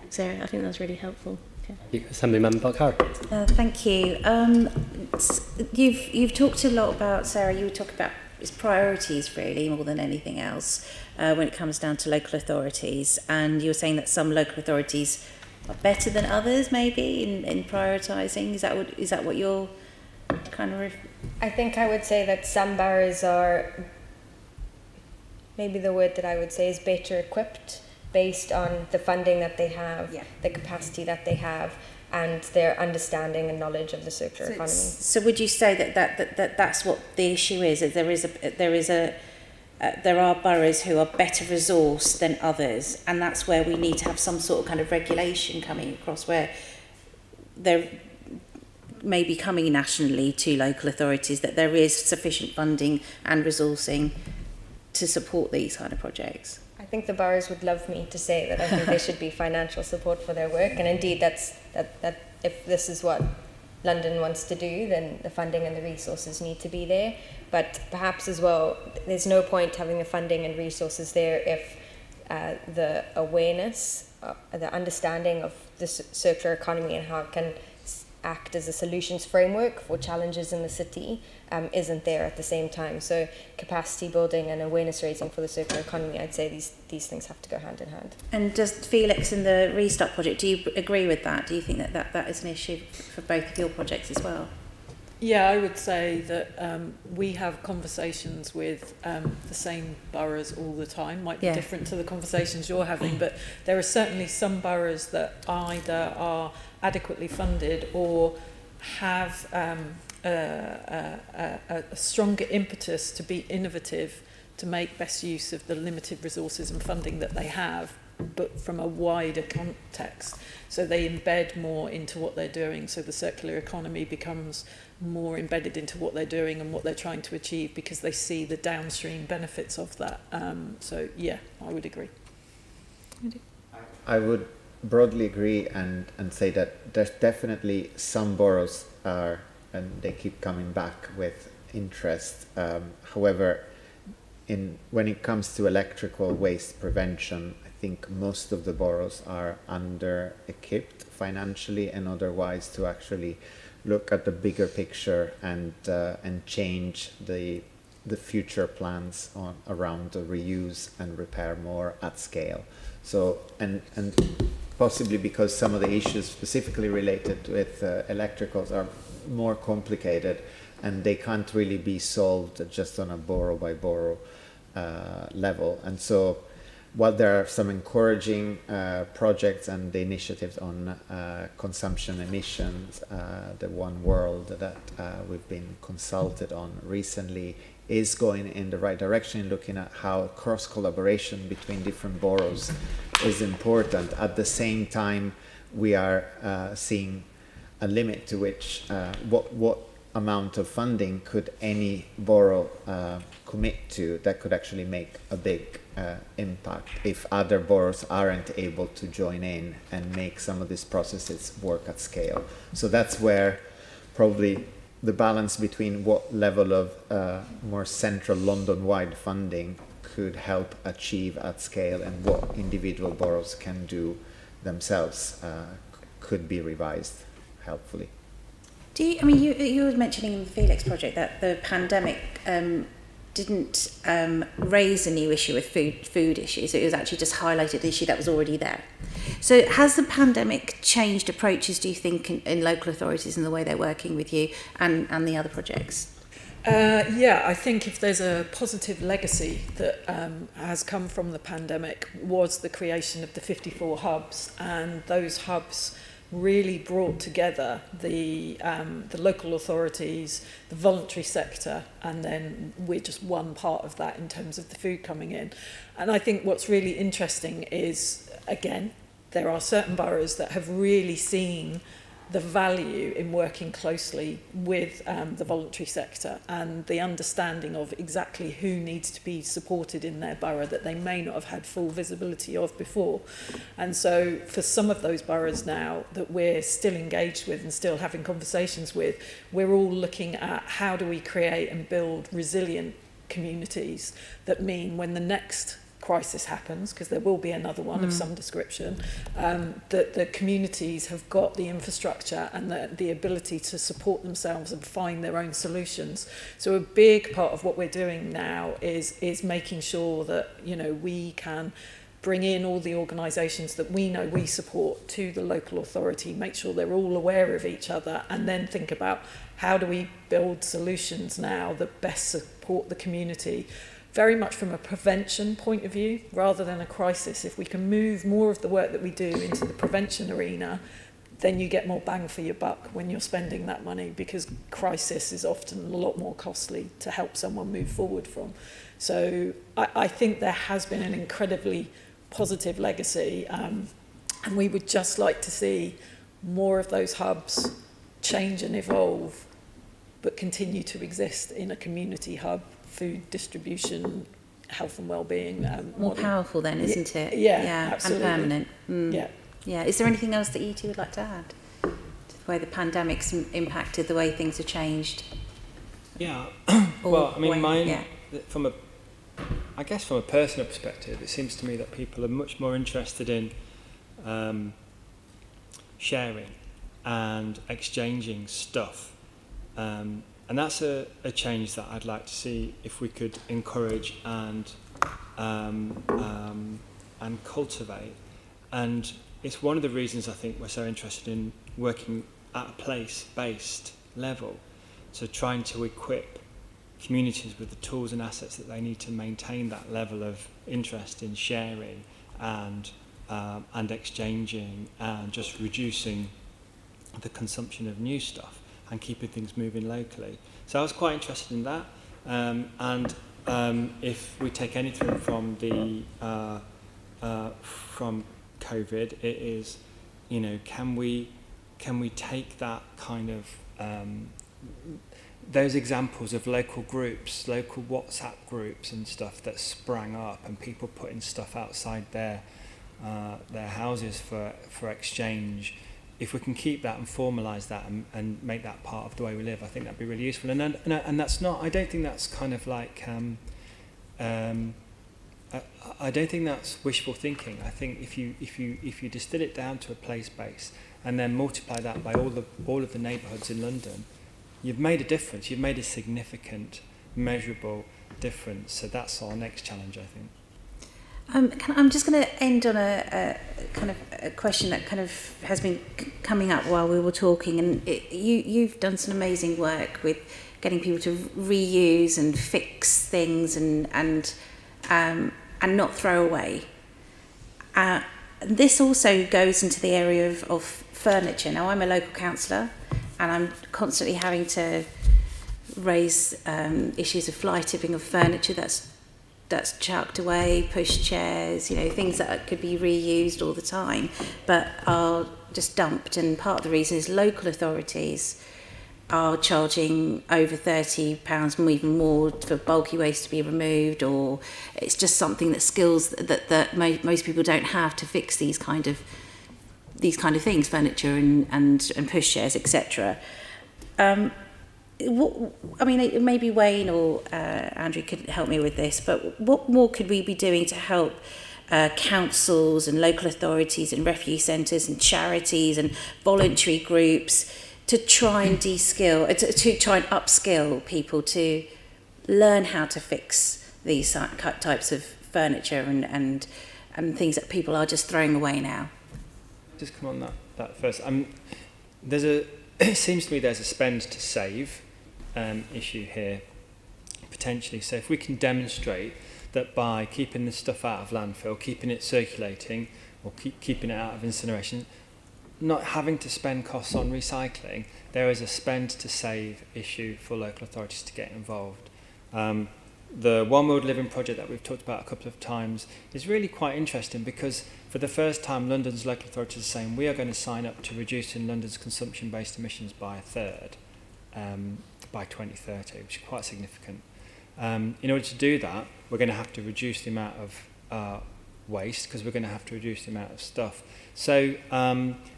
Sarah, I think that was really helpful. Okay. Assemblymember Macarthur. Thank you. You've talked a lot about, Sarah, you were talking about its priorities really more than anything else when it comes down to local authorities, and you were saying that some local authorities are better than others maybe in prioritising. Is that what you're kind of I think I would say that some boroughs are, maybe the word that I would say is better equipped based on the funding that they have, the capacity that they have, and their understanding and knowledge of the circular economy. So would you say that's what the issue is? That there are boroughs who are better resourced than others, and that's where we need to have some sort of kind of regulation coming across, where there may be coming nationally to local authorities, that there is sufficient funding and resourcing to support these kind of projects. I think the boroughs would love me to say that I think there should be financial support for their work, and indeed that if this is what London wants to do, then the funding and the resources need to be there. But perhaps as well, there's no point having the funding and resources there if the awareness, the understanding of the circular economy and how it can act as a solutions framework for challenges in the city isn't there at the same time. So capacity building and awareness raising for the circular economy, I'd say these things have to go hand in hand. And does Felix and the Restart project, do you agree with that? Do you think that is an issue for both of your projects as well? Yeah, I would say that we have conversations with the same boroughs all the time. Might be different to the conversations you're having, but there are certainly some boroughs that either are adequately funded or have a stronger impetus to be innovative, to make best use of the limited resources and funding that they have, but from a wider context. So they embed more into what they're doing. So the circular economy becomes more embedded into what they're doing and what they're trying to achieve because they see the downstream benefits of that. So yeah, I would agree. I would broadly agree and say that there's definitely some boroughs are, and they keep coming back with interest. However, when it comes to electrical waste prevention, I think most of the boroughs are under-equipped financially and otherwise to actually look at the bigger picture and change the future plans around the reuse and repair more at scale. So and possibly because some of the issues specifically related with electricals are more complicated and they can't really be solved just on a borough by borough level. And so while there are some encouraging projects and the initiatives on consumption emissions, the One World that we've been consulted on recently is going in the right direction, looking at how cross-collaboration between different boroughs is important. At the same time, we are seeing a limit to which what amount of funding could any borough commit to that could actually make a big impact if other boroughs aren't able to join in and make some of these processes work at scale. So that's where probably the balance between what level of more central London-wide funding could help achieve at scale and what individual boroughs can do themselves could be revised helpfully. You were mentioning in the Felix project that the pandemic didn't raise a new issue with food issues. It was actually just highlighted the issue that was already there. So has the pandemic changed approaches, do you think, in local authorities and the way they're working with you and the other projects? Yeah, I think if there's a positive legacy that has come from the pandemic was the creation of the 54 hubs, and those hubs really brought together the local authorities, the voluntary sector, and then we're just one part of that in terms of the food coming in. And I think what's really interesting is, again, there are certain boroughs that have really seen the value in working closely with the voluntary sector and the understanding of exactly who needs to be supported in their borough that they may not have had full visibility of before. And so for some of those boroughs now that we're still engaged with and still having conversations with, we're all looking at how do we create and build resilient communities that mean when the next crisis happens, because there will be another one of some description, that the communities have got the infrastructure and the ability to support themselves and find their own solutions. So a big part of what we're doing now is making sure that, you know, we can bring in all the organisations that we know we support to the local authority, make sure they're all aware of each other, and then think about how do we build solutions now that best support the community, very much from a prevention point of view rather than a crisis. If we can move more of the work that we do into the prevention arena, then you get more bang for your buck when you're spending that money, because crisis is often a lot more costly to help someone move forward from. So I think there has been an incredibly positive legacy, and we would just like to see more of those hubs change and evolve, but continue to exist in a community hub, food distribution, health and well-being. More powerful then, isn't it? Yeah, absolutely. And permanent. Yeah. Is there anything else that you two would like to add to the way the pandemic's impacted the way things have changed? Yeah. Well, I mean, from a personal perspective, it seems to me that people are much more interested in sharing and exchanging stuff. And that's a change that I'd like to see if we could encourage and cultivate. And it's one of the reasons I think we're so interested in working at a place-based level, so trying to equip communities with the tools and assets that they need to maintain that level of interest in sharing and exchanging and just reducing the consumption of new stuff and keeping things moving locally. So I was quite interested in that. If we take anything from from COVID, it is, can we take that kind of those examples of local groups, local WhatsApp groups and stuff that sprang up, and people putting stuff outside their houses for exchange. If we can keep that and formalise that and make that part of the way we live, I think that'd be really useful. And that's not. I don't think that's kind of like. I don't think that's wishful thinking. I think if you distill it down to a place base and then multiply that by all of the neighbourhoods in London, you've made a difference. You've made a significant, measurable difference. So that's our next challenge, I think. I'm just going to end on a kind of a question that kind of has been coming up while we were talking, and you've done some amazing work with getting people to reuse and fix things and not throw away. This also goes into the area of furniture. Now, I'm a local councillor, and I'm constantly having to raise issues of fly tipping of furniture that's chucked away, push chairs, things that could be reused all the time, but are just dumped. And part of the reason is local authorities are charging over £30 or even more for bulky waste to be removed, or it's just something that skills that most people don't have to fix these kind of things, furniture and push chairs, etc. Maybe Wayne or Andrew could help me with this, but what more could we be doing to help councils and local authorities and refugee centres and charities and voluntary groups to try and to try and upskill people to learn how to fix these types of furniture and things that people are just throwing away now? Just come on that first. It seems to me there's a spend to save issue here, potentially. So if we can demonstrate that by keeping this stuff out of landfill, keeping it circulating, or keeping it out of incineration, not having to spend costs on recycling, there is a spend to save issue for local authorities to get involved. The One World Living project that we've talked about a couple of times is really quite interesting, because for the first time London's local authorities are saying we are going to sign up to reducing London's consumption-based emissions by a third by 2030, which is quite significant. In order to do that, we're going to have to reduce the amount of waste, because we're going to have to reduce the amount of stuff. So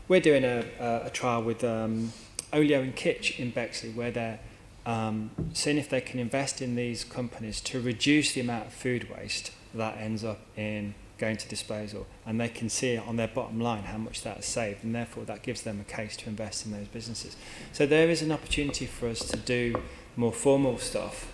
we're doing a trial with Olio and Kitch in Bexley, where they're seeing if they can invest in these companies to reduce the amount of food waste that ends up in going to disposal, and they can see on their bottom line how much that has saved, and therefore that gives them a case to invest in those businesses. So there is an opportunity for us to do more formal stuff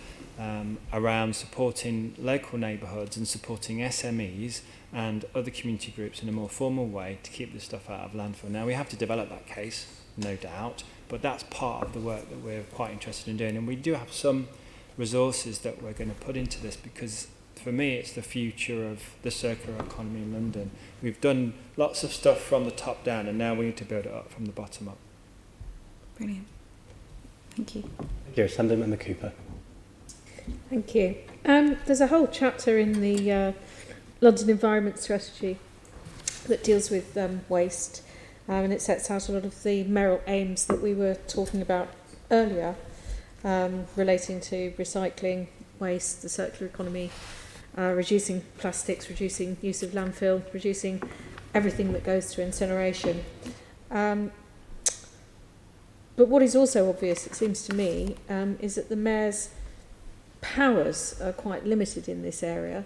around supporting local neighbourhoods and supporting SMEs and other community groups in a more formal way to keep this stuff out of landfill. Now, we have to develop that case, no doubt, but that's part of the work that we're quite interested in doing, and we do have some resources that we're going to put into this, because for me it's the future of the circular economy in London. We've done lots of stuff from the top down, and now we need to build it up from the bottom up. Brilliant. Thank you. Thank you. Assemblyman Cooper. Thank you. There's a whole chapter in the London Environment Strategy that deals with waste, and it sets out a lot of the Merrill aims that we were talking about earlier, relating to recycling, waste, the circular economy, reducing plastics, reducing use of landfill, reducing everything that goes to incineration. But what is also obvious, it seems to me, is that the Mayor's powers are quite limited in this area.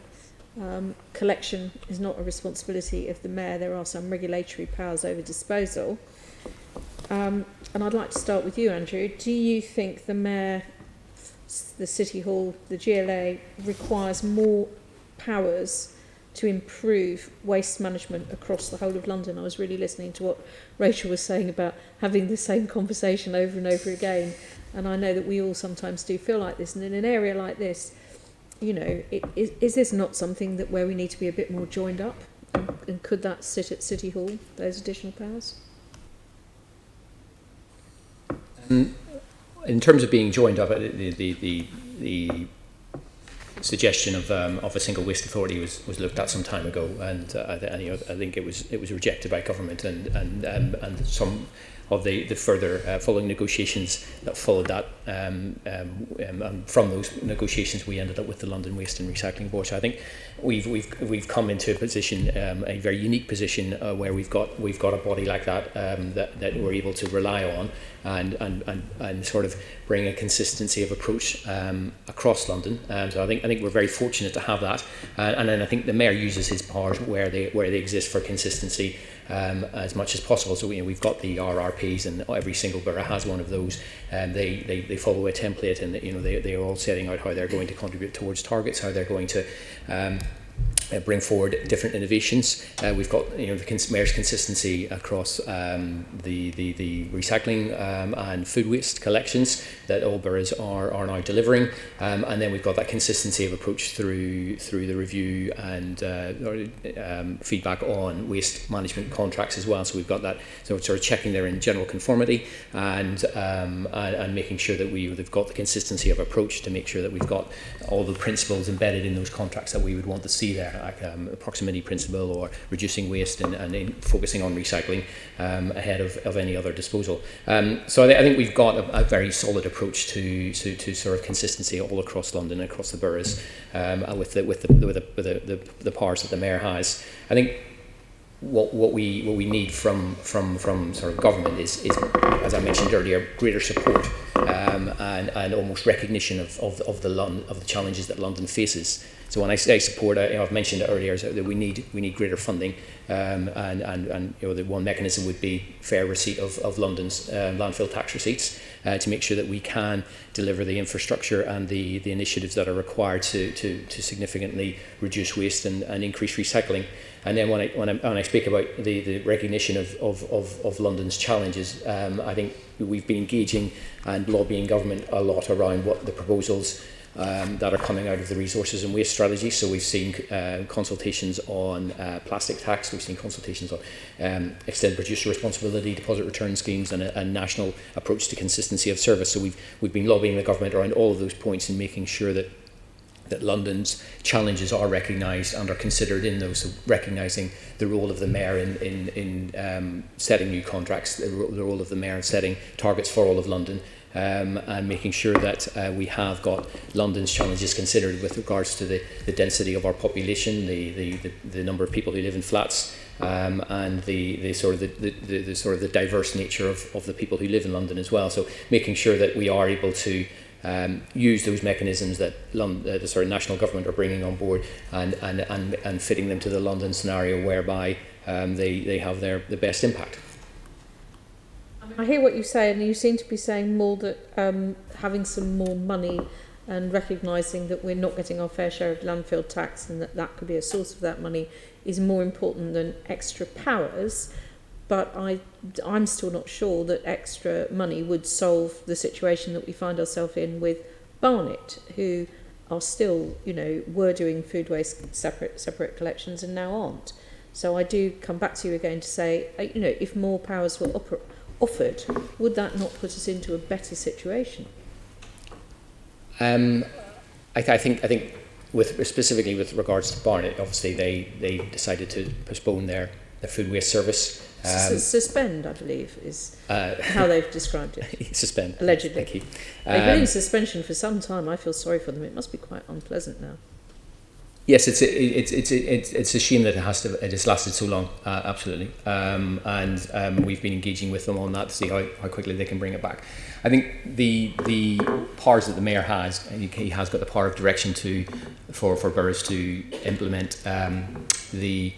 Collection is not a responsibility of the Mayor. There are some regulatory powers over disposal. and I'd like to start with you, Andrew. Do you think the Mayor, the City Hall, the GLA requires more powers to improve waste management across the whole of London? I was really listening to what Rachel was saying about having the same conversation over and over again, and I know that we all sometimes do feel like this, and in an area like this, you know, is this not something that where we need to be a bit more joined up, and could that sit at City Hall, those additional powers? In terms of being joined up, the suggestion of a single waste authority was looked at some time ago, and I think it was rejected by government, and some of the further following negotiations that followed that, and from those negotiations we ended up with the London Waste and Recycling Board. So I think we've come into a position, a very unique position, where we've got a body like that, that we're able to rely on and sort of bring a consistency of approach across London. So I think we're very fortunate to have that, and then I think the Mayor uses his powers where they exist for consistency as much as possible. So we've got the RRPs, and every single borough has one of those, and they follow a template, and they are all setting out how they're going to contribute towards targets, how they're going to bring forward different innovations. We've got the Mayor's consistency across the recycling and food waste collections that all boroughs are now delivering, and then we've got that consistency of approach through the review and feedback on waste management contracts as well. So we've got that, so sort of checking they're in general conformity, and making sure that they've got the consistency of approach to make sure that we've got all the principles embedded in those contracts that we would want to see there, like proximity principle or reducing waste and focusing on recycling ahead of any other disposal. So I think we've got a very solid approach to sort of consistency all across London, across the boroughs, with the powers that the Mayor has. I think what we need from sort of government is, as I mentioned earlier, greater support and almost recognition of the challenges that London faces. So when I say support, I've mentioned it earlier, that we need greater funding, and the one mechanism would be fair receipt of London's landfill tax receipts, to make sure that we can deliver the infrastructure and the initiatives that are required to significantly reduce waste and increase recycling. And then when I speak about the recognition of London's challenges, I think we've been engaging and lobbying government a lot around what the proposals that are coming out of the resources and waste strategy. So we've seen consultations on plastic tax, we've seen consultations on extended producer responsibility, deposit return schemes, and a national approach to consistency of service. So we've been lobbying the government around all of those points and making sure that London's challenges are recognised and are considered in those, so recognising the role of the Mayor in setting new contracts, the role of the Mayor in setting targets for all of London, and making sure that we have got London's challenges considered with regards to the density of our population, the number of people who live in flats, and the sort of the diverse nature of the people who live in London as well. So making sure that we are able to use those mechanisms that the sort of national government are bringing on board, and fitting them to the London scenario whereby they have the best impact. I hear what you say, and you seem to be saying more that having some more money and recognising that we're not getting our fair share of landfill tax, and that could be a source of that money, is more important than extra powers. But I'm still not sure that extra money would solve the situation that we find ourselves in with Barnet, who are still, were doing food waste separate collections and now aren't. So I do come back to you again to say, if more powers were offered, would that not put us into a better situation? I think specifically with regards to Barnet, obviously they decided to postpone their food waste service. Suspend, I believe, is how they've described it. Suspend. Allegedly. Thank you. They've been in suspension for some time. I feel sorry for them. It must be quite unpleasant now. Yes, it's a shame that it has lasted so long. Absolutely, and we've been engaging with them on that to see how quickly they can bring it back. I think the powers that the Mayor has, he has got the power of direction for boroughs to implement the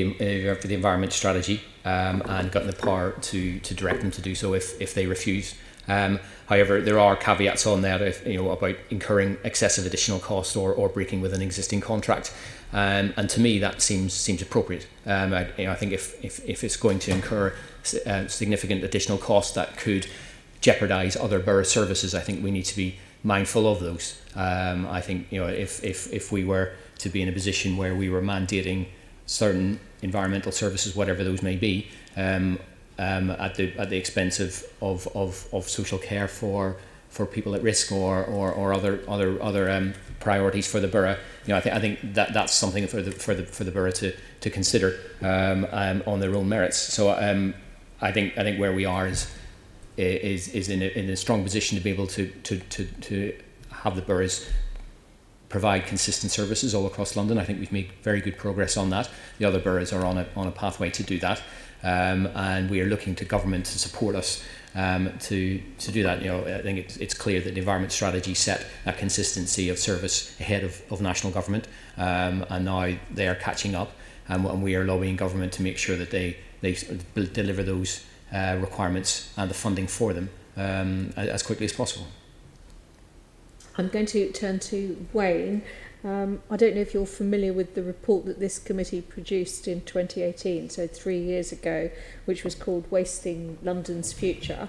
for the environment strategy and gotten the power to direct them to do so if they refuse. However, there are caveats on that, about incurring excessive additional cost or breaking with an existing contract, and to me that seems appropriate. I think if it's going to incur significant additional cost that could jeopardise other borough services, I think we need to be mindful of those. I think if we were to be in a position where we were mandating certain environmental services, whatever those may be, at the expense of social care for people at risk or other priorities for the borough, I think that's something for the borough to consider on their own merits. So I think where we are is in a strong position to be able to have the boroughs provide consistent services all across London. I think we've made very good progress on that. The other boroughs are on a pathway to do that, and we are looking to government to support us to do that. I think it's clear that the environment strategy set a consistency of service ahead of national government, and now they are catching up, and we are lobbying government to make sure that they deliver those requirements and the funding for them as quickly as possible. I'm going to turn to Wayne. I don't know if you're familiar with the report that this committee produced in 2018, so 3 years ago, which was called Wasting London's Future.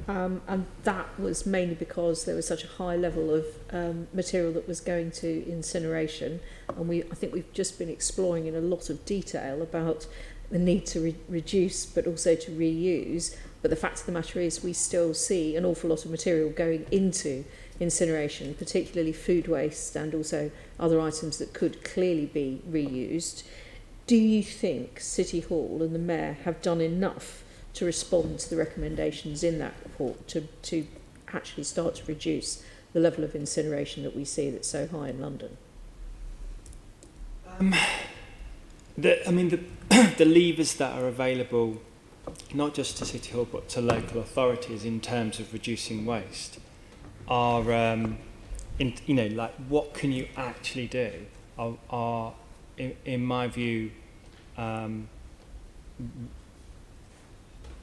And that was mainly because there was such a high level of material that was going to incineration. And I think we've just been exploring in a lot of detail about the need to reduce but also to reuse. But the fact of the matter is we still see an awful lot of material going into incineration, particularly food waste and also other items that could clearly be reused. Do you think City Hall and the Mayor have done enough to respond to the recommendations in that report to actually start to reduce the level of incineration that we see that's so high in London? The levers that are available, not just to City Hall but to local authorities in terms of reducing waste, are what can you actually do? Are in my view,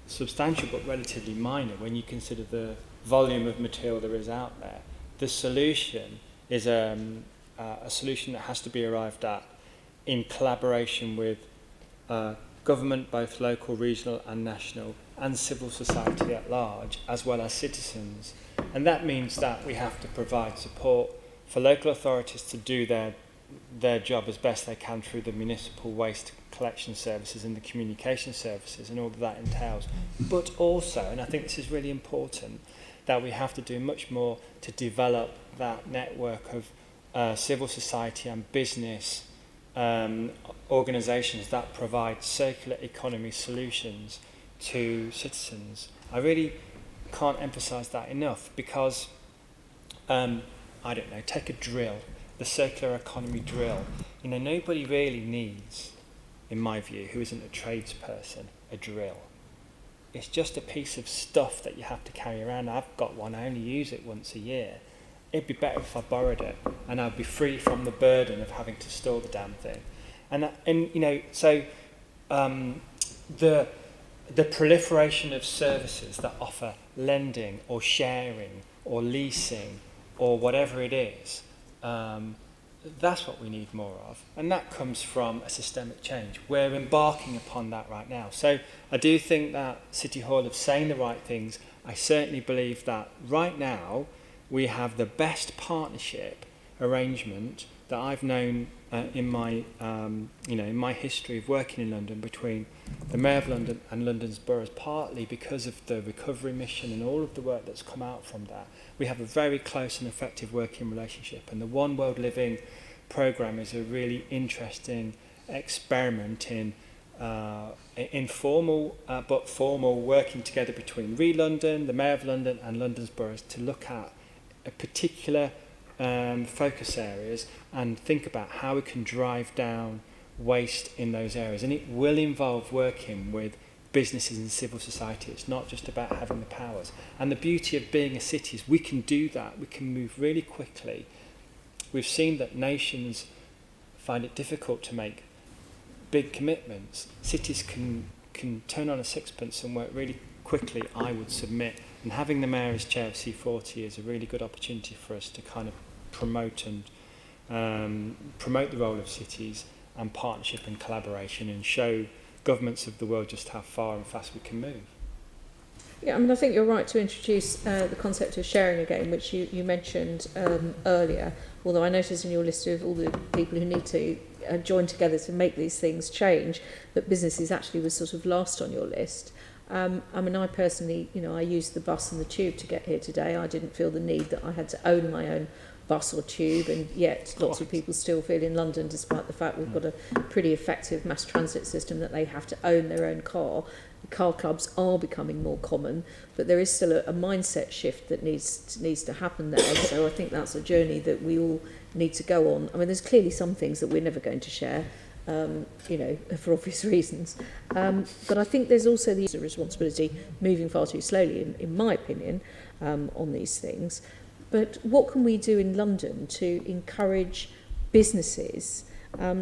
substantial but relatively minor when you consider the volume of material there is out there. The solution is a solution that has to be arrived at in collaboration with government, both local, regional and national, and civil society at large, as well as citizens. And that means that we have to provide support for local authorities to do their job as best they can through the municipal waste collection services and the communication services and all that entails. But also, and I think this is really important, that we have to do much more to develop that network of civil society and business organisations that provide circular economy solutions to citizens. I really can't emphasise that enough because, take a drill, the circular economy drill. Nobody really needs, in my view, who isn't a tradesperson, a drill. It's just a piece of stuff that you have to carry around. I've got one, I only use it once a year. It'd be better if I borrowed it and I'd be free from the burden of having to store the damn thing. The proliferation of services that offer lending or sharing or leasing or whatever it is, that's what we need more of. And that comes from a systemic change. We're embarking upon that right now. So I do think that City Hall have saying the right things. I certainly believe that right now we have the best partnership arrangement that I've known in my history of working in London between the Mayor of London and London's boroughs, partly because of the recovery mission and all of the work that's come out from that. We have a very close and effective working relationship, and the One World Living programme is a really interesting experiment in informal but formal working together between London, the Mayor of London and London's boroughs to look at a particular focus areas and think about how we can drive down waste in those areas. And it will involve working with businesses and civil society. It's not just about having the powers. And the beauty of being a city is we can do that. We can move really quickly. We've seen that nations find it difficult to make big commitments, cities can turn on a sixpence and work really quickly, I would submit. And having the Mayor as chair of C40 is a really good opportunity for us to kind of promote the role of cities and partnership and collaboration, and show governments of the world just how far and fast we can move. Yeah, I mean, I think you're right to introduce the concept of sharing again, which you mentioned earlier, although I noticed in your list of all the people who need to join together to make these things change, that businesses actually was sort of last on your list. I mean, I personally, I used the bus and the tube to get here today. I didn't feel the need that I had to own my own bus or tube, and yet lots of people still feel in London, despite the fact we've got a pretty effective mass transit system, that they have to own their own car. Car clubs are becoming more common, but there is still a mindset shift that needs to happen there. So I think that's a journey that we all need to go on. I mean, there's clearly some things that we're never going to share, for obvious reasons. But I think there's also the responsibility moving far too slowly, in my opinion, on these things. But what can we do in London to encourage businesses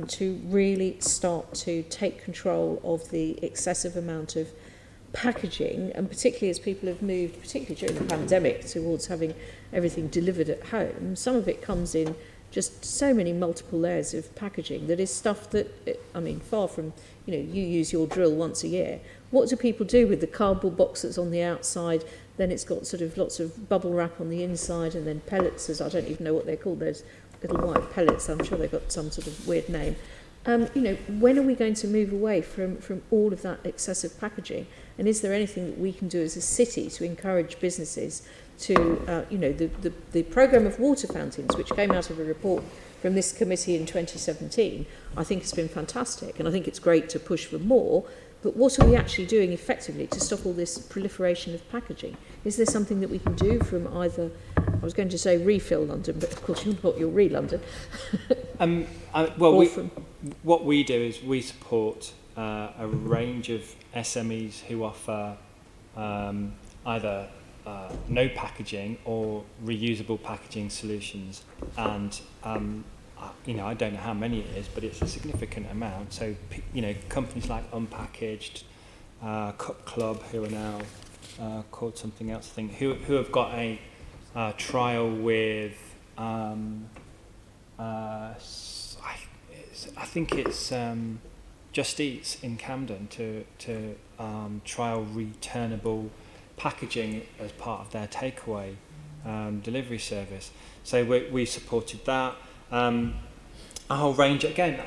to really start to take control of the excessive amount of packaging, and particularly as people have moved, particularly during the pandemic, towards having everything delivered at home? Some of it comes in just so many multiple layers of packaging that is stuff that, far from, you use your drill once a year. What do people do with the cardboard box that's on the outside? Then it's got sort of lots of bubble wrap on the inside, and then pellets, as I don't even know what they're called, those little white pellets. I'm sure they've got some sort of weird name. When are we going to move away from all of that excessive packaging? And is there anything that we can do as a city to encourage businesses to, the programme of water fountains, which came out of a report from this committee in 2017, I think has been fantastic, and I think it's great to push for more. But what are we actually doing effectively to stop all this proliferation of packaging? Is there something that we can do from either, I was going to say refill London, but of course you're re-London. What we do is we support a range of SMEs who offer either no packaging or reusable packaging solutions, and I don't know how many it is, but it's a significant amount. So companies like Unpackaged, Cup Club, who are now called something else, I think, who have got a trial with I think it's Just Eats in Camden to trial returnable packaging as part of their takeaway delivery service. So we supported that. A whole range. Again,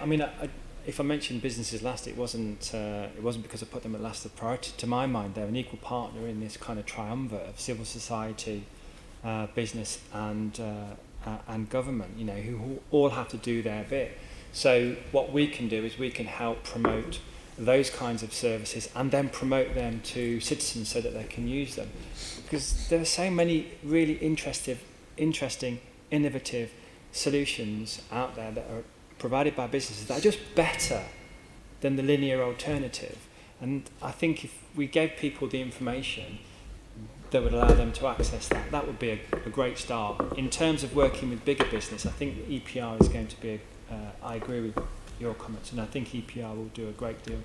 if I mentioned businesses last, it wasn't because I put them at last of priority. To my mind, they're an equal partner in this kind of triumvirate of civil society, business, and government. Who all have to do their bit. So what we can do is we can help promote those kinds of services and then promote them to citizens so that they can use them, because there are so many really interesting, innovative solutions out there that are provided by businesses that are just better than the linear alternative. And I think if we gave people the information that would allow them to access that would be a great start. In terms of working with bigger business, I think EPR is going to be I agree with your comments, and I think EPR will do a great deal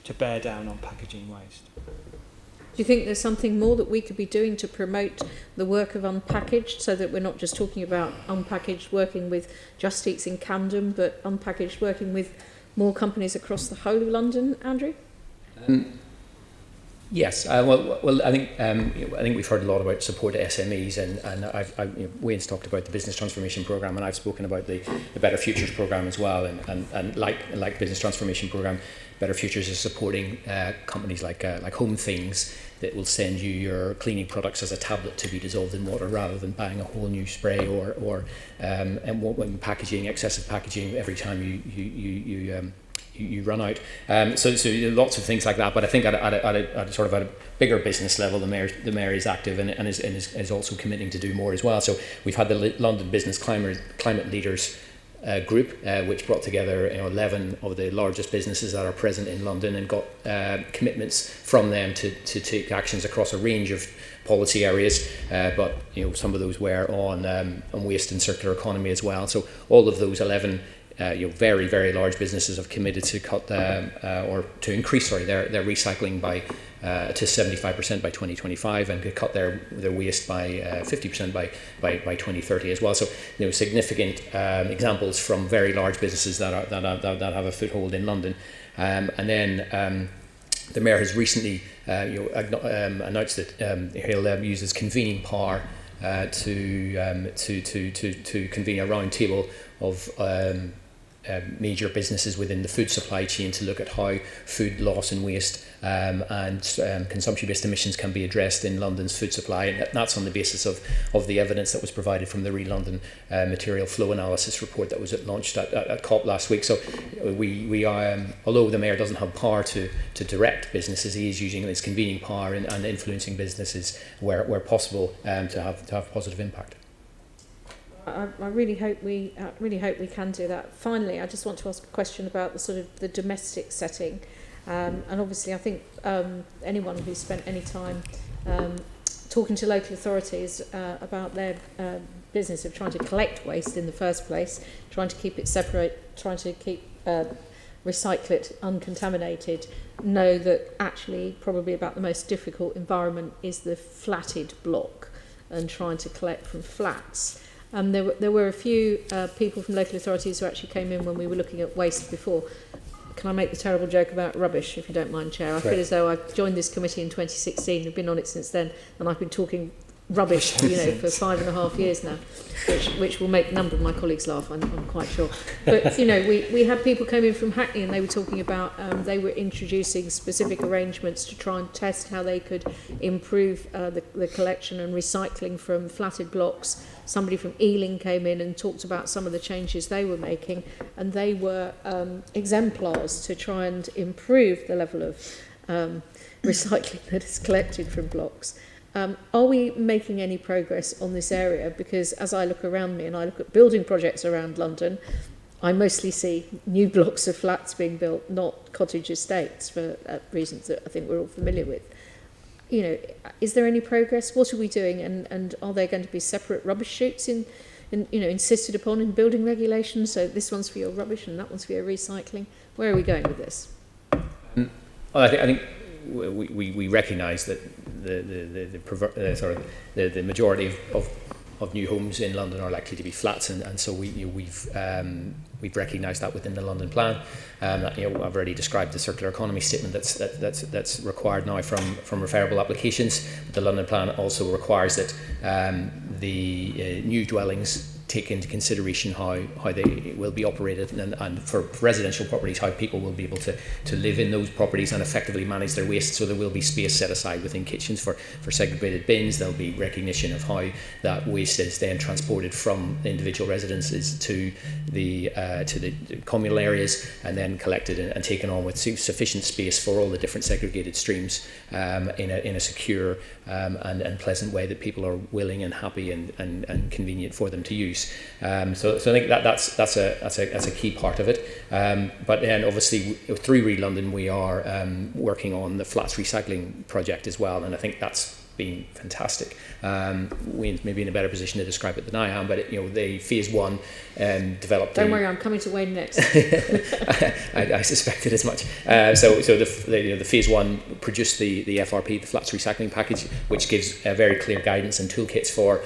to bear down on packaging waste. Do you think there's something more that we could be doing to promote the work of Unpackaged, so that we're not just talking about Unpackaged working with Just Eats in Camden, but Unpackaged working with more companies across the whole of London, Andrew? Yes, well, I think we've heard a lot about support to SMEs, and Wayne's talked about the business transformation program, and I've spoken about the Better Futures program as well, and like business transformation program, Better Futures is supporting companies like Home Things that will send you your cleaning products as a tablet to be dissolved in water rather than buying a whole new spray or when packaging, excessive packaging every time you run out. So lots of things like that. But I think at a bigger business level, the mayor is active and is also committing to do more as well. So we've had the London Business Climate Leaders group, which brought together 11 of the largest businesses that are present in London and got commitments from them to take actions across a range of policy areas. But some of those were on waste and circular economy as well. So all of those 11 very, very large businesses have committed to cut or to increase their recycling by to 75% by 2025, and could cut their waste by 50% by 2030 as well. So significant examples from very large businesses that have a foothold in London. And then the Mayor has recently announced that he'll use his convening power to convene a round table of major businesses within the food supply chain to look at how food loss and waste and consumption-based emissions can be addressed in London's food supply. And that's on the basis of the evidence that was provided from the London material flow analysis report that was launched at COP last week. So we although the Mayor doesn't have power to direct businesses, he is using his convening power and influencing businesses where possible to have positive impact. I really hope we can do that. Finally, I just want to ask a question about the sort of the domestic setting, and obviously I think anyone who's spent any time talking to local authorities about their business of trying to collect waste in the first place, trying to keep it separate, trying to keep recycle it uncontaminated, know that actually probably about the most difficult environment is the flatted block and trying to collect from flats. There were a few people from local authorities who actually came in when we were looking at waste before. Can I make the terrible joke about rubbish, if you don't mind, Chair? I feel as though I've joined this committee in 2016, I've been on it since then, and I've been talking rubbish, for 5.5 years now, which will make a number of my colleagues laugh, I'm quite sure. But, we had people come in from Hackney and they were talking about, they were introducing specific arrangements to try and test how they could improve the collection and recycling from flatted blocks. Somebody from Ealing came in and talked about some of the changes they were making, and they were exemplars to try and improve the level of recycling that is collected from blocks. Are we making any progress on this area? Because as I look around me and I look at building projects around London, I mostly see new blocks of flats being built, not cottage estates, for reasons that I think we're all familiar with. Is there any progress? What are we doing? And are there going to be separate rubbish chutes insisted upon in building regulations? So this one's for your rubbish and that one's for your recycling. Where are we going with this? Well, I think we recognise that the majority of new homes in London are likely to be flats, and so we've recognised that within the London plan. I've already described the circular economy statement that's required now from referable applications. The London plan also requires that the new dwellings take into consideration how they will be operated, and for residential properties, how people will be able to live in those properties and effectively manage their waste. So there will be space set aside within kitchens for segregated bins. There'll be recognition of how that waste is then transported from individual residences to the communal areas and then collected and taken on with sufficient space for all the different segregated streams in a secure and pleasant way that people are willing and happy and convenient for them to use. So I think that's a key part of it. But then obviously through Read London we are working on the flats recycling project as well, and I think that's been fantastic. Wayne's maybe in a better position to describe it than I am, but the phase one developed. Don't worry, I'm coming to Wayne next. I suspected as much. So the phase one produced the FRP, the flats recycling package, which gives very clear guidance and toolkits for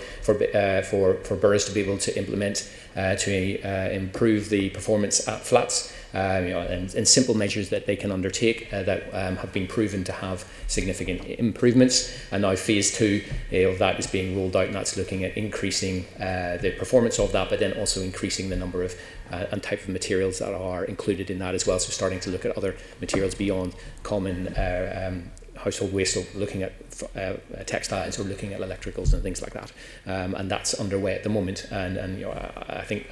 boroughs to be able to implement to improve the performance at flats. And simple measures that they can undertake that have been proven to have significant improvements. And now phase two of that is being rolled out, and that's looking at increasing the performance of that, but then also increasing the number of and type of materials that are included in that as well. So starting to look at other materials beyond common household waste, so looking at textiles or looking at electricals and things like that, and that's underway at the moment. And I think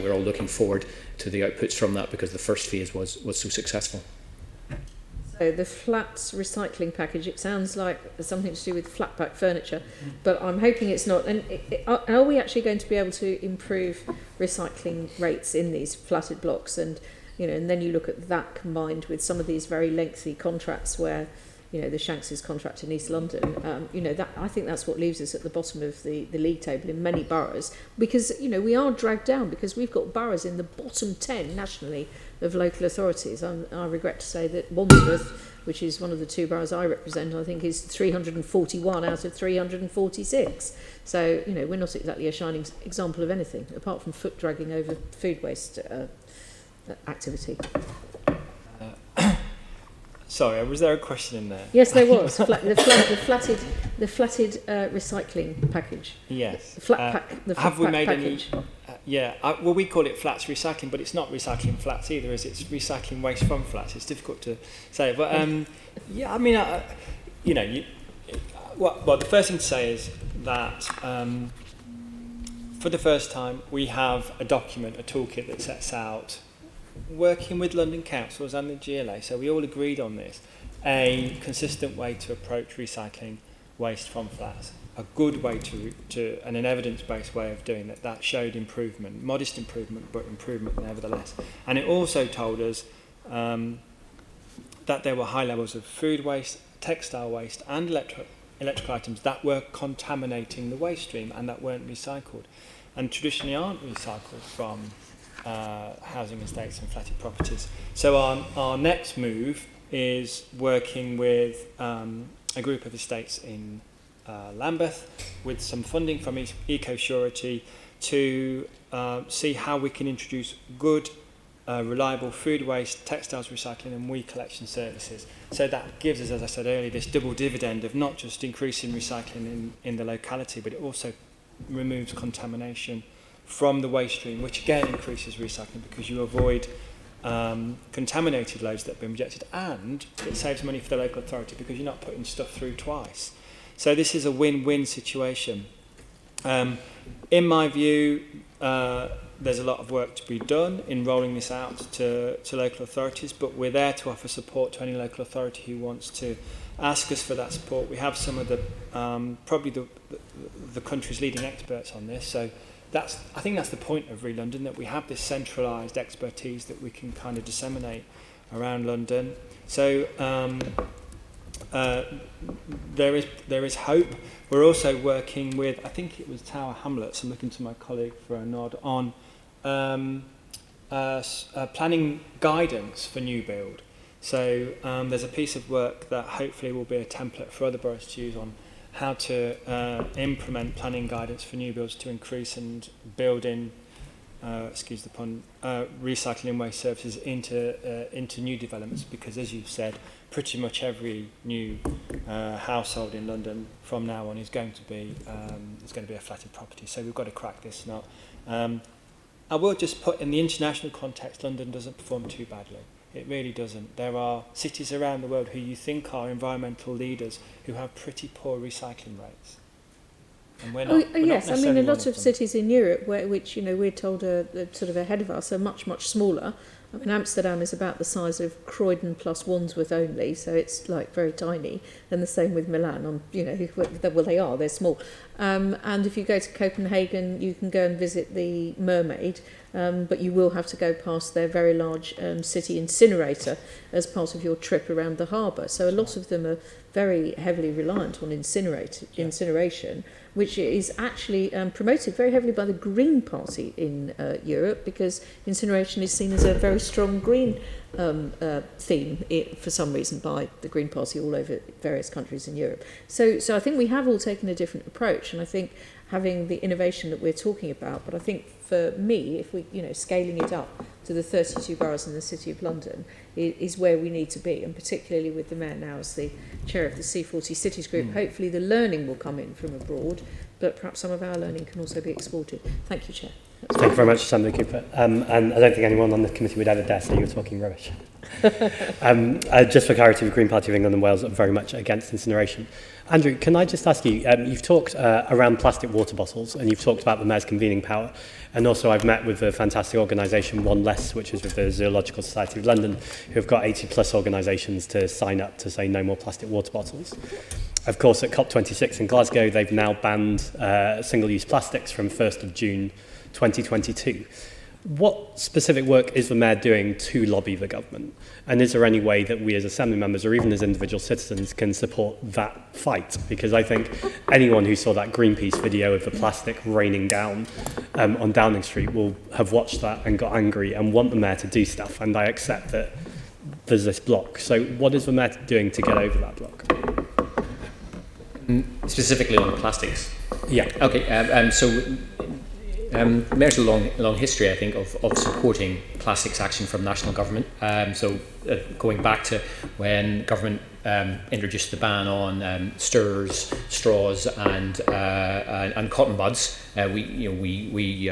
we're all looking forward to the outputs from that, because the first phase was so successful. So the flats recycling package, it sounds like there's something to do with flat pack furniture, but I'm hoping it's not. And are we actually going to be able to improve recycling rates in these flatted blocks? And and then you look at that combined with some of these very lengthy contracts where the Shanks' contract in East London, that I think that's what leaves us at the bottom of the league table in many boroughs, because we are dragged down because we've got boroughs in the bottom 10 nationally of local authorities. I regret to say that Wandsworth, which is one of the 2 boroughs I represent, I think is 341 out of 346. So, we're not exactly a shining example of anything, apart from foot dragging over food waste activity. Sorry, was there a question in there? Yes, there was. The flatted recycling package. Yes. The flat pack. The flat have we pack made package. any? Well, we call it flats recycling, but it's not recycling flats either, is it? It's recycling waste from flats. It's difficult to say, but well, the first thing to say is that for the first time we have a document, a toolkit that sets out, working with London councils and the GLA, so we all agreed on this, a consistent way to approach recycling waste from flats. A good way to and an evidence-based way of doing that showed improvement, modest improvement, but improvement nevertheless. And it also told us that there were high levels of food waste, textile waste and electrical items that were contaminating the waste stream and that weren't recycled, and traditionally aren't recycled from housing estates and flatted properties. So our next move is working with a group of estates in Lambeth with some funding from EcoSurety to see how we can introduce good, reliable food waste, textiles recycling and WEEE collection services. So that gives us, as I said earlier, this double dividend of not just increasing recycling in the locality, but it also removes contamination from the waste stream, which again increases recycling because you avoid contaminated loads that have been rejected, and it saves money for the local authority because you're not putting stuff through twice. So this is a win-win situation. In my view, there's a lot of work to be done in rolling this out to local authorities, but we're there to offer support to any local authority who wants to ask us for that support. We have some of the probably the country's leading experts on this, so I think that's the point of Re-London, that we have this centralised expertise that we can kind of disseminate around London. So there is hope. We're also working with, I think it was Tower Hamlets, I'm looking to my colleague for a nod, on planning guidance for new build. So there's a piece of work that hopefully will be a template for other boroughs to use on how to implement planning guidance for new builds to increase and build in, excuse the pun, recycling waste services into new developments, because as you've said, pretty much every new household in London from now on is going to be a flatted property. So we've got to crack this nut. I will just put, in the international context, London doesn't perform too badly. It really doesn't. There are cities around the world who you think are environmental leaders who have pretty poor recycling rates. And we're not, yes, I mean, a lot of them. cities in Europe, which we're told are sort of ahead of us, are much, much smaller. I mean, Amsterdam is about the size of Croydon plus Wandsworth only, so it's like very tiny. And the same with Milan. They're small. And if you go to Copenhagen, you can go and visit the Mermaid, but you will have to go past their very large city incinerator as part of your trip around the harbour. So a lot of them are very heavily reliant on incineration, which is actually promoted very heavily by the Green Party in Europe, because incineration is seen as a very strong green theme for some reason by the Green Party all over various countries in Europe. So I think we have all taken a different approach, and I think having the innovation that we're talking about, but I think for me, if we, scaling it up to the 32 boroughs in the City of London is where we need to be, and particularly with the Mayor now as the chair of the C40 Cities Group, hopefully the learning will come in from abroad, but perhaps some of our learning can also be exported. Thank you, Chair. Thank you very much, Assembly Cooper. And I don't think anyone on the committee would ever dare say you were talking rubbish. Just for clarity, the Green Party of England and Wales are very much against incineration. Andrew, can I just ask you, you've talked around plastic water bottles, and you've talked about the Mayor's convening power, and also I've met with the fantastic organisation One Less, which is with the Zoological Society of London, who have got 80 plus organisations to sign up to say no more plastic water bottles. Of course, at COP26 in Glasgow, they've now banned single-use plastics from 1st of June 2022. what specific work is the Mayor doing to lobby the government? And is there any way that we as Assembly members or even as individual citizens can support that fight? Because I think anyone who saw that Greenpeace video of the plastic raining down on Downing Street will have watched that and got angry and want the Mayor to do stuff. And I accept that there's this block. So what is the Mayor doing to get over that block? Specifically on plastics? Yeah. Okay, Mayor's a long history, I think, of supporting plastics action from national government. Going back to when government introduced the ban on stirrers, straws, and cotton buds, we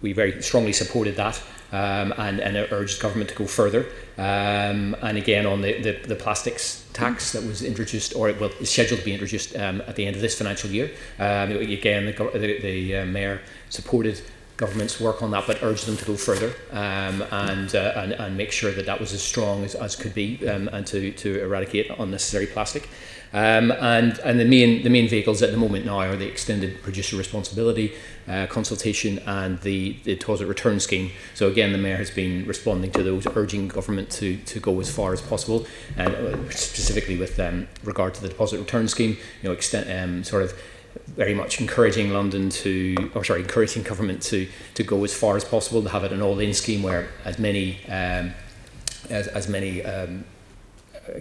very strongly supported that. And urged government to go further. And again, on the plastics tax that was introduced, is scheduled to be introduced at the end of this financial year. Again, the Mayor supported government's work on that, but urged them to go further and make sure that was as strong as could be, and to eradicate unnecessary plastic. And the main vehicles at the moment now are the extended producer responsibility consultation and the deposit return scheme. So again, the Mayor has been responding to those, urging government to go as far as possible, and specifically with regard to the deposit return scheme, sort of very much encouraging government to go as far as possible, to have it an all-in scheme where as many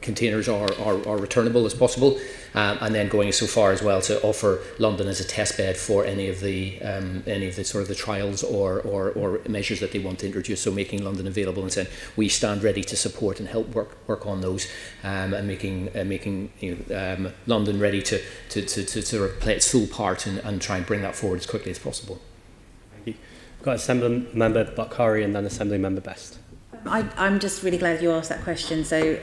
containers are returnable as possible, and then going so far as well to offer London as a test bed for any of the sort of the trials or measures that they want to introduce. So making London available and saying we stand ready to support and help work on those, and making London ready to play its full part and try and bring that forward as quickly as possible. Thank you. We've got Assembly Member Bokhari and then Assembly Member Best. I'm just really glad you asked that question. So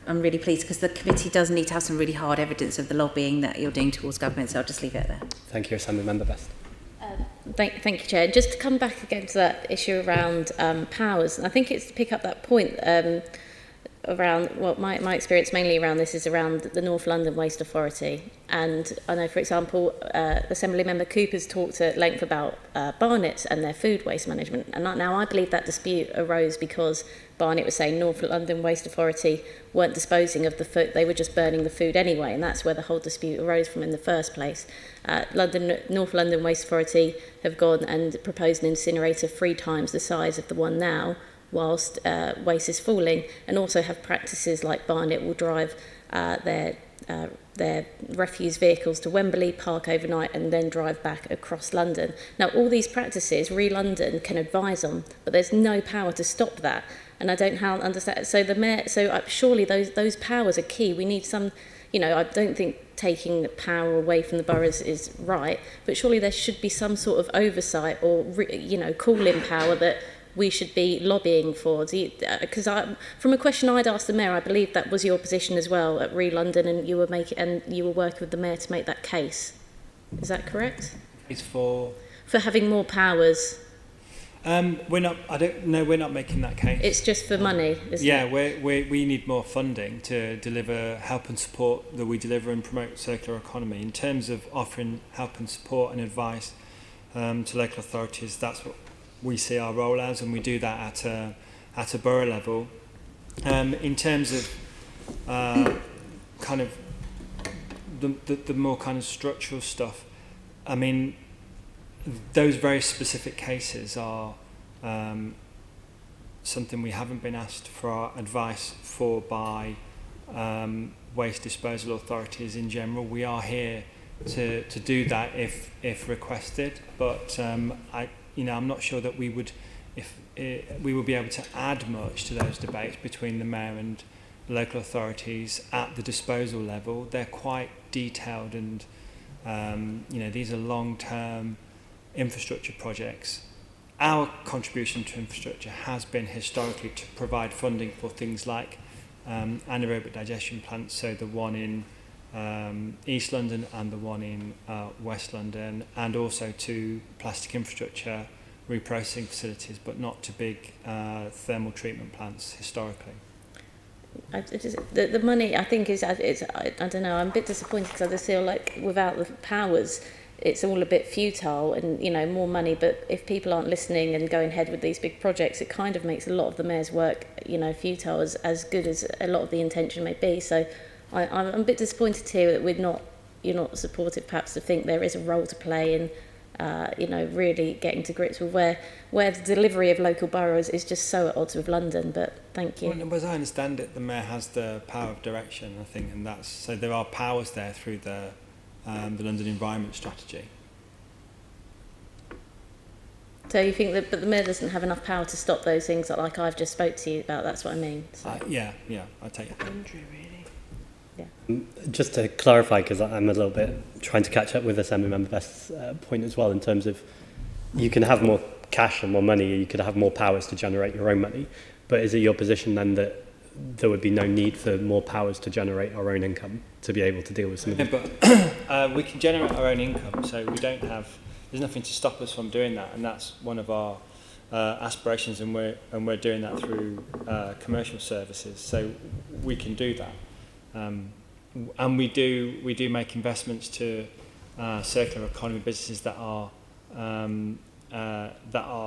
I'm really pleased because the committee does need to have some really hard evidence of the lobbying that you're doing towards government. So I'll just leave it there. Thank you, Assembly Member Best. Thank you, Chair. Just to come back again to that issue around powers, and I think it's to pick up that point around my experience mainly around this is around the North London Waste Authority. And I know, for example, Assembly Member Cooper's talked at length about Barnet and their food waste management. And now I believe that dispute arose because Barnet was saying North London Waste Authority weren't disposing of the food, they were just burning the food anyway, and that's where the whole dispute arose from in the first place. North London Waste Authority have gone and proposed an incinerator 3 times the size of the one now, whilst waste is falling, and also have practices like Barnet will drive their refuse vehicles to Wembley, park overnight, and then drive back across London. Now, all these practices, London can advise on, but there's no power to stop that. And I don't understand. So the Mayor, surely those powers are key. We need some. I don't think taking power away from the boroughs is right, but surely there should be some sort of oversight or call-in power that we should be lobbying for. Because from a question I'd asked the Mayor, I believe that was your position as well at London, and you were working with the Mayor to make that case. Is that correct? It's for having more powers. We're not making that case. It's just for money, isn't it? We need more funding to deliver help and support that we deliver and promote circular economy. In terms of offering help and support and advice to local authorities, that's what we see our role as, and we do that at a borough level. In terms of kind of the more kind of structural stuff, I mean, those very specific cases are something we haven't been asked for our advice for by waste disposal authorities in general. We are here to do that if requested, but I'm not sure that we would be able to add much to those debates between the Mayor and local authorities at the disposal level. They're quite detailed, and these are long-term infrastructure projects. Our contribution to infrastructure has been historically to provide funding for things like anaerobic digestion plants, so the one in East London and the one in West London, and also to plastic infrastructure reprocessing facilities, but not to big thermal treatment plants historically. The money, I think, I don't know, I'm a bit disappointed because I just feel like without the powers, it's all a bit futile and, you know, more money, but if people aren't listening and going ahead with these big projects, it kind of makes a lot of the mayor's work, you know, futile, as good as a lot of the intention may be. So I'm a bit disappointed to hear that you're not supportive, perhaps, to think there is a role to play in, you know, really getting to grips with where the delivery of local boroughs is just so at odds with London. But thank you. Well, as I understand it, the mayor has the power of direction, I think, and that's so there are powers there through the London Environment Strategy. So you think that, but the mayor doesn't have enough power to stop those things that, like I've just spoke to you about. That's what I mean. So. Yeah, I take it. Just to clarify, because I'm a little bit trying to catch up with Assembly Member Best's point as well, in terms of you can have more cash and more money, you could have more powers to generate your own money, but is it your position then that there would be no need for more powers to generate our own income to be able to deal with some of these? But we can generate our own income, so there's nothing to stop us from doing that, and that's one of our aspirations, and we're doing that through commercial services, so we can do that. And we do make investments to circular economy businesses that are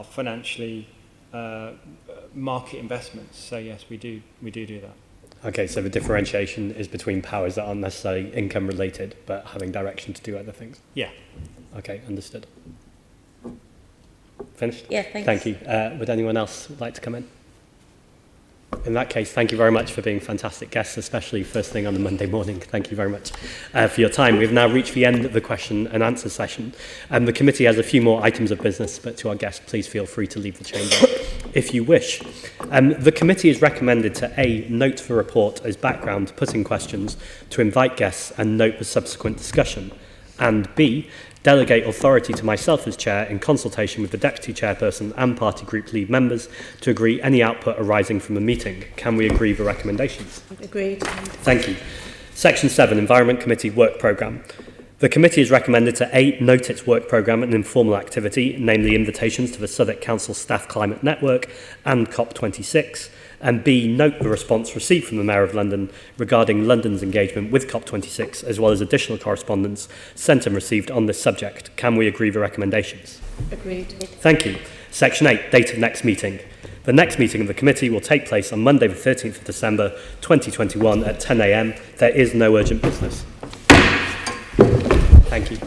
financially market investments. So yes, we do that. Okay, so the differentiation is between powers that aren't necessarily income related, but having direction to do other things. Yeah. Okay, understood. Finished? Yeah, thanks. Thank you. Would anyone else like to come in? In that case, thank you very much for being fantastic guests, especially first thing on the Monday morning. Thank you very much for your time. We've now reached the end of the question and answer session. The committee has a few more items of business, but to our guests, please feel free to leave the chamber if you wish. The committee is recommended to A, note the report as background, putting questions, to invite guests and note the subsequent discussion, and B, delegate authority to myself as chair in consultation with the deputy chairperson and party group lead members to agree any output arising from the meeting. Can we agree the recommendations? Agreed. Thank you. Section 7, Environment Committee Work Programme. The committee is recommended to A, note its work programme and informal activity, namely invitations to the Southwark Council Staff Climate Network and COP26, and B, note the response received from the Mayor of London regarding London's engagement with COP26, as well as additional correspondence sent and received on this subject. Can we agree the recommendations? Agreed. Thank you. Section 8, date of next meeting. The next meeting of the committee will take place on Monday the 13th of December 2021 at 10 a.m. There is no urgent business. Thank you.